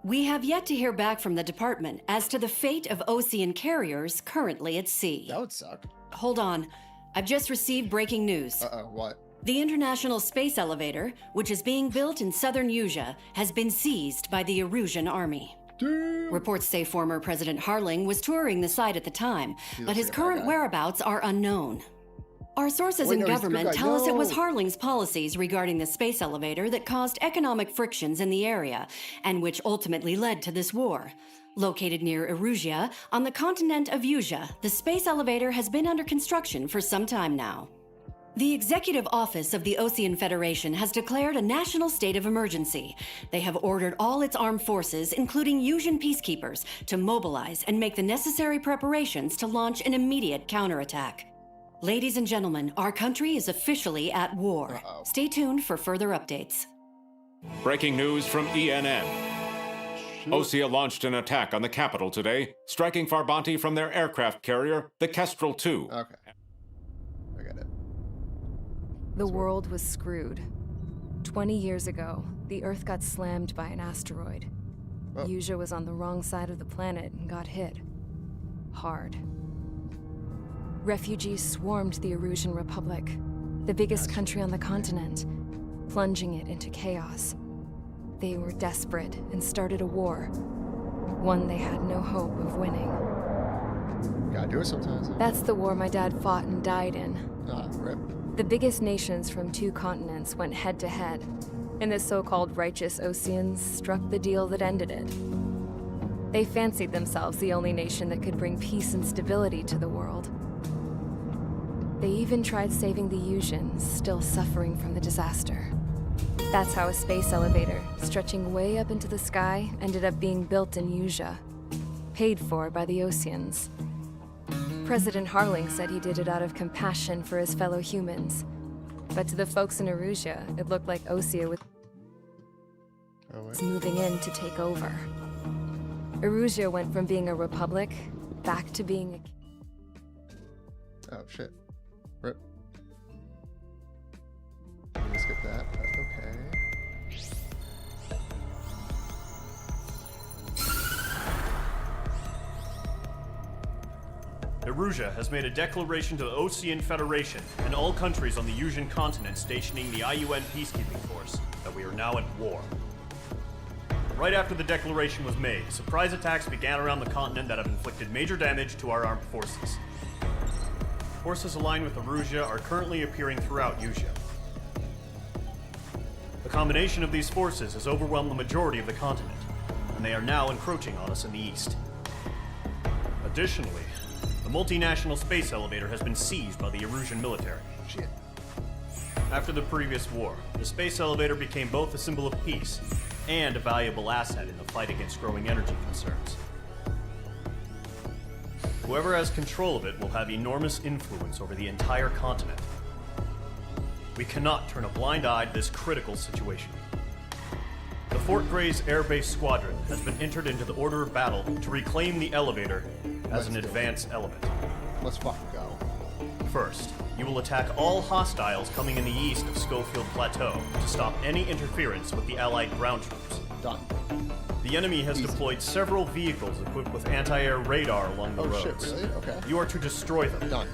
We have yet to hear back from the department as to the fate of Osean carriers currently at sea. That would suck. Hold on. I've just received breaking news. Uh-oh, what? The International Space Elevator, which is being built in southern Erusia, has been seized by the Erusian army. Reports say former President Harling was touring the site at the time, but his current whereabouts are unknown. Our sources in government tell us it was Harling's policies regarding the space elevator that caused economic frictions in the area, and which ultimately led to this war. Located near Erusia, on the continent of Erusia, the space elevator has been under construction for some time now. The Executive Office of the Osean Federation has declared a national state of emergency. They have ordered all its armed forces, including Erusian peacekeepers, to mobilize and make the necessary preparations to launch an immediate counterattack. Ladies and gentlemen, our country is officially at war. Stay tuned for further updates. Breaking news from ENN. Osea launched an attack on the capital today, striking Farbanti from their aircraft carrier, the Kestrel II. Okay. I got it. The world was screwed. 20 years ago, the Earth got slammed by an asteroid. Erusia was on the wrong side of the planet and got hit. Hard. Refugees swarmed the Erusian Republic, the biggest country on the continent, plunging it into chaos. They were desperate and started a war, one they had no hope of winning. Gotta do it sometimes. That's the war my dad fought and died in. Rip. The biggest nations from 2 continents went head-to-head, and the so-called righteous Oseans struck the deal that ended it. They fancied themselves the only nation that could bring peace and stability to the world. They even tried saving the Erusians, still suffering from the disaster. That's how a space elevator, stretching way up into the sky, ended up being built in Usha, paid for by the Oseans. President Harling said he did it out of compassion for his fellow humans. But to the folks in Erusia, it looked like Osea was moving in to take over. Erusia went from being a republic back to being a... Oh, shit. Rip. I'm gonna skip that, but okay. Erusia has made a declaration to the Osean Federation and all countries on the Usian continent stationing the IUN peacekeeping force that we are now at war. Right after the declaration was made, surprise attacks began around the continent that have inflicted major damage to our armed forces. Forces aligned with Erusia are currently appearing throughout Usha. The combination of these forces has overwhelmed the majority of the continent, and they are now encroaching on us in the east. Additionally, the multinational space elevator has been seized by the Erusian military. Shit. After the previous war, the space elevator became both a symbol of peace and a valuable asset in the fight against growing energy concerns. Whoever has control of it will have enormous influence over the entire continent. We cannot turn a blind eye to this critical situation. The Fort Gray's Air Base Squadron has been entered into the order of battle to reclaim the elevator as an advanced element. Let's fucking go. First, you will attack all hostiles coming in the east of Schofield Plateau to stop any interference with the Allied ground troops. Done. The enemy has deployed several vehicles equipped with anti-air radar along the roads. Shit, really? Okay. You are to destroy them. Done.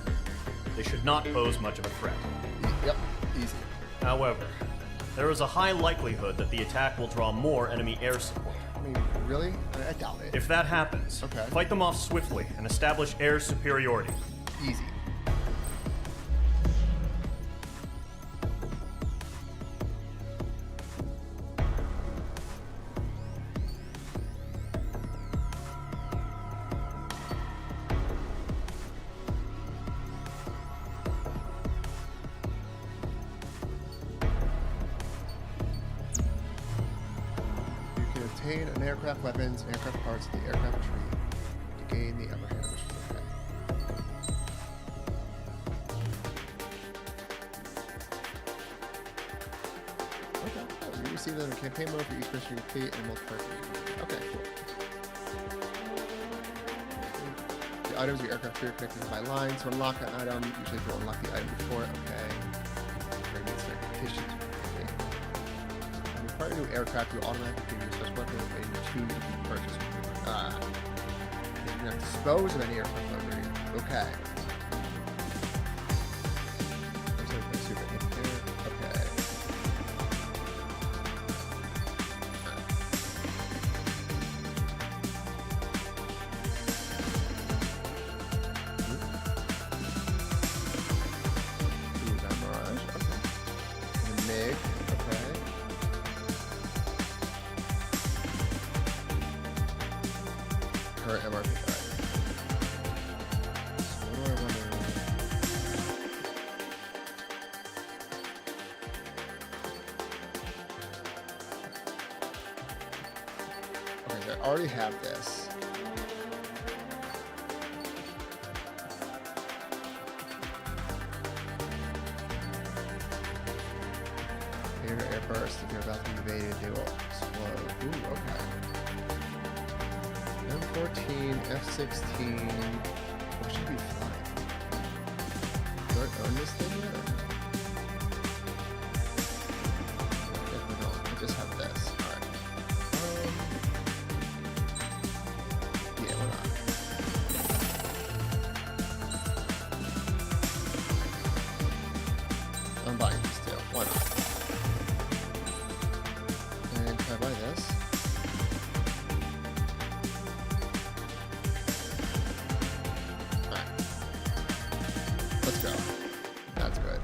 They should not pose much of a threat. Yep, easy. However, there is a high likelihood that the attack will draw more enemy air support. I mean, really? I doubt it. If that happens, fight them off swiftly and establish air superiority. Easy. Obtain an aircraft weapons and aircraft parts of the aircraft tree to gain the upper hand, which is okay. Okay. You receive them in campaign mode for each mission you complete and multiple. Okay, cool. The items of your aircraft tree are connected by lines. To unlock an item, usually if you unlock the item before it, okay. Prior to new aircraft, you automatically use this weapon with a tune to purchase. You can dispose of any aircraft weaponry. Okay. Okay. Use that Mirage. Okay. And a MiG. Okay. Current MRP. So what do I want to... Okay, so I already have this. Air burst if you're about to be evaded, they will explode. Ooh, okay. M14, F16, what should be flying? Do I own this thing yet? Definitely don't. I just have this. Alright. Yeah, why not? I'm buying these too. Why not? And can I buy this? Let's go. That's good.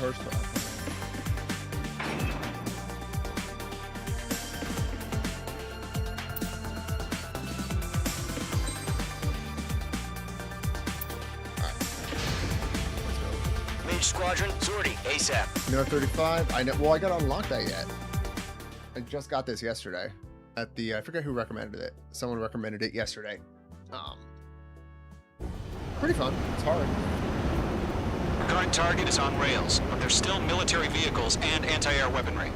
First off. Mage Squadron, sortie, ASAP. No 35. I know. Well, I got to unlock that yet. I just got this yesterday at the. I forget who recommended it. Someone recommended it yesterday. Pretty fun. It's hard. Current target is on rails, but there's still military vehicles and anti-air weaponry.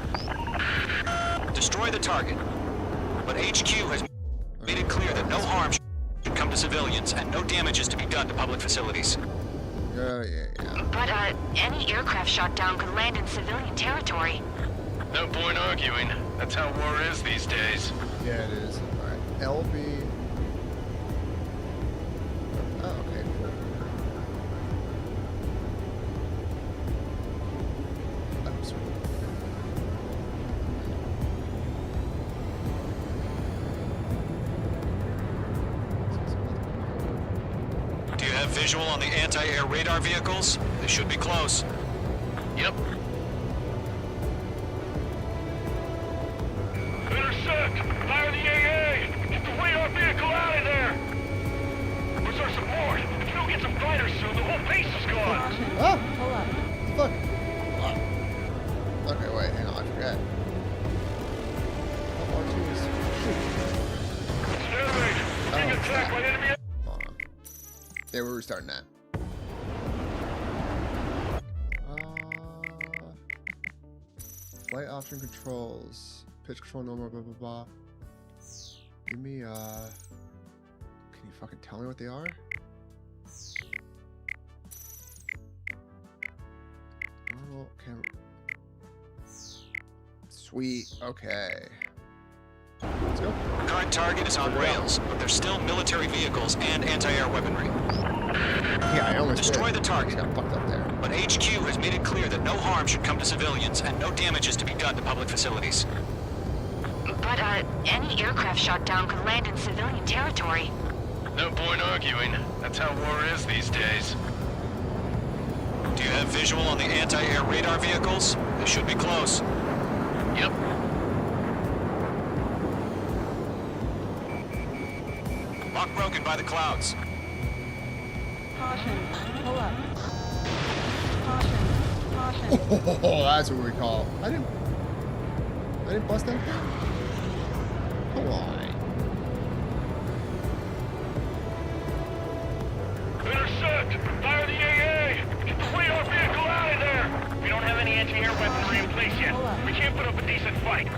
Destroy the target, but HQ has made it clear that no harm should come to civilians and no damage is to be done to public facilities. Yeah. But, any aircraft shot down could land in civilian territory. No point arguing. That's how war is these days. Yeah, it is. Alright. LB. Oh, okay. Cool. Oh, sorry. Do you have visual on the anti-air radar vehicles? They should be close. Yep. Intercept! Fire the AA! Get the radar vehicle out of there! Where's our support? If you don't get some fighters soon, the whole base is gone! Ah! Hold on. Fuck. Okay, wait, hang on, I forgot. Oh, RTs. Shoot. Being attacked by enemy. Hold on. Yeah, we're restarting that. Flight option controls. Pitch control normal, blah, blah, blah. Give me, can you fucking tell me what they are? Normal camera. Sweet, okay. Let's go. Current target is on rails, but there's still military vehicles and anti-air weaponry. Yeah, I almost Destroy did. the target. Got fucked up there. But HQ has made it clear that no harm should come to civilians and no damage is to be done to public facilities. But, any aircraft shot down could land in civilian territory. No point arguing. That's how war is these days. Do you have visual on the anti-air radar vehicles? They should be close. Yep. Lock broken by the clouds. Caution. Pull up. Caution. Caution. Oh, that's what we call. I didn't bust that. Come on. Intercept! Fire the AA! Get the radar vehicle out of there! We don't have any anti-air weaponry in place yet. We can't put up a decent fight. Wait,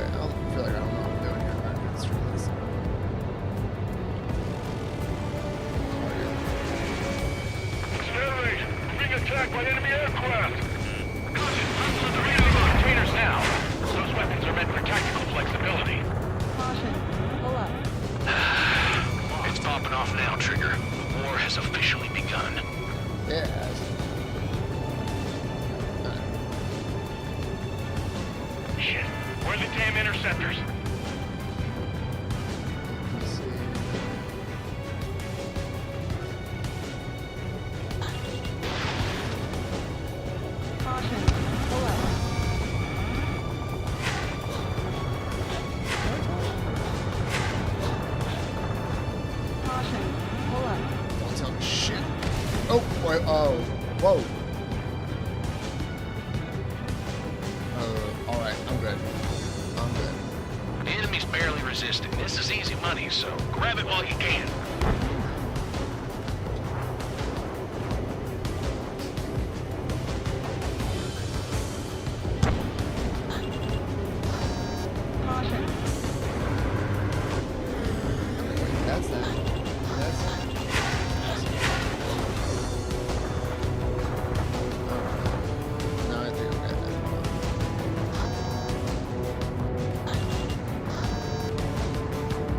I feel like I don't know what I'm doing here. Alright, let's try this. Stand being attacked by enemy aircraft! Caution! Hostile the radar containers now! Those weapons are meant for tactical flexibility. Caution. Pull up. It's popping off now, Trigger. The war has officially begun. Yeah, it has. Shit. Where are the damn interceptors? Let's see. Caution. Pull up. Caution. Pull up. Don't tell me shit. Oh, wait, oh, whoa. Alright, I'm good. I'm good. The enemy's barely resisting. This is easy money, so grab it while you can. Caution. That's that. That's that. No, I think I'm good.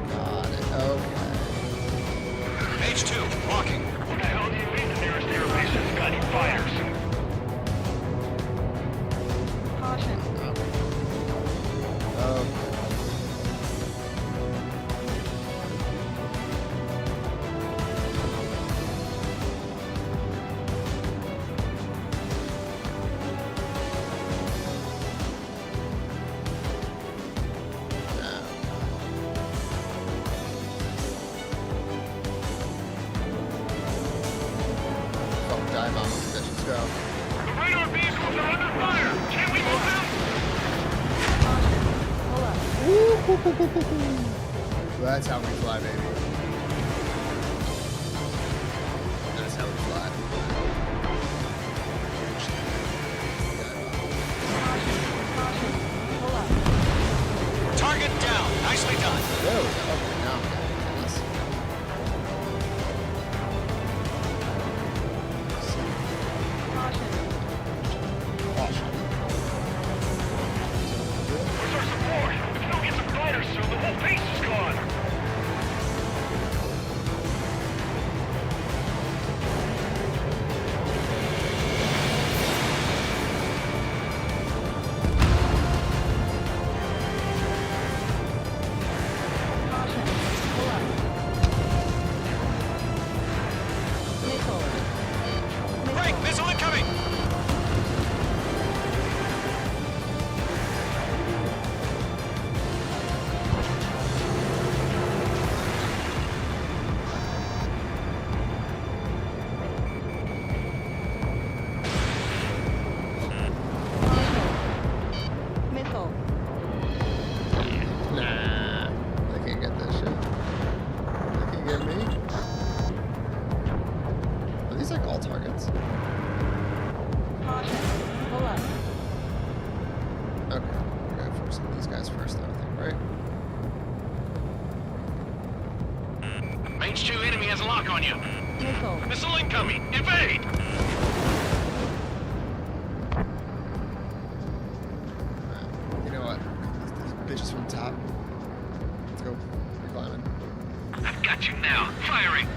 Got it. Okay. Dive on, let's go. The radar vehicles are under fire. Can we move them? So that's how we fly, baby. That's how we fly. Target down. Nicely done. There we go. Okay, now we got it. Where's our support? If we don't get some fighters soon, the whole base is gone. Break! Missile incoming! Missile. Nah, they can't get this shit. They can't get me. Are these like all targets? Caution. Pull up. Okay, we're gonna for some of these guys first, though, I think, right? Range 2 enemy has a lock on you. Missile. Missile incoming. Evade. You know what? These bitches from the top. Let's go. We're climbing. I've got you now. Firing.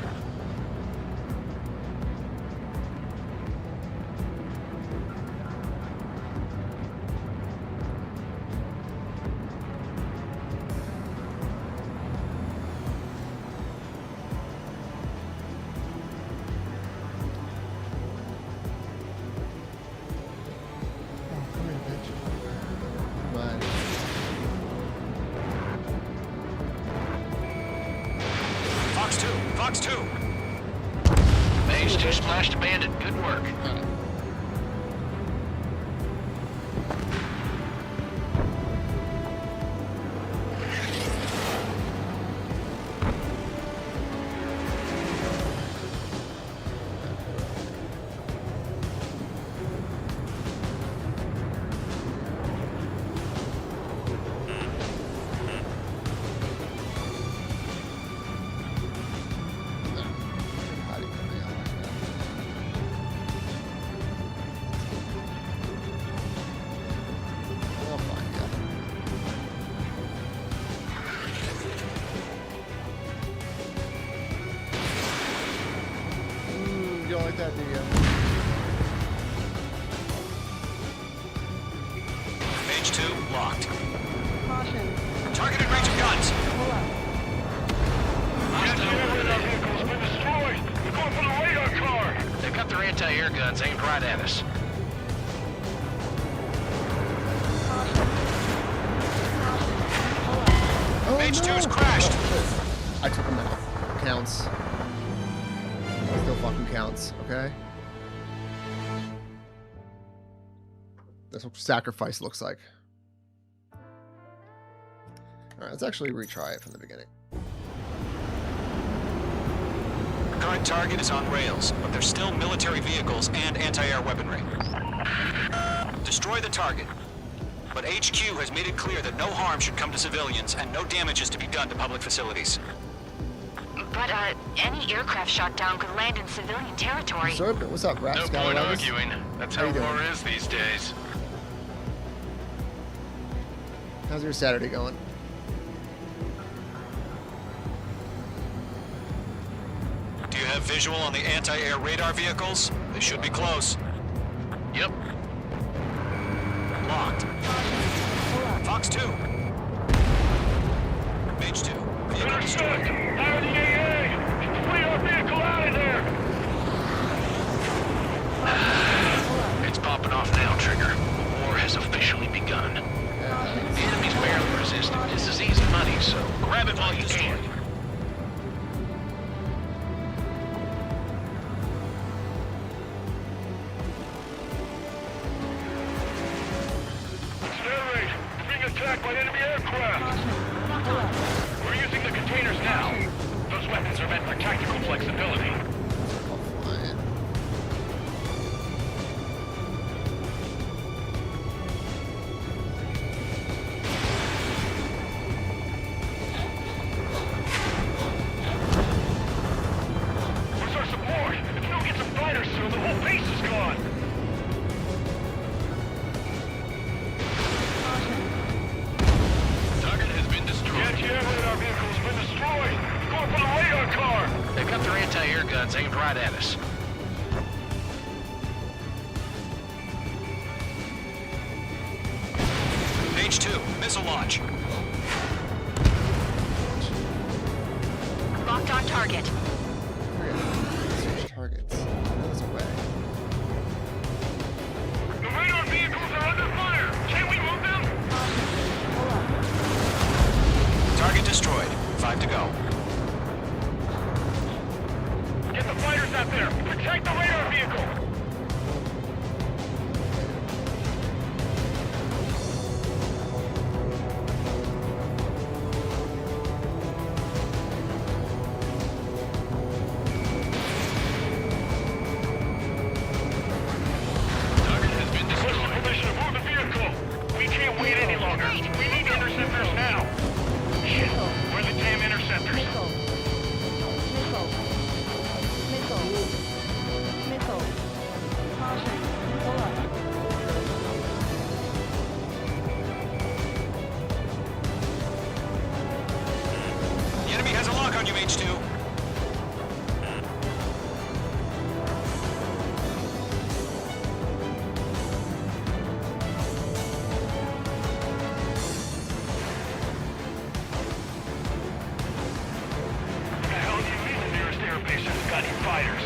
Come here, bitch. Come on. Fox 2. Fox 2. Range 2 splashed abandoned. Good work. How do you come out like that? I'll find you. You don't like that, do you? Range 2 locked. Caution. Targeted range of guns. Pull up. Radar vehicle's been destroyed. They're going for the radar car. They've got their anti-air guns aimed right at us. Oh, Range no. 2's crashed. Oh, shit. I took him out. Counts. Still fucking counts, okay? That's what sacrifice looks like. Alright, let's actually retry it from the beginning. Current target is on rails, but there's still military vehicles and anti-air weaponry. Destroy the target. But HQ has made it clear that no harm should come to civilians and no damage is to be done to public facilities. But, any aircraft shot down could land in civilian territory. Absorbed it. What's up, Raps? No point arguing. That's how war is these days. How's your Saturday going? Do you have visual on the anti-air radar vehicles? They should be close. Yep. Locked. Fox 2. Mage 2. Vehicle destroyed. Fire the AA! Flee our vehicle out of there! It's popping off now, Trigger. War has officially begun. The enemy's barely resisting. This is easy money, so grab it while you can. by enemy aircraft. We're using the containers now. Those weapons are meant for tactical flexibility. Where's our support? If we don't get some fighters soon, the whole base is gone. Target has been destroyed. Anti-air radar vehicle has been destroyed. Going for the radar car. They've got their anti-air guns aimed right at us. H2, missile launch. Locked on target. Search targets. That's away. The radar vehicles are under fire. Can we move them? Target destroyed. 5 to go. Get the fighters out there. Protect the radar vehicle. Target has been destroyed. Permission to move the vehicle. We can't wait any longer. We need interceptors now. Shit. Where are the damn interceptors? Missile. Caution. Pull up. The enemy has a lock on you, H2. Where the hell do you mean the nearest airbase has got any fighters?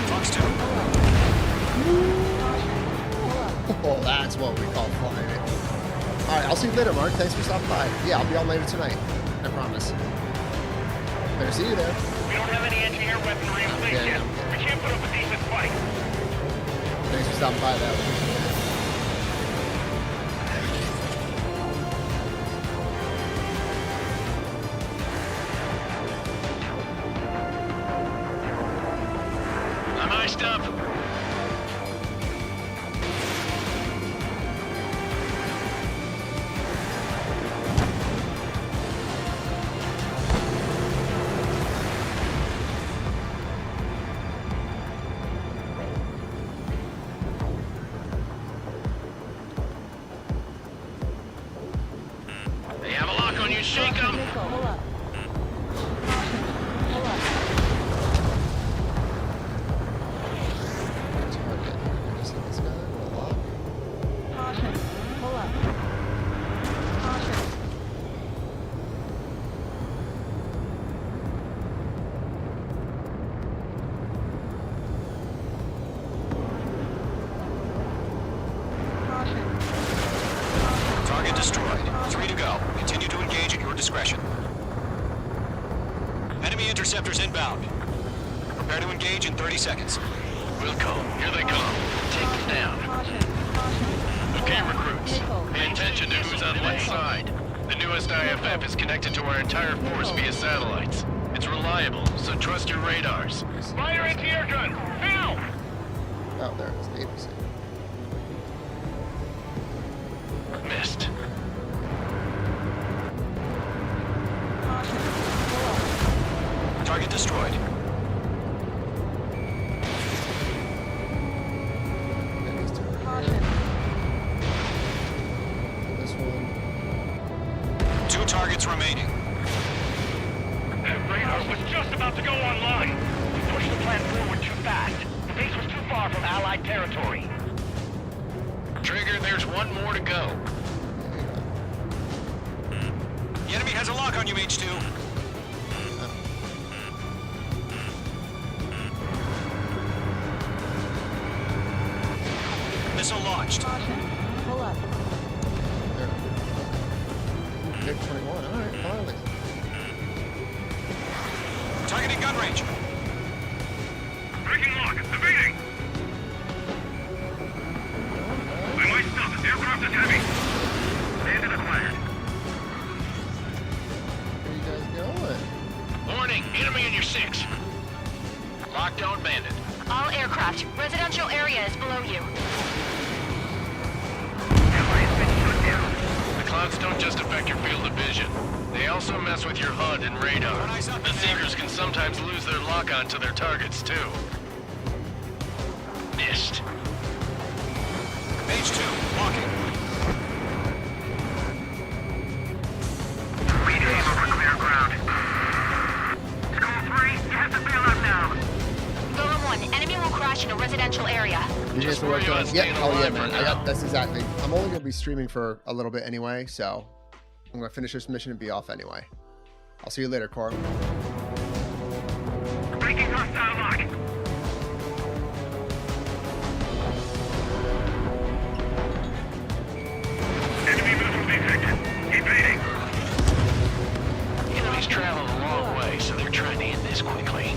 Fox 2. Oh, that's what we call flying it. All right, I'll see you later, Mark. Thanks for stopping by. Yeah, I'll be on later tonight. I promise. Better see you there. We don't have any anti-air weaponry in place yet. We can't put up a decent fight. Thanks for stopping by, though. I'm iced up. They have a lock on you, shake 'em. Pull up. Caution. Pull up. Caution. Target destroyed. 3 to go. Continue to engage at your discretion. Enemy interceptors inbound. Prepare to engage in 30 seconds. Wilco, here they come. Take them down. Okay, recruits. Pay attention to who's on what side. The newest IFF is connected to our entire force via satellites. It's reliable, so trust your radars. Fire anti-air gun! Now! Oh, there it is. 80%. Missed. Target destroyed. This one. 2 targets remaining. That radar was just about to go online. We pushed the plan forward too fast. The base was too far from Allied territory. Trigger, there's one more to go. The enemy has a lock on you, H2. Missile launched. Pull up. Hit 21. All right, finally. Targeting gun range. Breaking lock. Evading. We might stop. Aircraft is heavy. Stand in the flag. Where you guys going? Warning, enemy in your 6. Lockdown bandit. All aircraft. Residential area is below you. The clouds don't just affect your field of vision. They also mess with your HUD and radar. The Seekers can sometimes lose their lock-on to their targets, too. Missed. Page 2, walking. We aim over clear ground. School 3, you have to bail out now. Golem 1, enemy will crash in a residential area. You guys are working on it? Yeah, oh yeah, man. That's exactly. I'm only gonna be streaming for a little bit anyway, so I'm gonna finish this mission and be off anyway. I'll see you later, Cor. Breaking hostile lock. Enemy missile detected. Evading. Enemy's traveling a long way, so they're trying to end this quickly.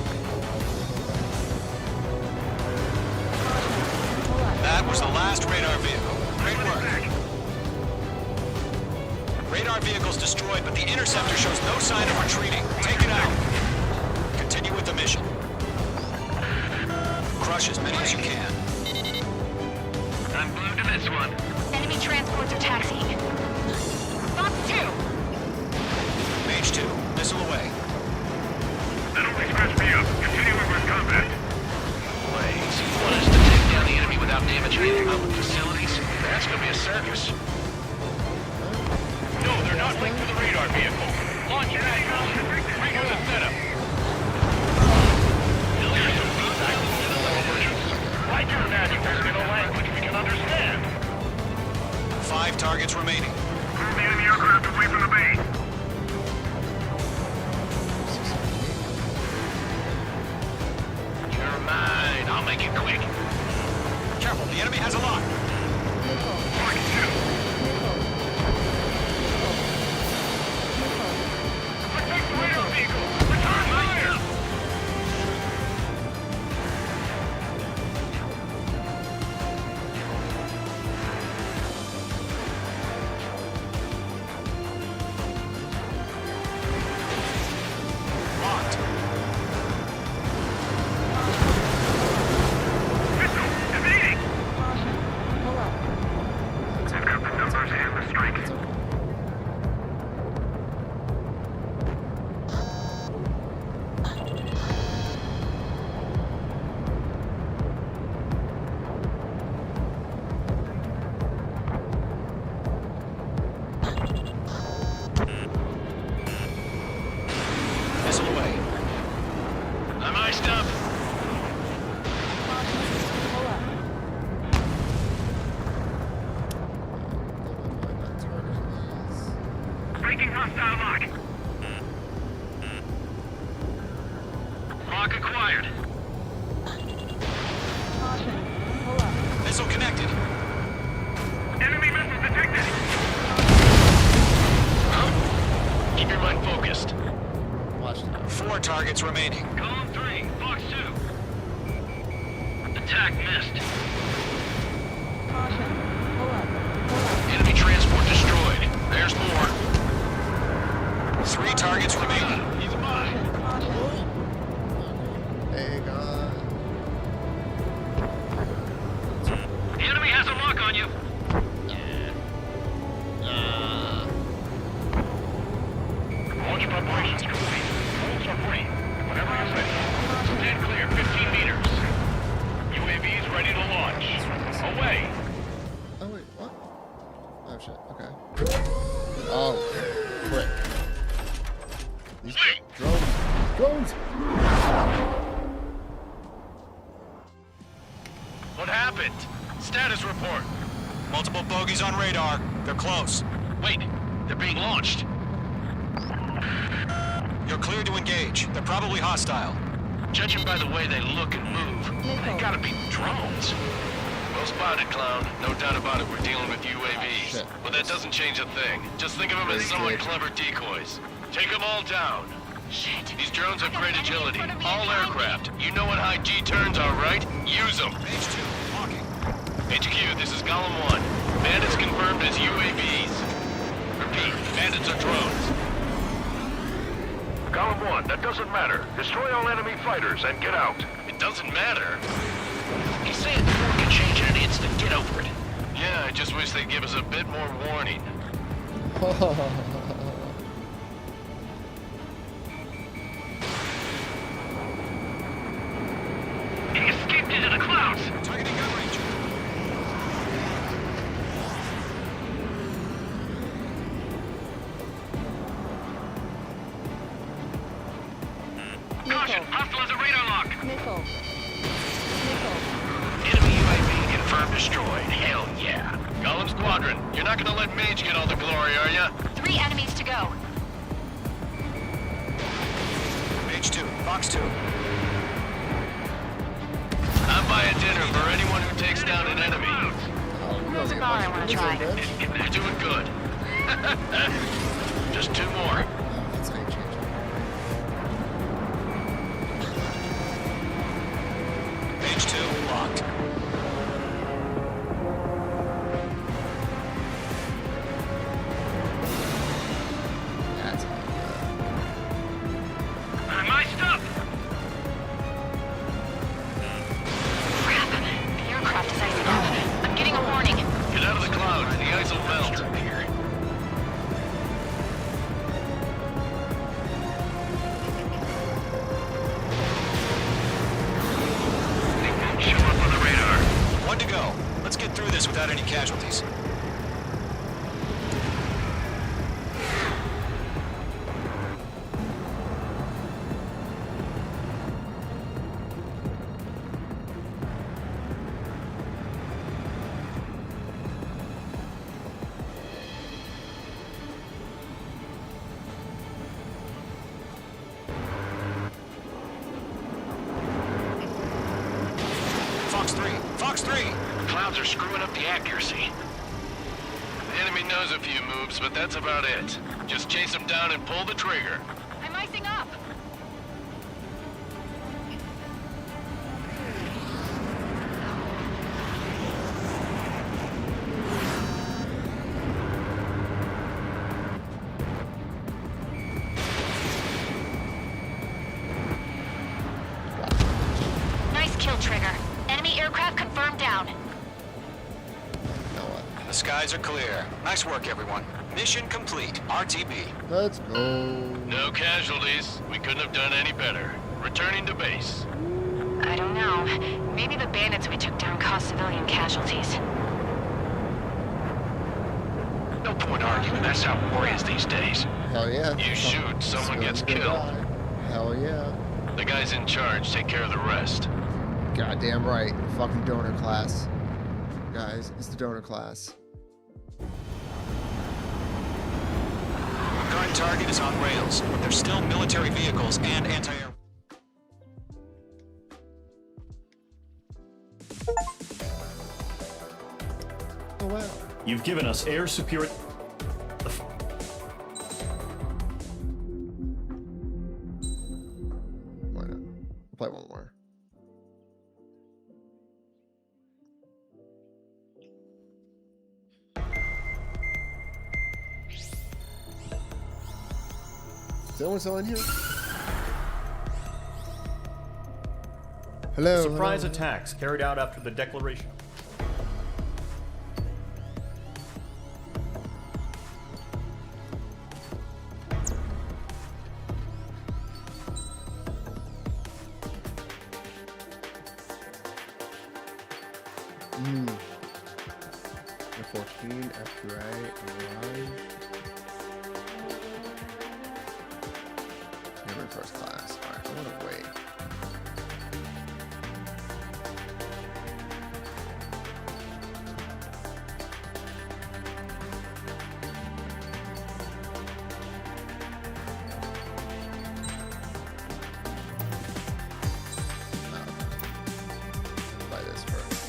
That was the last radar vehicle. Great work. Radar vehicle's destroyed, but the interceptor shows no sign of retreating. Take it out. Continue with the mission. Crush as many as you can. I'm glued to this one. Enemy transports are taxiing. Box 2. Page 2, missile away. That only scratched me up. Continuing with combat. Wait, so you want us to take down the enemy without damaging any public facilities? That's gonna be a circus. No, they're not linked to the radar vehicle. Launch your vehicles. Redo the setup. Why do imagine there's no language we can understand? 5 targets remaining. Move the enemy aircraft away from the base. You're mine. I'll make it quick. Careful, the enemy has a lock. Mark 2. Protect the radar vehicle. Return fire. Locked. Missile. Evading. Pull up. I've got the numbers and the strike. Missile away. I'm iced up. Pull up. Breaking hostile lock. Lock acquired. Caution. Pull up. Missile connected. Enemy missile detected. Keep your mind focused. Watch it. 4 targets remaining. Column 3, box 2. Attack missed. Caution. Pull up. Pull up. Enemy transport destroyed. There's more. 3 targets remaining. He's mine. Caution. Hey, God. The enemy has a lock on you. Launch preparations complete. Holds are free. Whenever you're ready. Stand clear, 15 meters. UAVs ready to launch. Away. Oh wait, what? Oh shit. Okay. Oh, quick. These drones. What happened? Status report. Multiple bogies on radar. They're close. Wait, they're being launched. You're cleared to engage. They're probably hostile. Judging by the way they look and move, they gotta be drones. Well spotted, clown. No doubt about it, we're dealing with UAVs. But that doesn't change a thing. Just think of them as somewhat clever decoys. Take them all down. Shit. These drones have great agility. All aircraft. You know what high G turns are, right? Use them. Page 2, walking. HQ, this is Column 1. Bandits confirmed as UAVs. Repeat, bandits are drones. Column 1, that doesn't matter. Destroy all enemy fighters and get out. It doesn't matter. He's saying the war can change in an instant. Get over it. Yeah, I just wish they'd give us a bit more warning. He escaped into the clouds. Targeting gun range. Caution, hostile has a radar lock. Missile. Enemy UAV confirmed destroyed. Hell yeah. Column Squadron, you're not gonna let Mage get all the glory, are ya? 3 enemies to go. Page 2, box 2. I'm buying dinner for anyone who takes down an enemy. There's a bar I want to try. You're doing good. Just 2 more. That's how you change it. Page 2, locked. That's I'm iced up. Crap. The aircraft is icing up. I'm getting a warning. Get out of the clouds. The ice will melt. Show up on the radar. 1 to go. Let's get through this without any casualties. Fox 3. Fox 3. The clouds are screwing up the accuracy. The enemy knows a few moves, but that's about it. Just chase them down and pull the trigger. I'm icing up. Nice kill, Trigger. Enemy aircraft confirmed down. The skies are clear. Nice work, everyone. Mission complete. RTB. Let's go. No casualties. We couldn't have done any better. Returning to base. I don't know. Maybe the bandits we took down caused civilian casualties. No point arguing. That's how war is these days. Hell yeah. You shoot, someone gets killed. Hell yeah. The guys in charge take care of the rest. Goddamn right. Fucking donor class. Guys, it's the donor class. Current target is on rails, but there's still military vehicles and anti-air. Oh wow. You've given us air superiority. Why not? We'll play one more. Is anyone still in here? Hello. Surprise hello. attacks carried out after the declaration. Number 14, after I arrive. Never first class. Alright, I want to wait. Buy this first.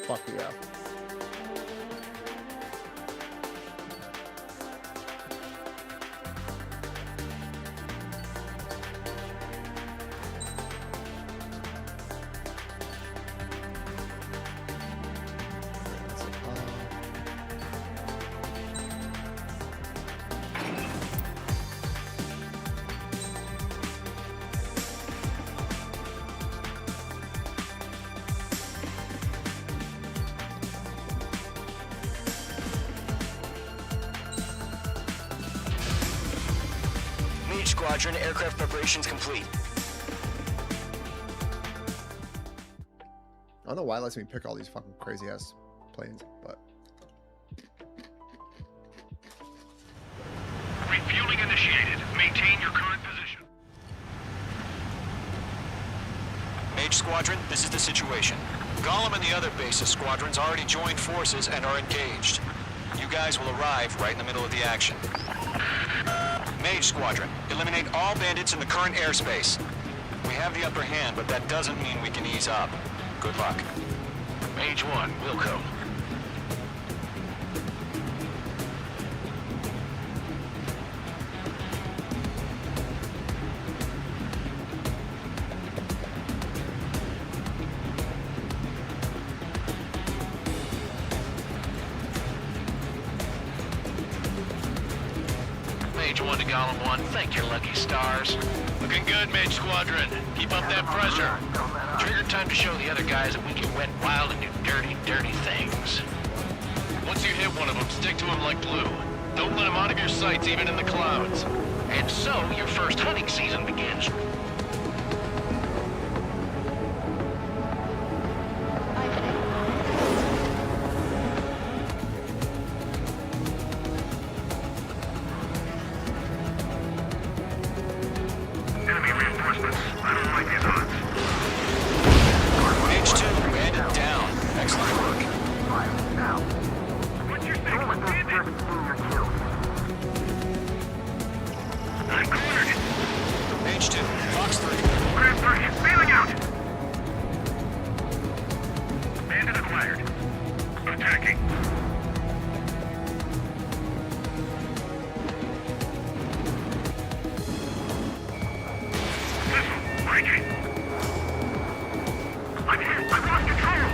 Fuck yeah. Mage Squadron, aircraft preparations complete. I don't know why it lets me pick all these fucking crazy ass planes, but. Refueling initiated. Maintain your current position. Mage Squadron, this is the situation. Gollum and the other basis squadrons already joined forces and are engaged. You guys will arrive right in the middle of the action. Mage Squadron, eliminate all bandits in the current airspace. We have the upper hand, but that doesn't mean we can ease up. Good luck. Mage 1, Wilco. Mage 1 to Gollum 1, thank your lucky stars. Looking good, Mage Squadron. Keep up that pressure. Trigger time to show the other guys that we can wet wild and do dirty, dirty things. Once you hit one of them, stick to him like glue. Don't let him out of your sights, even in the clouds. And so, your first hunting season begins. Enemy reinforcements. I don't like these odds. Mage 2, bandit down. Excellent work. Now. What's your second bandit? I'm cornered. Mage 2, Fox 3. Grab 3, bailing out. Bandit acquired. Attacking. Missile, breaking. I'm hit. I've lost control.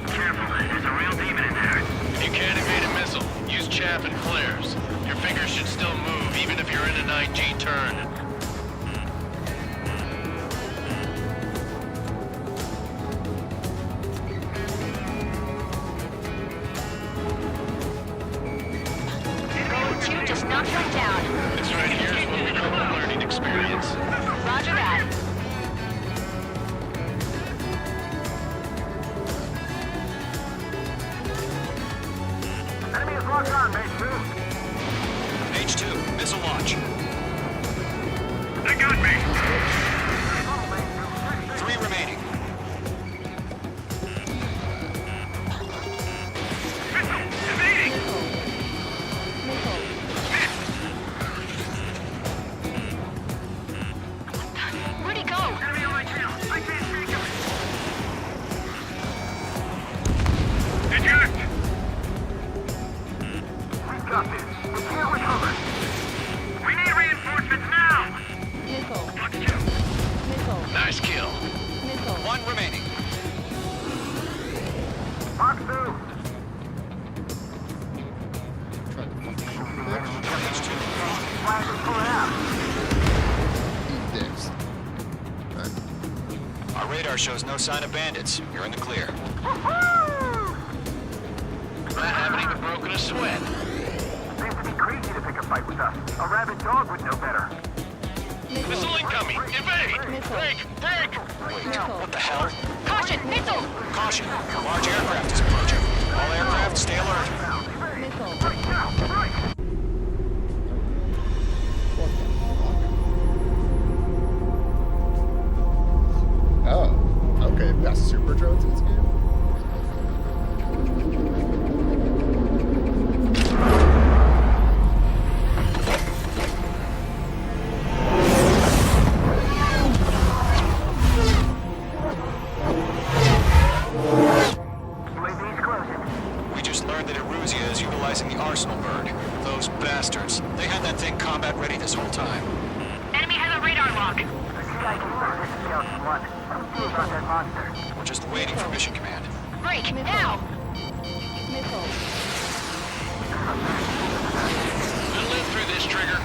Careful, there's a real demon in there. If you can't evade a missile, use chaff and flares. Your fingers should still move, even if you're in an IG turn. Road 2 just knocked one down. This right here is what we call a learning experience. Roger that. Enemy is locked on, Mage 2. Mage 2, missile launch. They got me. 3 remaining. Missile, evading. Where'd he go? Enemy on my tail. I can't take him. Eject. We've got this. We can't recover. We need reinforcements now. Fox 2. Nice kill. 1 remaining. Fox 2. Mage 2, Flag is pulling out. Eat dicks. Alright. our radar shows no sign of bandits. You're in the clear. I haven't even broken a sweat. Seems to be crazy to pick a fight with us. A rabid dog would know better. Missile incoming! Evade! Break! Break! Wait, what the hell? Caution, missile! Caution! Large aircraft is approaching. All aircraft, stay alert. Right now! Right! Oh, okay. We got super drones in this game. learned that Eruzia is utilizing the Arsenal bird. Those bastards. They had that thing combat ready this whole time. Enemy has a radar lock. We're just waiting for mission command. Break, now! We'll live through this, Trigger.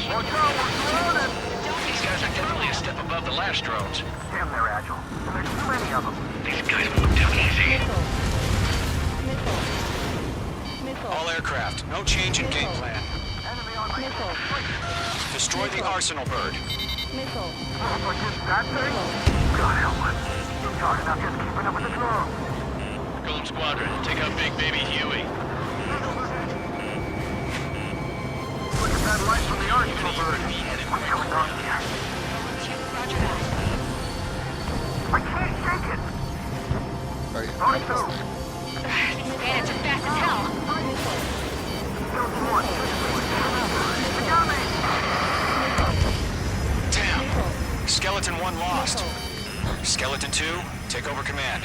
Watch out, we're surrounded! These guys are definitely a step above the last drones. Damn, they're agile. There's too many of them. These guys won't do easy. All aircraft, no change in game plan. Destroy the Arsenal bird. That thing? God help us. You're hard enough just keeping up with the drone. Golem Squadron, take out Big Baby Huey. Look at that light from the Arsenal bird. What's going on here? I can't shake it. These bandits are fast as hell. Damn. Skeleton 1 lost. Skeleton 2, take over command.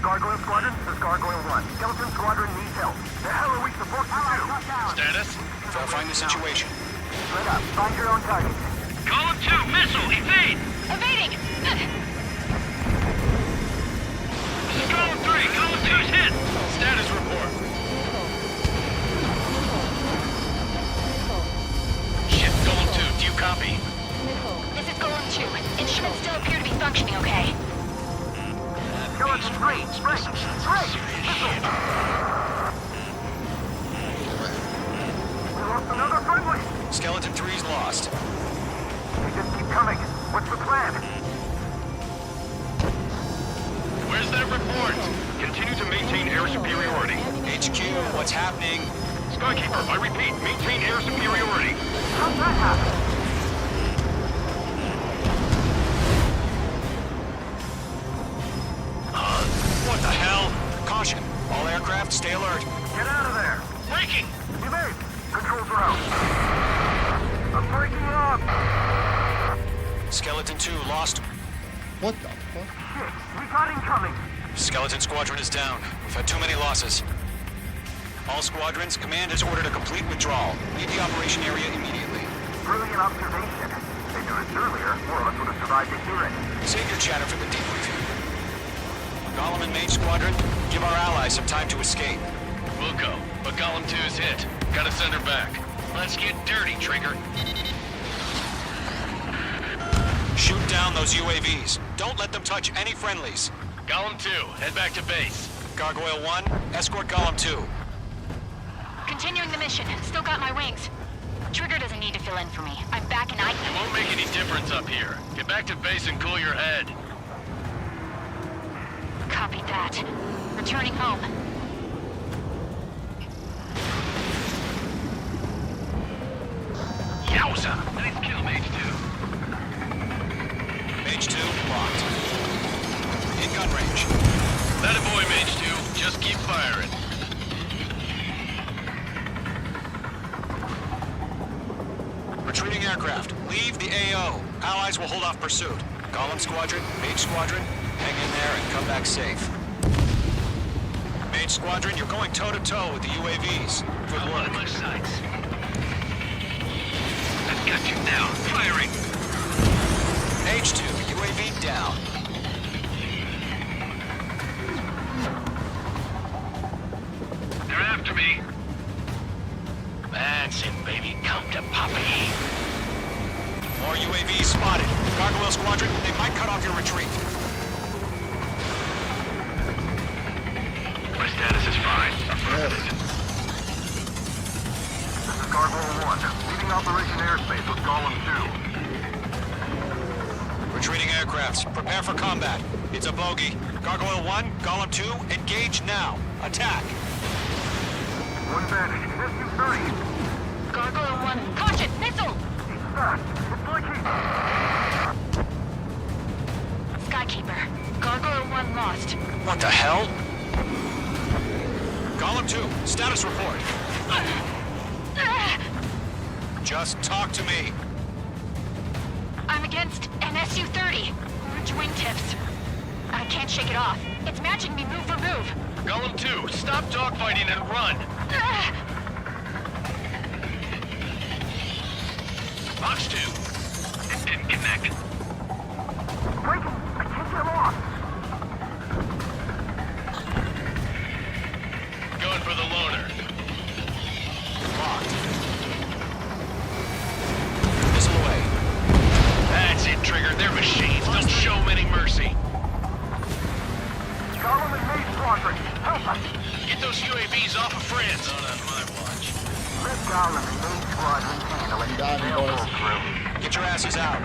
Gargoyle Squadron, this is Gargoyle 1. Skeleton Squadron needs help. The hell are we supposed to do? Status? Verifying the situation. Split up. Find your own target. Column 2, missile, evade! Evading! This is Column 3, Column 2's hit! Status report. Shit, Column 2, do you copy? This is Golem 2. Instruments still appear to be functioning okay. Skeleton 3, straight! Missile! We lost another friendly! Skeleton 3's lost. We just keep coming. What's the plan? Where's that report? Continue to maintain air superiority. HQ, what's happening? Skykeeper, I repeat, maintain air superiority. How's that happen? What the hell? Caution. All aircraft, stay alert. Get out of there! Breaking! Evade! Controls are out. I'm breaking up! Skeleton 2 lost. What the fuck? Shit, we got incoming! Skeleton Squadron is down. We've had too many losses. All squadrons, command has ordered a complete withdrawal. Leave the operation area immediately. Brilliant observation. If they knew this earlier, more of us would have survived to hear it. Save your chatter for the debriefing. Golem and Mage Squadron, give our allies some time to escape. We'll go, but Golem 2's hit. Gotta send her back. Let's get dirty, Trigger. Shoot down those UAVs. Don't let them touch any friendlies. Golem 2, head back to base. Gargoyle 1, escort Golem 2. Continuing the mission. Still got my wings. Trigger doesn't need to fill in for me. I'm back in It won't make any difference up here. Get back to base and cool your head. Copy that. Returning home. Yowza! Nice kill, Mage 2. Mage 2, locked. In gun range. That a boy, Mage 2. Just keep firing. Retreating aircraft. Leave the AO. Allies will hold off pursuit. Golem Squadron, Mage Squadron, hang in there and come back safe. Mage Squadron, you're going toe-to-toe with the UAVs. Good work. On my sights. I've got you now. Firing. Mage 2, UAV down. They're after me. That's it, baby. Come to Poppy. More UAVs spotted. Gargoyle Squadron, they might cut off your retreat. My status is fine. This is Gargoyle 1. Leading Operation Airspace with Golem 2. Retreating aircrafts, prepare for combat. It's a bogey. Gargoyle 1, Golem 2, engage now. Attack. One Vantage. SU-30. Gargoyle 1. Caution! Missile! He's fast. It's blinking. Skykeeper. Gargoyle 1 lost. What the hell? Golem 2, status report. Just talk to me. I'm against an SU-30. Orange wingtips. I can't shake it off. It's matching me move for move. Golem 2, stop dogfighting and run! Fox 2, it didn't connect. Breaking! I can't get him off! Going for the loner. Locked. Missile away. That's it, Trigger. They're machines. Don't show them any mercy. Golem and Maze Squadron, help us! Get those UAVs off of France. Not on my watch. Let Golem and Maze Squadron handle it. They'll pull through. Get your asses out.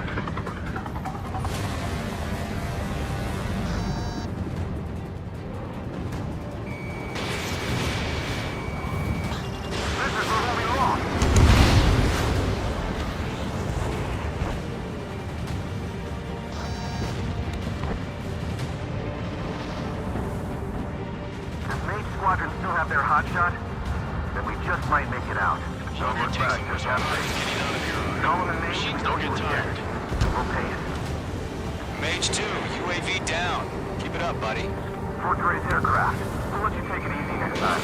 This is where we lost. Does Maze Squadron still have their hotshot? Then we just might make it out. Don't look back, just have faith. Golem and Maze, we Don't get tired. We'll pay it. Mage 2, UAV down. Keep it up, buddy. Fort Gray's aircraft. We'll let you take it easy next time.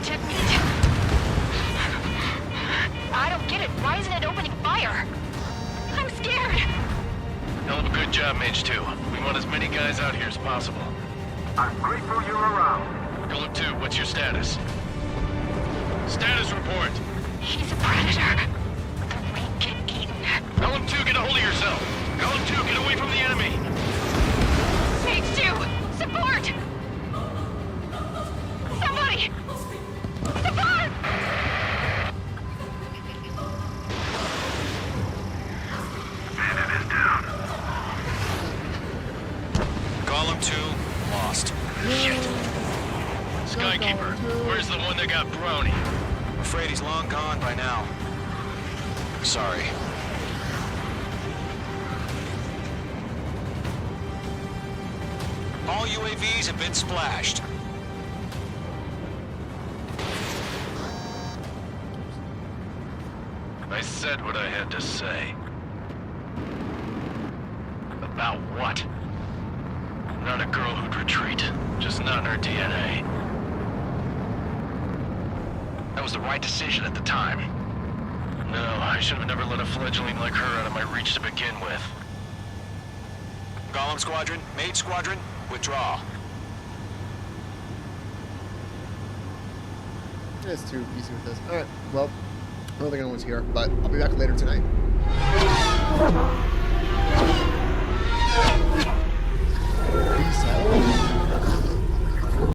Technique. I don't get it. Why isn't it opening fire? I'm scared. Hell of a good job, Mage 2. We want as many guys out here as possible. I'm grateful you're around. Golem 2, what's your status? Status report. He's a predator. The weak get eaten. Golem 2, get a hold of yourself. Golem 2, get away from the enemy. Mage 2, support! Somebody! Support! Bandit is down. Golem 2, lost. Shit. Skykeeper, where's the one that got brownie? I'm afraid he's long gone by now. Sorry. All UAVs have been splashed. I said what I had to say. About what? Not a girl who'd retreat. Just not in her DNA. That was the right decision at the time. No, I should have never let a fledgling like her out of my reach to begin with. Golem Squadron, Mage Squadron, withdraw. It's too easy with this. Alright, well, I don't think anyone's here, but I'll be back later tonight. Peace out.